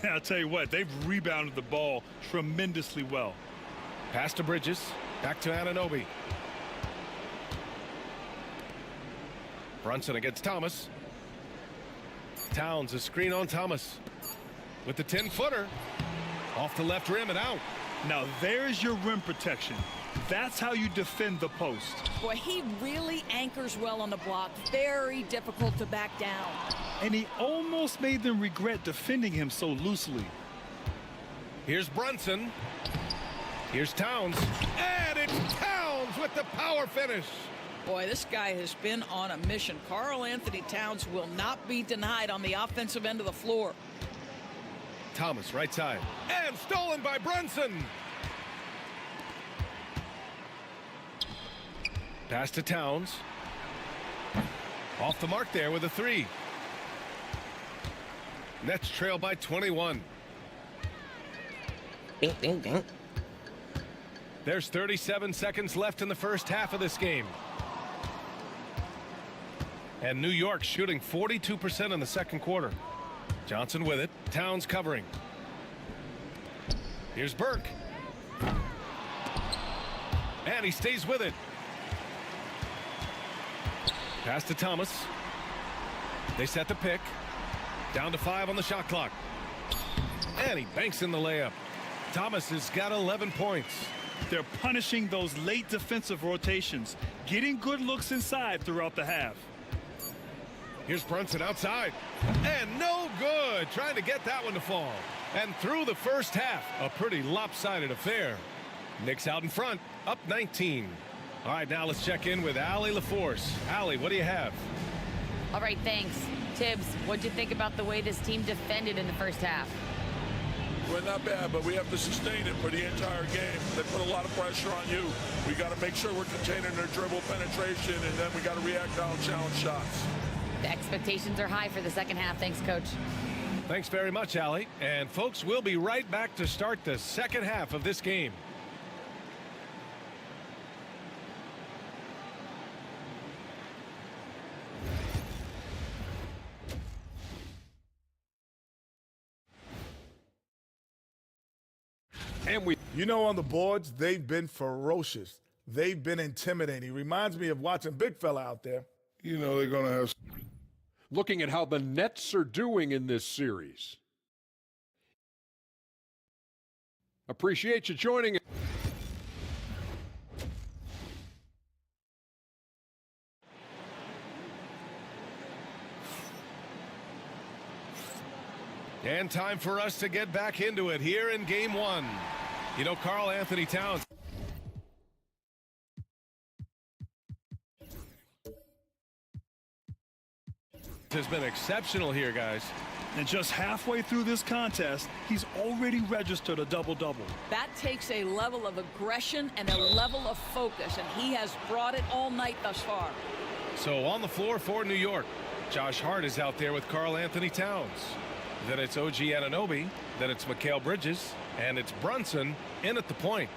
I'll tell you what, they've rebounded the ball tremendously well. Pass to Bridges. Back to Anunoby. Brunson against Thomas. Towns a screen on Thomas. With the 10-footer. Off the left rim and out. Now there's your rim protection. That's how you defend the post. Boy, he really anchors well on the block. Very difficult to back down. And he almost made them regret defending him so loosely. Here's Brunson. Here's Towns. And it's Towns with the power finish. Boy, this guy has been on a mission. Karl Anthony Towns will not be denied on the offensive end of the floor. Thomas right side. And stolen by Brunson. Pass to Towns. Off the mark there with a 3. Nets trail by 21. Ding, ding, ding. There's 37 seconds left in the first half of this game. And New York shooting 42% in the second quarter. Johnson with it. Towns covering. Here's Burke. And he stays with it. Pass to Thomas. They set the pick. Down to 5 on the shot clock. And he banks in the layup. Thomas has got 11 points. They're punishing those late defensive rotations, getting good looks inside throughout the half. Here's Brunson outside. And no good. Trying to get that one to fall. And through the first half, a pretty lopsided affair. Knicks out in front, up 19. All right, now let's check in with Allie LaForce. Allie, what do you have? All right, thanks. Tibbs, what'd you think about the way this team defended in the first half? Well, not bad, but we have to sustain it for the entire game. They put a lot of pressure on you. We got to make sure we're containing their dribble penetration, and then we got to react on challenge shots. The expectations are high for the second half. Thanks, Coach. Thanks very much, Allie. And folks, we'll be right back to start the second half of this game. And you know, on the boards, they've been ferocious. They've been intimidating. Reminds me of watching Big Fella out there. You know, they're going to have... Looking at how the Nets are doing in this series. Appreciate you joining us. And time for us to get back into it here in game 1. You know, Karl Anthony Towns has been exceptional here, guys. And just halfway through this contest, he's already registered a double-double. That takes a level of aggression and a level of focus, and he has brought it all night thus far. So on the floor for New York, Josh Hart is out there with Karl Anthony Towns. Then it's OG Anunoby. Then it's Mikal Bridges. And it's Brunson in at the point.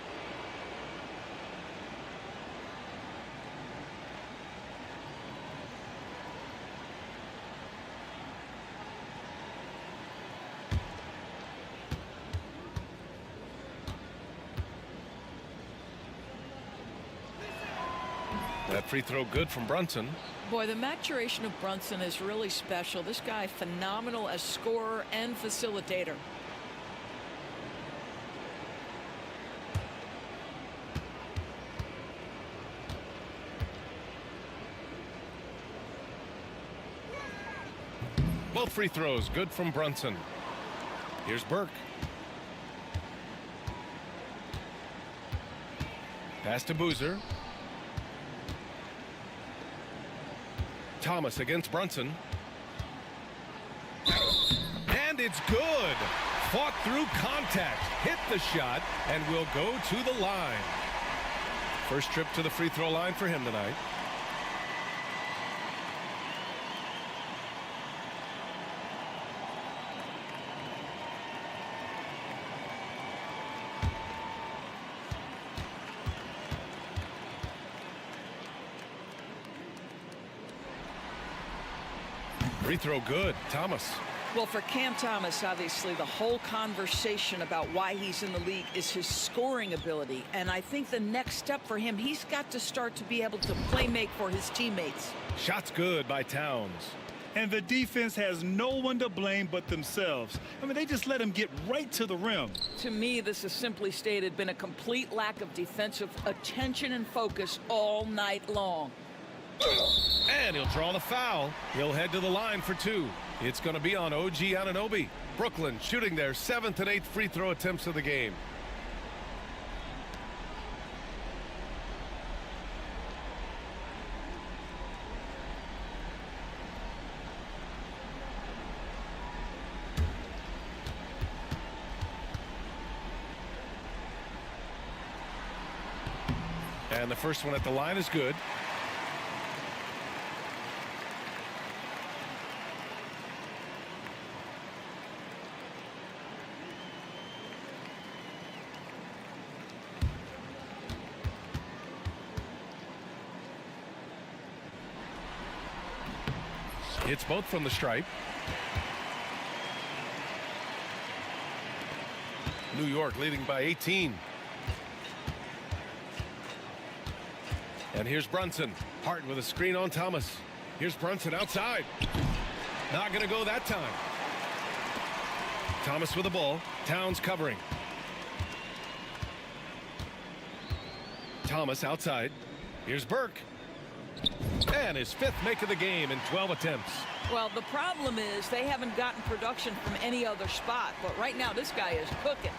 That free throw good from Brunson. Boy, the maturation of Brunson is really special. This guy, phenomenal as scorer and facilitator. Both free throws good from Brunson. Here's Burke. Pass to Boozer. Thomas against Brunson. And it's good. Fought through contact, hit the shot, and will go to the line. First trip to the free throw line for him tonight. Free throw good. Thomas. Well, for Cam Thomas, obviously, the whole conversation about why he's in the league is his scoring ability. And I think the next step for him, he's got to start to be able to play make for his teammates. Shots good by Towns. And the defense has no one to blame but themselves. I mean, they just let him get right to the rim. To me, this has simply stated been a complete lack of defensive attention and focus all night long. And he'll draw the foul. He'll head to the line for two. It's going to be on OG Anunoby. Brooklyn shooting their 7th and 8th free throw attempts of the game. And the first one at the line is good. It's both from the stripe. New York leading by 18. And here's Brunson. Hart with a screen on Thomas. Here's Brunson outside. Not going to go that time. Thomas with the ball. Towns covering. Thomas outside. Here's Burke. And his 5th make of the game in 12 attempts. Well, the problem is they haven't gotten production from any other spot. But right now, this guy is cooking.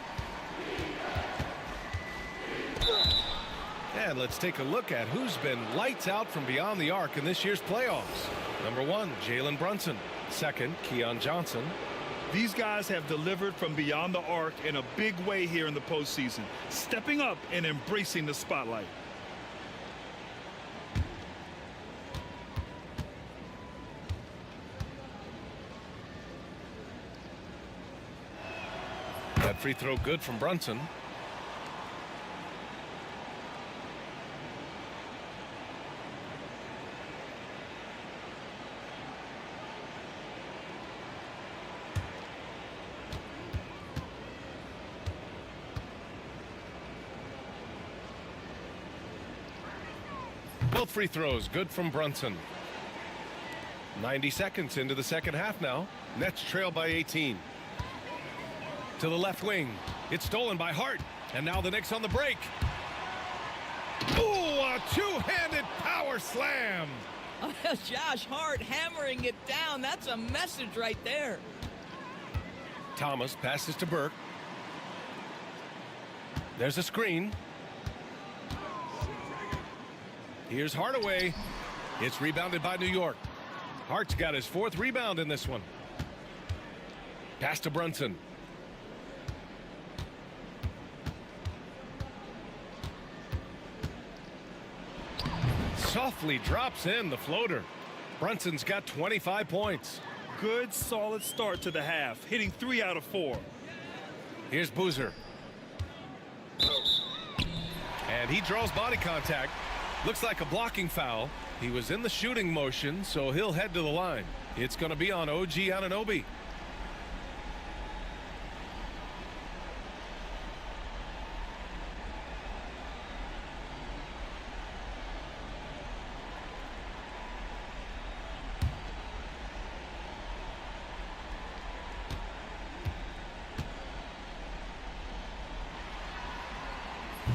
And let's take a look at who's been lights out from beyond the arc in this year's playoffs. Number 1, Jalen Brunson. 2nd, Keon Johnson. These guys have delivered from beyond the arc in a big way here in the postseason, stepping up and embracing the spotlight. That free throw good from Brunson. Both free throws good from Brunson. 90 seconds into the second half now. Nets trail by 18. To the left wing. It's stolen by Hart. And now the Knicks on the break. Ooh, a two-handed power slam. Josh Hart hammering it down. That's a message right there. Thomas passes to Burke. There's a screen. Here's Hardaway. It's rebounded by New York. Hart's got his 4th rebound in this one. Pass to Brunson. Softly drops in the floater. Brunson's got 25 points. Good, solid start to the half, hitting 3 out of 4. Here's Boozer. And he draws body contact. Looks like a blocking foul. He was in the shooting motion, so he'll head to the line. It's going to be on OG Anunoby.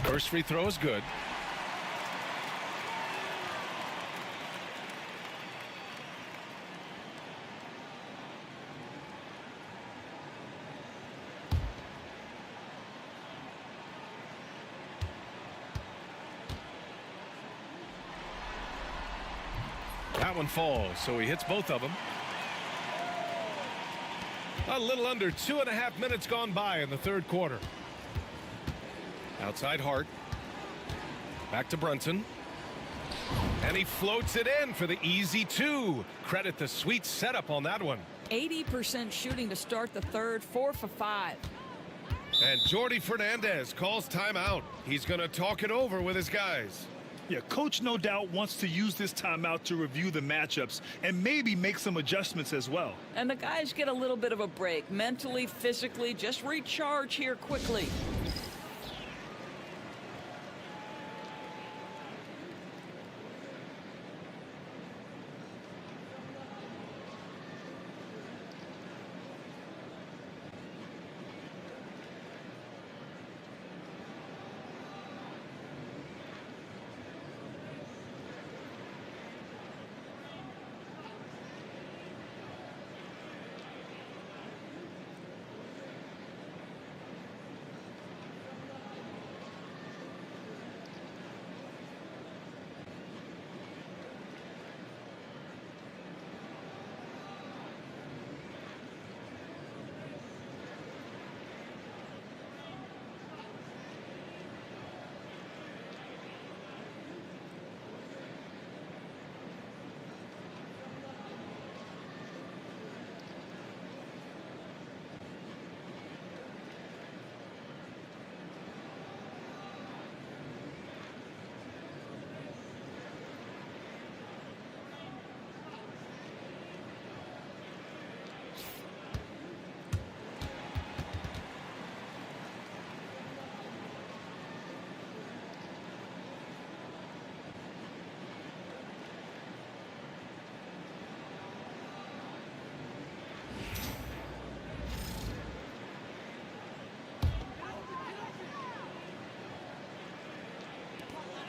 First free throw is good. That one falls, so he hits both of them. A little under 2.5 minutes gone by in the third quarter. Outside Hart. Back to Brunson. And he floats it in for the easy two. Credit the sweet setup on that one. 80% shooting to start the third, 4 for 5. And Jordi Fernandez calls timeout. He's going to talk it over with his guys. Yeah, coach no doubt wants to use this timeout to review the matchups and maybe make some adjustments as well. And the guys get a little bit of a break, mentally, physically, just recharge here quickly.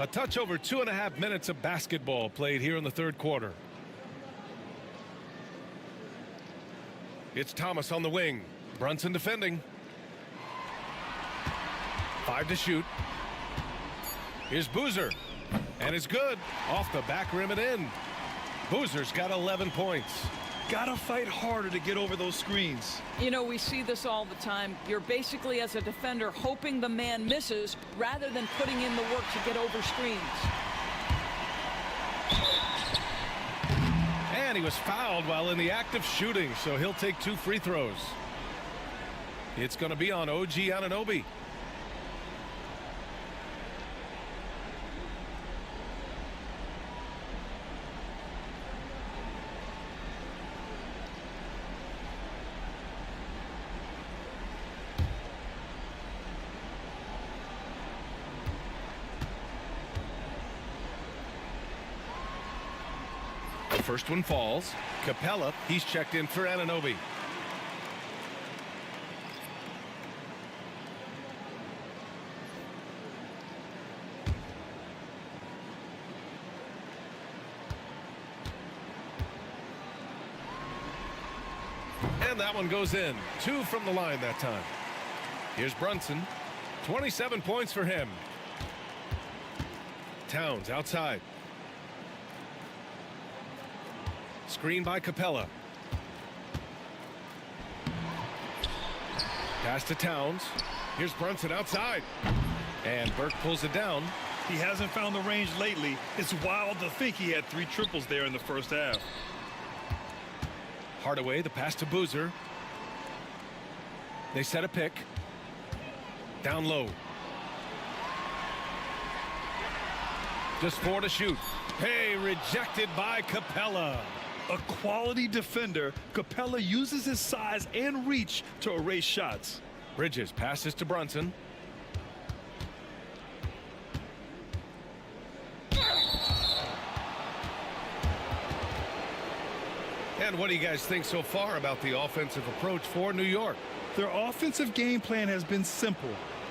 A touch over 2.5 minutes of basketball played here in the third quarter. It's Thomas on the wing. Brunson defending. 5 to shoot. Here's Boozer. And it's good. Off the back rim and in. Boozer's got 11 points. Gotta fight harder to get over those screens. You know, we see this all the time. You're basically, as a defender, hoping the man misses rather than putting in the work to get over screens. And he was fouled while in the act of shooting, so he'll take 2 free throws. It's going to be on OG Anunoby. First one falls. Capella, he's checked in for Anunoby. And that one goes in. 2 from the line that time. Here's Brunson. 27 points for him. Towns outside. Screen by Capella. Pass to Towns. Here's Brunson outside. And Burke pulls it down. He hasn't found the range lately. It's wild to think he had 3 triples there in the first half. Hardaway, the pass to Boozer. They set a pick. Down low. Just 4 to shoot. Hey, rejected by Capella. A quality defender, Capella uses his size and reach to erase shots. Bridges passes to Brunson. And what do you guys think so far about the offensive approach for New York? Their offensive game plan has been simple.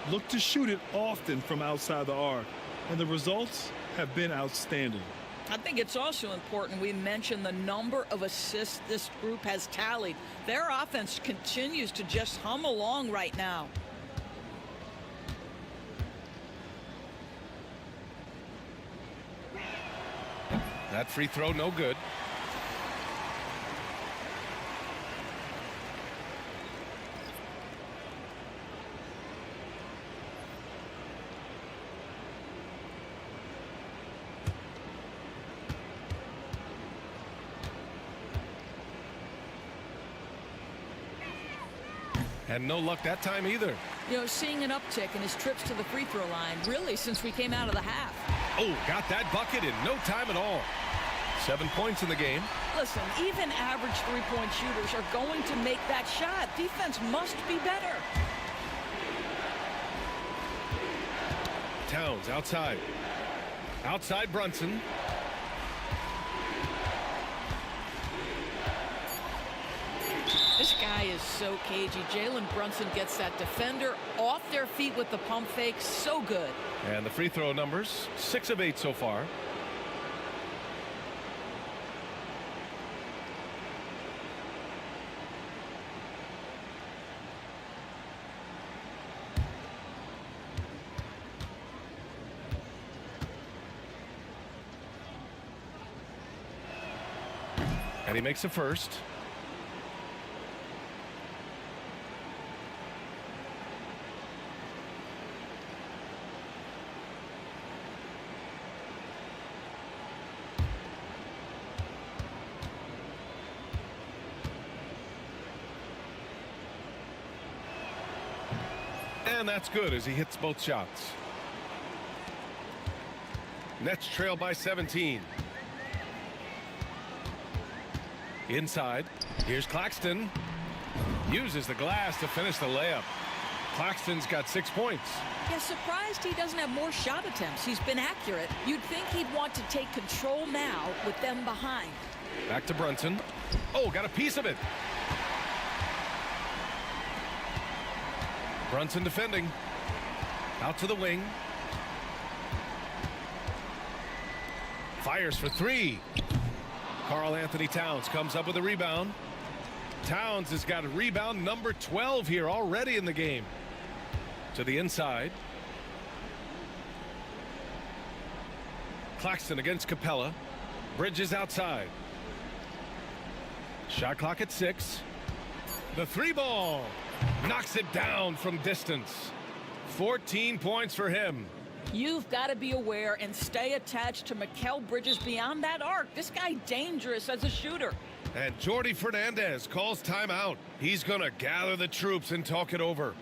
Look to shoot it often from outside the arc. And the results have been outstanding. I think it's also important we mention the number of assists this group has tallied. Their offense continues to just hum along right now. That free throw no good. And no luck that time either. You know, seeing an uptick in his trips to the free throw line, really, since we came out of the half. Oh, got that bucket in no time at all. 7 points in the game. Listen, even average three-point shooters are going to make that shot. Defense must be better. Towns outside. Outside Brunson. This guy is so cagey. Jalen Brunson gets that defender off their feet with the pump fake. So good. And the free throw numbers, 6 of 8 so far. And he makes a first. And that's good as he hits both shots. Nets trail by 17. Inside. Here's Claxton. Uses the glass to finish the layup. Claxton's got 6 points. Yeah, surprised he doesn't have more shot attempts. He's been accurate. You'd think he'd want to take control now with them behind. Back to Brunson. Oh, got a piece of it. Brunson defending. Out to the wing. Fires for 3. Karl Anthony Towns comes up with a rebound. Towns has got a rebound number 12 here already in the game. To the inside. Claxton against Capella. Bridges outside. Shot clock at 6. The 3 ball. Knocks it down from distance. 14 points for him. You've got to be aware and stay attached to Mikal Bridges beyond that arc. This guy dangerous as a shooter. And Jordi Fernandez calls timeout. He's going to gather the troops and talk it over.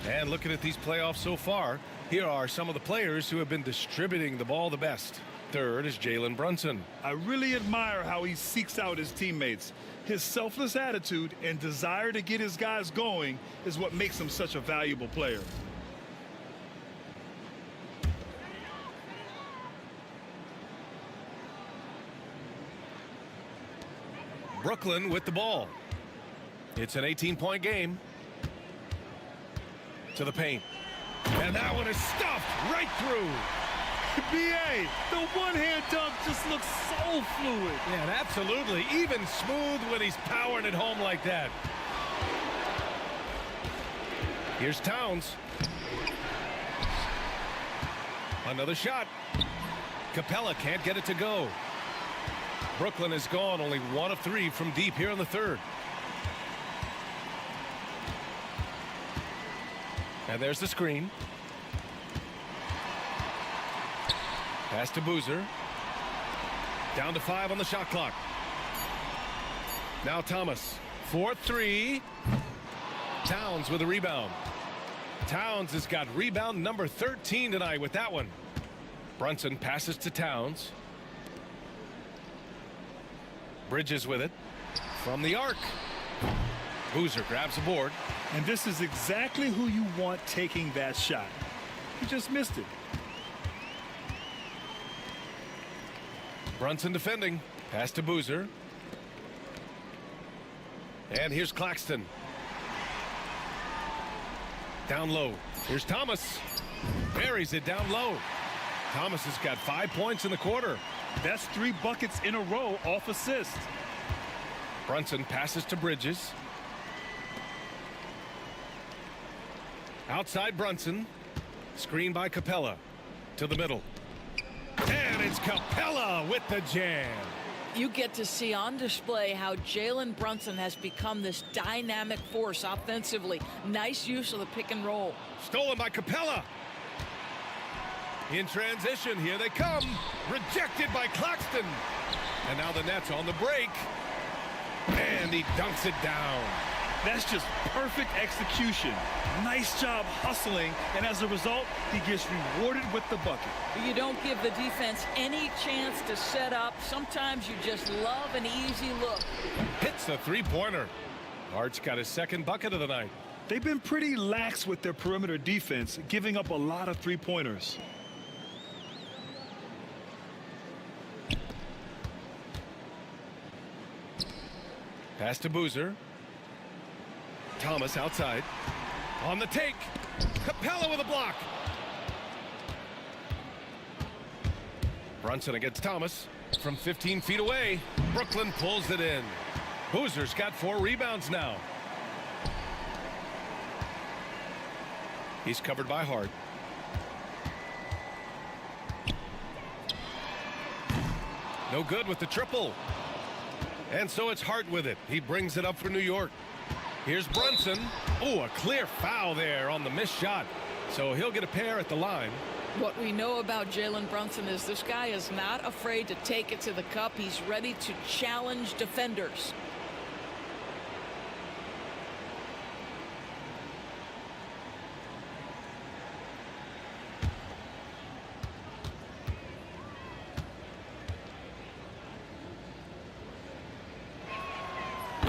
And looking at these playoffs so far, here are some of the players who have been distributing the ball the best. Third is Jalen Brunson. I really admire how he seeks out his teammates. His selfless attitude and desire to get his guys going is what makes him such a valuable player. Brooklyn with the ball. It's an 18-point game. To the paint. And that one is stuffed right through. B.A., the one-hand dunk just looks so fluid. Yeah, absolutely. Even smooth when he's powering it home like that. Here's Towns. Another shot. Capella can't get it to go. Brooklyn is gone, only 1 of 3 from deep here in the third. And there's the screen. Pass to Boozer. Down to 5 on the shot clock. Now Thomas. 4-3. Towns with a rebound. Towns has got rebound number 13 tonight with that one. Brunson passes to Towns. Bridges with it. From the arc. Boozer grabs the board. And this is exactly who you want taking that shot. He just missed it. Brunson defending. Pass to Boozer. And here's Claxton. Down low. Here's Thomas. Buries it down low. Thomas has got 5 points in the quarter. That's 3 buckets in a row off assist. Brunson passes to Bridges. Outside Brunson. Screen by Capella. To the middle. And it's Capella with the jam. You get to see on display how Jalen Brunson has become this dynamic force offensively. Nice use of the pick and roll. Stolen by Capella. In transition, here they come. Rejected by Claxton. And now the Nets on the break. And he dunks it down. That's just perfect execution. Nice job hustling, and as a result, he gets rewarded with the bucket. You don't give the defense any chance to set up. Sometimes you just love an easy look. Hits the three-pointer. Hart's got his second bucket of the night. They've been pretty lax with their perimeter defense, giving up a lot of three-pointers. Pass to Boozer. Thomas outside. On the take. Capella with a block. Brunson against Thomas. From 15 feet away. Brooklyn pulls it in. Boozer's got 4 rebounds now. He's covered by Hart. No good with the triple. And so it's Hart with it. He brings it up for New York. Here's Brunson. Oh, a clear foul there on the missed shot. So he'll get a pair at the line. What we know about Jalen Brunson is this guy is not afraid to take it to the cup. He's ready to challenge defenders.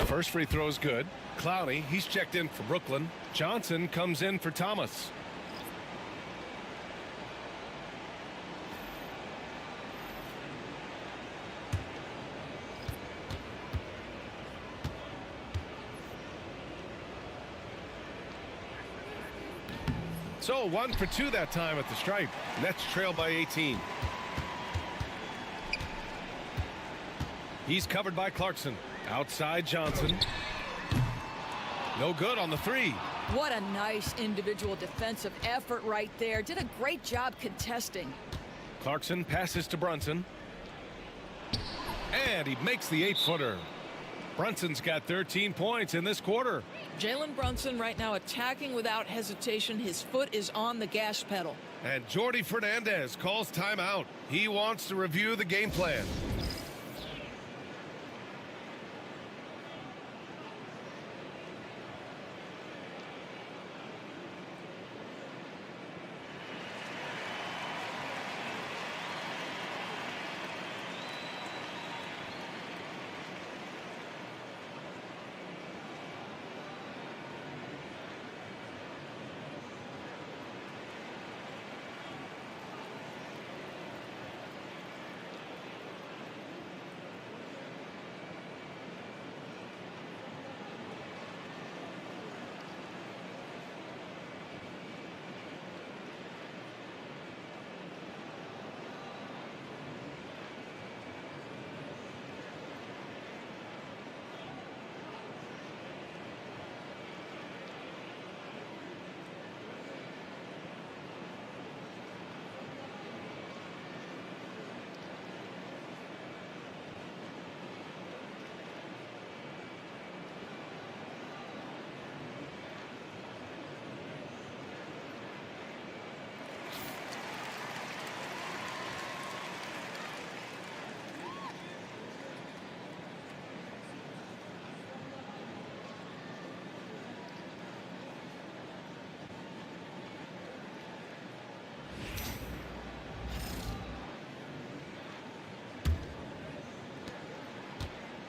First free throw is good. Clowney, he's checked in for Brooklyn. Johnson comes in for Thomas. So 1 for 2 that time at the stripe. Nets trail by 18. He's covered by Clarkson. Outside Johnson. No good on the 3. What a nice individual defensive effort right there. Did a great job contesting. Clarkson passes to Brunson. And he makes the 8-footer. Brunson's got 13 points in this quarter. Jalen Brunson right now attacking without hesitation. His foot is on the gas pedal. And Jordi Fernandez calls timeout. He wants to review the game plan.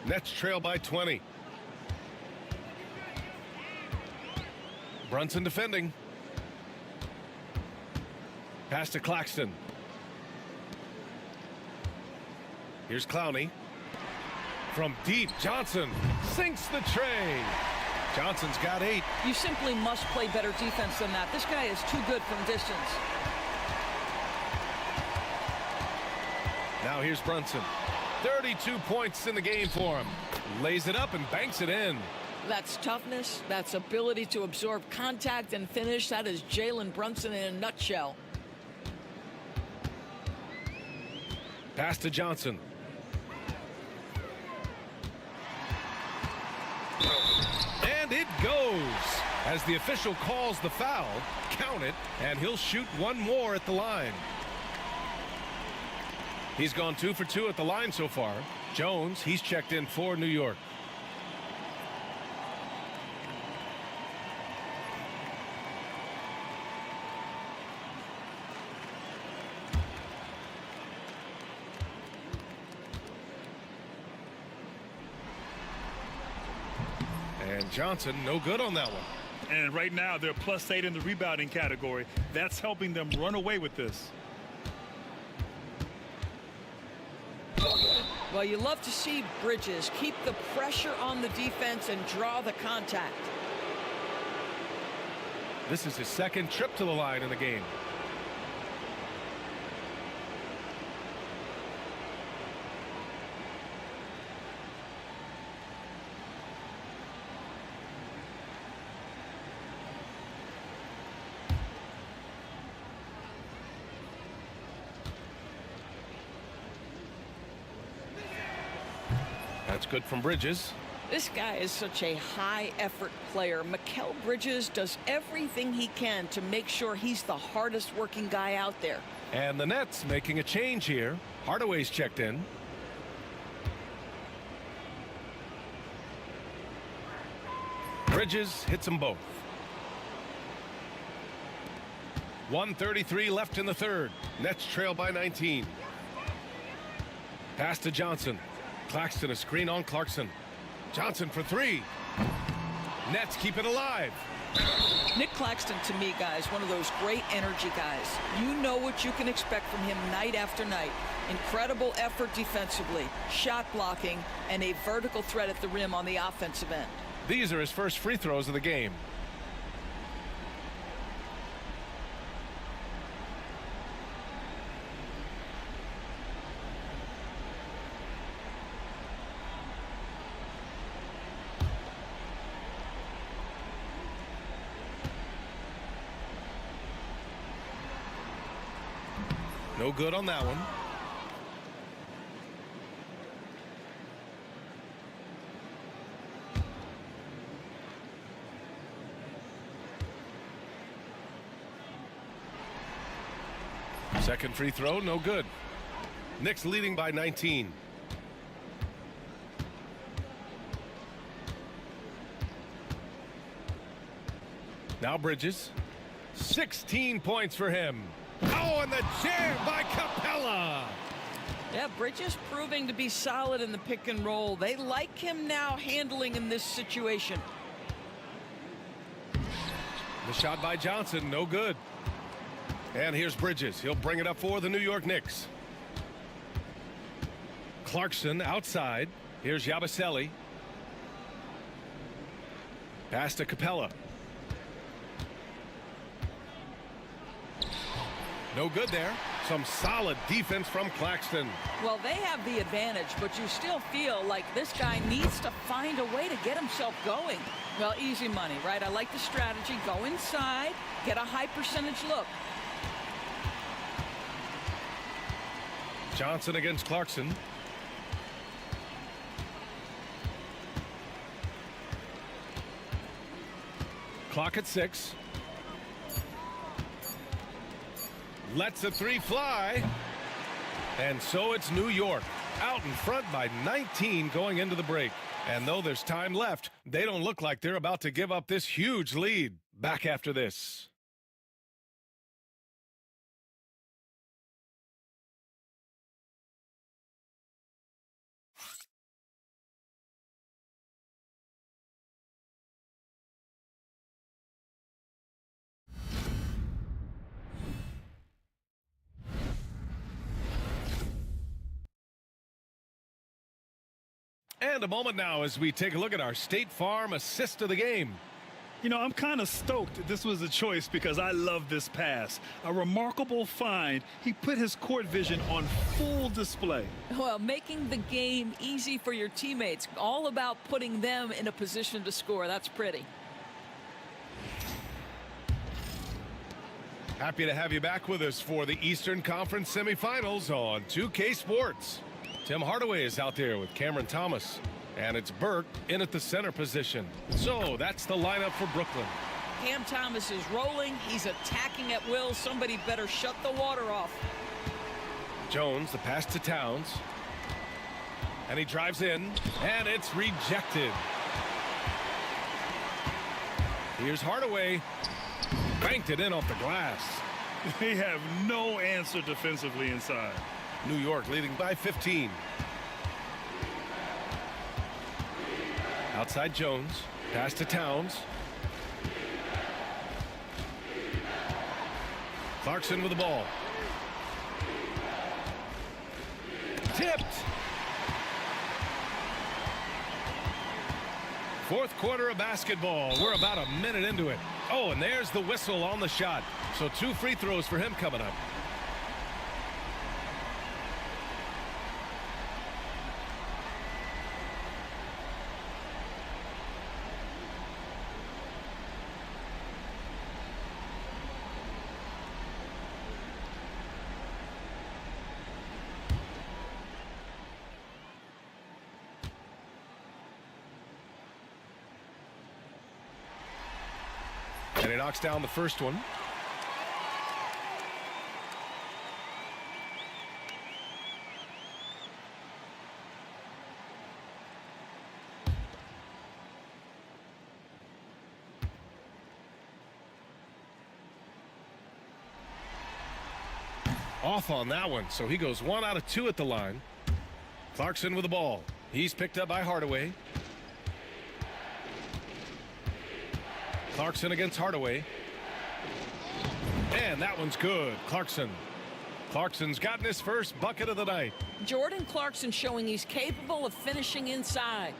Nets trail by 20. Brunson defending. Pass to Claxton. Here's Clowney. From deep, Johnson sinks the tray. Johnson's got 8. You simply must play better defense than that. This guy is too good from distance. Now here's Brunson. 32 points in the game for him. Lays it up and banks it in. That's toughness. That's ability to absorb contact and finish. That is Jalen Brunson in a nutshell. Pass to Johnson. And it goes. As the official calls the foul, count it, and he'll shoot one more at the line. He's gone 2 for 2 at the line so far. Jones, he's checked in for New York. And Johnson, no good on that one. And right now, they're +8 in the rebounding category. That's helping them run away with this. Well, you love to see Bridges keep the pressure on the defense and draw the contact. This is his second trip to the line in the game. That's good from Bridges. This guy is such a high-effort player. Mikal Bridges does everything he can to make sure he's the hardest-working guy out there. And the Nets making a change here. Hardaway's checked in. Bridges hits them both. 1:33 left in the third. Nets trail by 19. Pass to Johnson. Claxton, a screen on Clarkson. Johnson for 3. Nets keep it alive. Nick Claxton, to me, guys, one of those great energy guys. You know what you can expect from him night after night. Incredible effort defensively, shot blocking, and a vertical threat at the rim on the offensive end. These are his first free throws of the game. No good on that one. Second free throw, no good. Knicks leading by 19. Now Bridges. 16 points for him. Oh, and the jam by Capella. Yeah, Bridges proving to be solid in the pick and roll. They like him now handling in this situation. The shot by Johnson, no good. And here's Bridges. He'll bring it up for the New York Knicks. Clarkson outside. Here's Yabusele. Pass to Capella. No good there. Some solid defense from Claxton. Well, they have the advantage, but you still feel like this guy needs to find a way to get himself going. Well, easy money, right? I like the strategy. Go inside, get a high percentage look. Johnson against Clarkson. Clock at 6. Lets a 3 fly. And so it's New York out in front by 19 going into the break. And though there's time left, they don't look like they're about to give up this huge lead. Back after this. And a moment now as we take a look at our State Farm assist of the game. You know, I'm kind of stoked this was a choice because I love this pass. A remarkable find. He put his court vision on full display. Well, making the game easy for your teammates. All about putting them in a position to score. That's pretty. Happy to have you back with us for the Eastern Conference semifinals on 2K Sports. Tim Hardaway is out there with Cameron Thomas. And it's Burke in at the center position. So that's the lineup for Brooklyn. Cam Thomas is rolling. He's attacking at will. Somebody better shut the water off. Jones, the pass to Towns. And he drives in, and it's rejected. Here's Hardaway. Banked it in off the glass. They have no answer defensively inside. New York leading by 15. Outside Jones, pass to Towns. Clarkson with the ball. Tipped. Fourth quarter of basketball. We're about a minute into it. Oh, and there's the whistle on the shot. So 2 free throws for him coming up. And he knocks down the first one. Off on that one, so he goes 1 out of 2 at the line. Clarkson with the ball. He's picked up by Hardaway. Clarkson against Hardaway. And that one's good. Clarkson's gotten his first bucket of the night. Jordan Clarkson showing he's capable of finishing inside.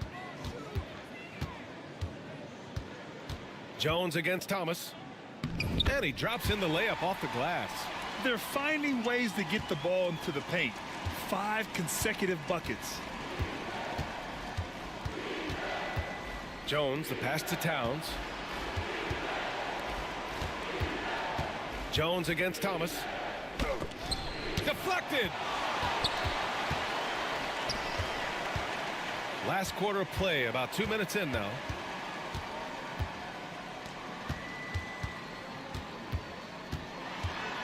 Jones against Thomas. And he drops in the layup off the glass. They're finding ways to get the ball into the paint. 5 consecutive buckets. Jones, the pass to Towns. Jones against Thomas. Deflected. Last quarter of play, about 2 minutes in now.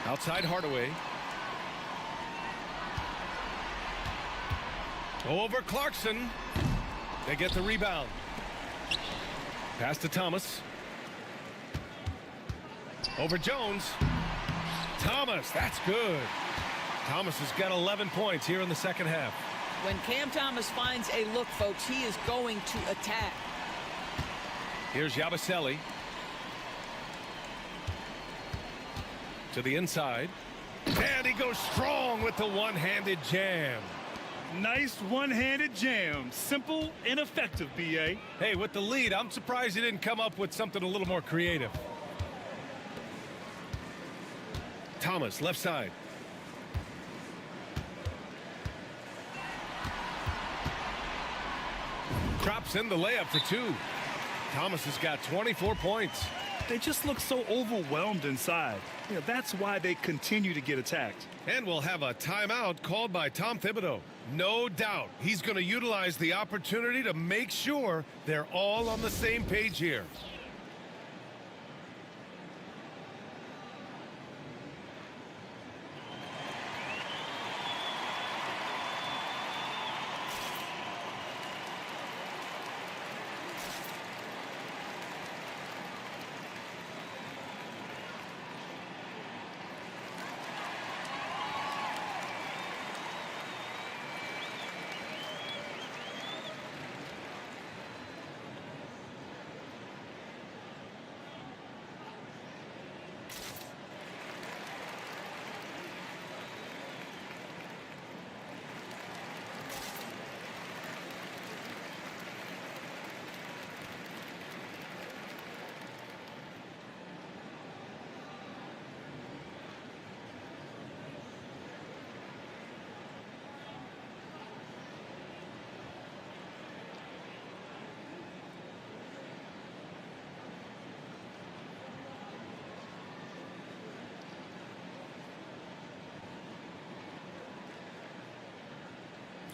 Outside Hardaway. Over Clarkson. They get the rebound. Pass to Thomas. Over Jones. Thomas, that's good. Thomas has got 11 points here in the second half. When Cam Thomas finds a look, folks, he is going to attack. Here's Yabusele. To the inside. And he goes strong with the one-handed jam. Nice one-handed jam. Simple and effective, B.A. Hey, with the lead, I'm surprised he didn't come up with something a little more creative. Thomas, left side. Drops in the layup for 2. Thomas has got 24 points. They just look so overwhelmed inside. You know, that's why they continue to get attacked. And we'll have a timeout called by Tom Thibodeau. No doubt he's going to utilize the opportunity to make sure they're all on the same page here.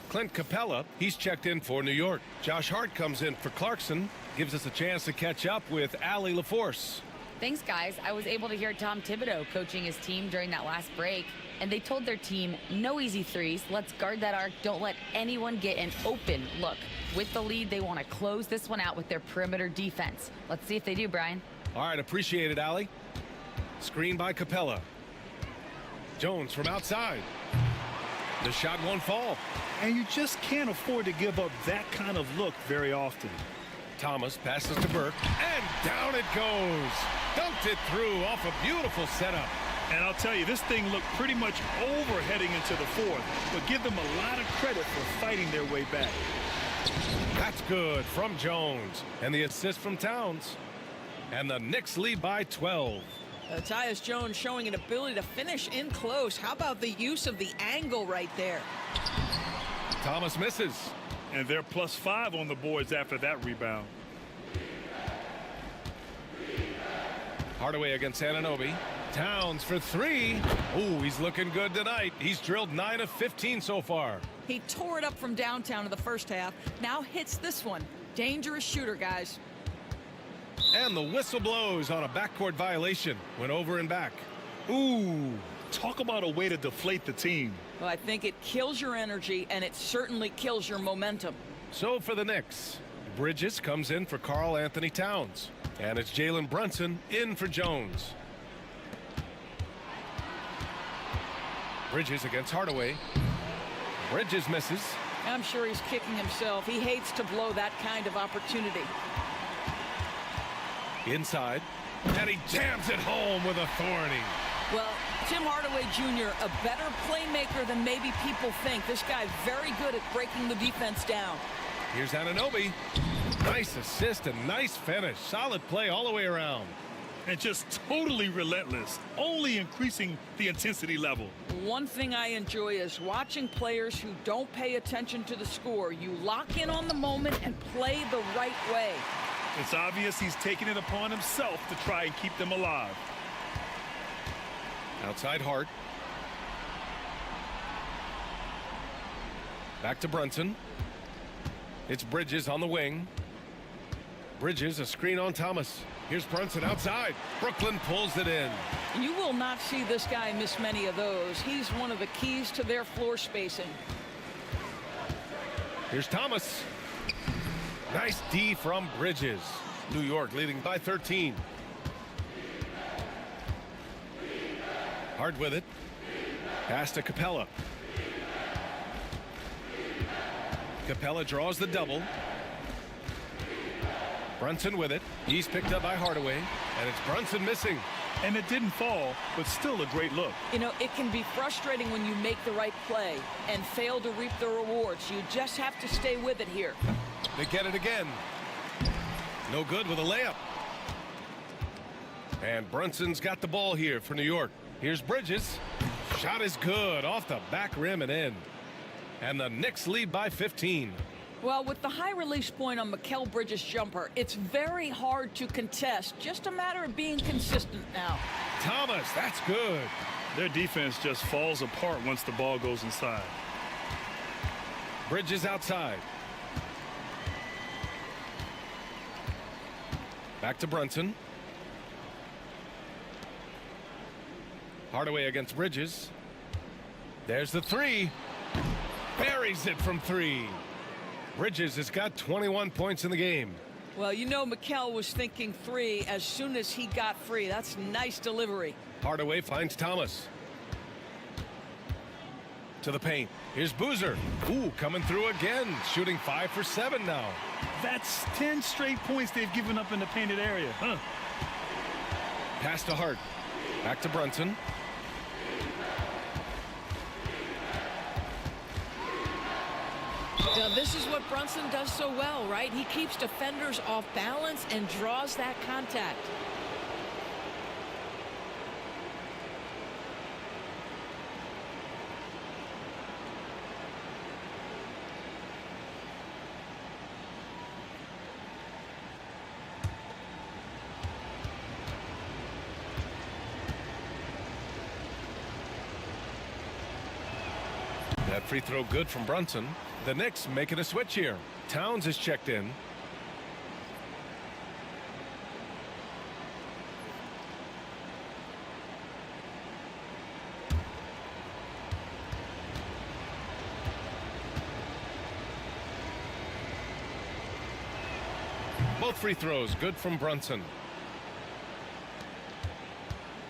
Clint Capella, he's checked in for New York. Josh Hart comes in for Clarkson. Gives us a chance to catch up with Allie LaForce. Thanks, guys. I was able to hear Tom Thibodeau coaching his team during that last break, and they told their team, no easy threes. Let's guard that arc. Don't let anyone get an open look. With the lead, they want to close this one out with their perimeter defense. Let's see if they do, Brian. All right, appreciate it, Allie. Screen by Capella. Jones from outside. The shot won't fall. And you just can't afford to give up that kind of look very often. Thomas passes to Burke, and down it goes. Dunked it through off a beautiful setup. And I'll tell you, this thing looked pretty much over heading into the fourth, but give them a lot of credit for fighting their way back. That's good from Jones. And the assist from Towns. And the Knicks lead by 12. Tyus Jones showing an ability to finish in close. How about the use of the angle right there? Thomas misses. And they're +5 on the boards after that rebound. Hardaway against Anunoby. Towns for three. Ooh, he's looking good tonight. He's drilled 9 of 15 so far. He tore it up from downtown in the first half. Now hits this one. Dangerous shooter, guys. And the whistle blows on a backcourt violation. Went over and back. Ooh, talk about a way to deflate the team. Well, I think it kills your energy, and it certainly kills your momentum. So for the Knicks, Bridges comes in for Karl Anthony Towns. And it's Jalen Brunson in for Jones. Bridges against Hardaway. Bridges misses. I'm sure he's kicking himself. He hates to blow that kind of opportunity. Inside. And he jams it home with authority. Well, Tim Hardaway Jr., a better playmaker than maybe people think. This guy very good at breaking the defense down. Here's Anunoby. Nice assist and nice finish. Solid play all the way around. And just totally relentless, only increasing the intensity level. One thing I enjoy is watching players who don't pay attention to the score. You lock in on the moment and play the right way. It's obvious he's taking it upon himself to try and keep them alive. Outside Hart. Back to Brunson. It's Bridges on the wing. Bridges, a screen on Thomas. Here's Brunson outside. Brooklyn pulls it in. You will not see this guy miss many of those. He's one of the keys to their floor spacing. Here's Thomas. Nice D from Bridges. New York leading by 13. Hard with it. Pass to Capella. Capella draws the double. Brunson with it. He's picked up by Hardaway, and it's Brunson missing. And it didn't fall, but still a great look. You know, it can be frustrating when you make the right play and fail to reap the rewards. You just have to stay with it here. They get it again. No good with a layup. And Brunson's got the ball here for New York. Here's Bridges. Shot is good off the back rim and in. And the Knicks lead by 15. Well, with the high release point on Mikal Bridges' jumper, it's very hard to contest. Just a matter of being consistent now. Thomas, that's good. Their defense just falls apart once the ball goes inside. Bridges outside. Back to Brunson. Hardaway against Bridges. There's the three. Buries it from three. Bridges has got 21 points in the game. Well, you know Mikal was thinking three as soon as he got free. That's nice delivery. Hardaway finds Thomas. To the paint. Here's Boozer. Ooh, coming through again. Shooting 5 for 7 now. That's 10 straight points they've given up in the painted area. Pass to Hart. Back to Brunson. Now, this is what Brunson does so well, right? He keeps defenders off balance and draws that contact. That free throw good from Brunson. The Knicks making a switch here. Towns is checked in. Both free throws good from Brunson.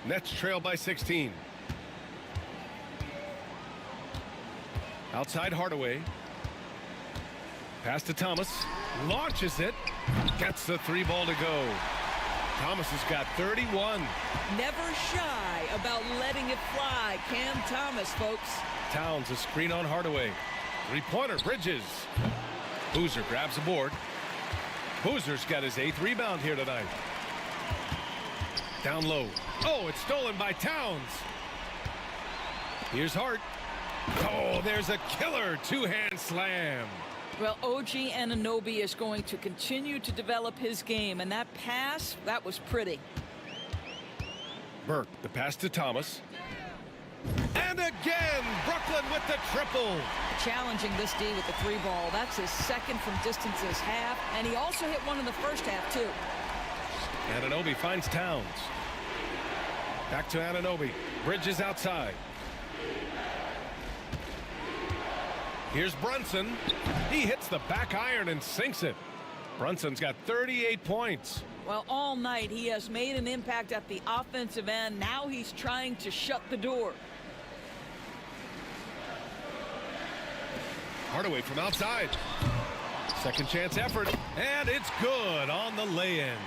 Nets trail by 16. Outside Hardaway. Pass to Thomas. Launches it. Gets the 3 ball to go. Thomas has got 31. Never shy about letting it fly. Cam Thomas, folks. Towns a screen on Hardaway. 3-pointer, Bridges. Boozer grabs the board. Boozer's got his 8th rebound here tonight. Down low. Oh, it's stolen by Towns. Here's Hart. Oh, there's a killer 2-hand slam. Well, OG Anunoby is going to continue to develop his game, and that pass, that was pretty. Burke, the pass to Thomas. And again, Brooklyn with the triple. Challenging this D with the 3 ball. That's his 2nd from distance this half, and he also hit one in the first half, too. Anunoby finds Towns. Back to Anunoby. Bridges outside. Here's Brunson. He hits the back iron and sinks it. Brunson's got 38 points. Well, all night he has made an impact at the offensive end. Now he's trying to shut the door. Hardaway from outside. Second chance effort. And it's good on the lay-in.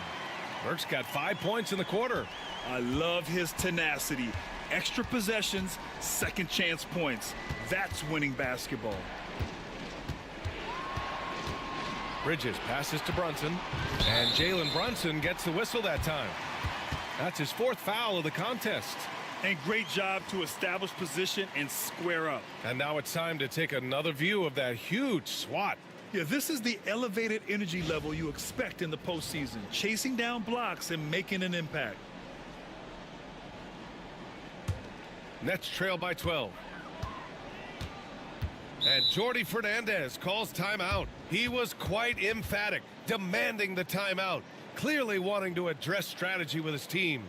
Burke's got 5 points in the quarter. I love his tenacity. Extra possessions, second chance points. That's winning basketball. Bridges passes to Brunson. And Jalen Brunson gets the whistle that time. That's his 4th foul of the contest. And great job to establish position and square up. And now it's time to take another view of that huge swat. Yeah, this is the elevated energy level you expect in the postseason. Chasing down blocks and making an impact. Nets trail by 12. And Jordi Fernandez calls timeout. He was quite emphatic, demanding the timeout, clearly wanting to address strategy with his team.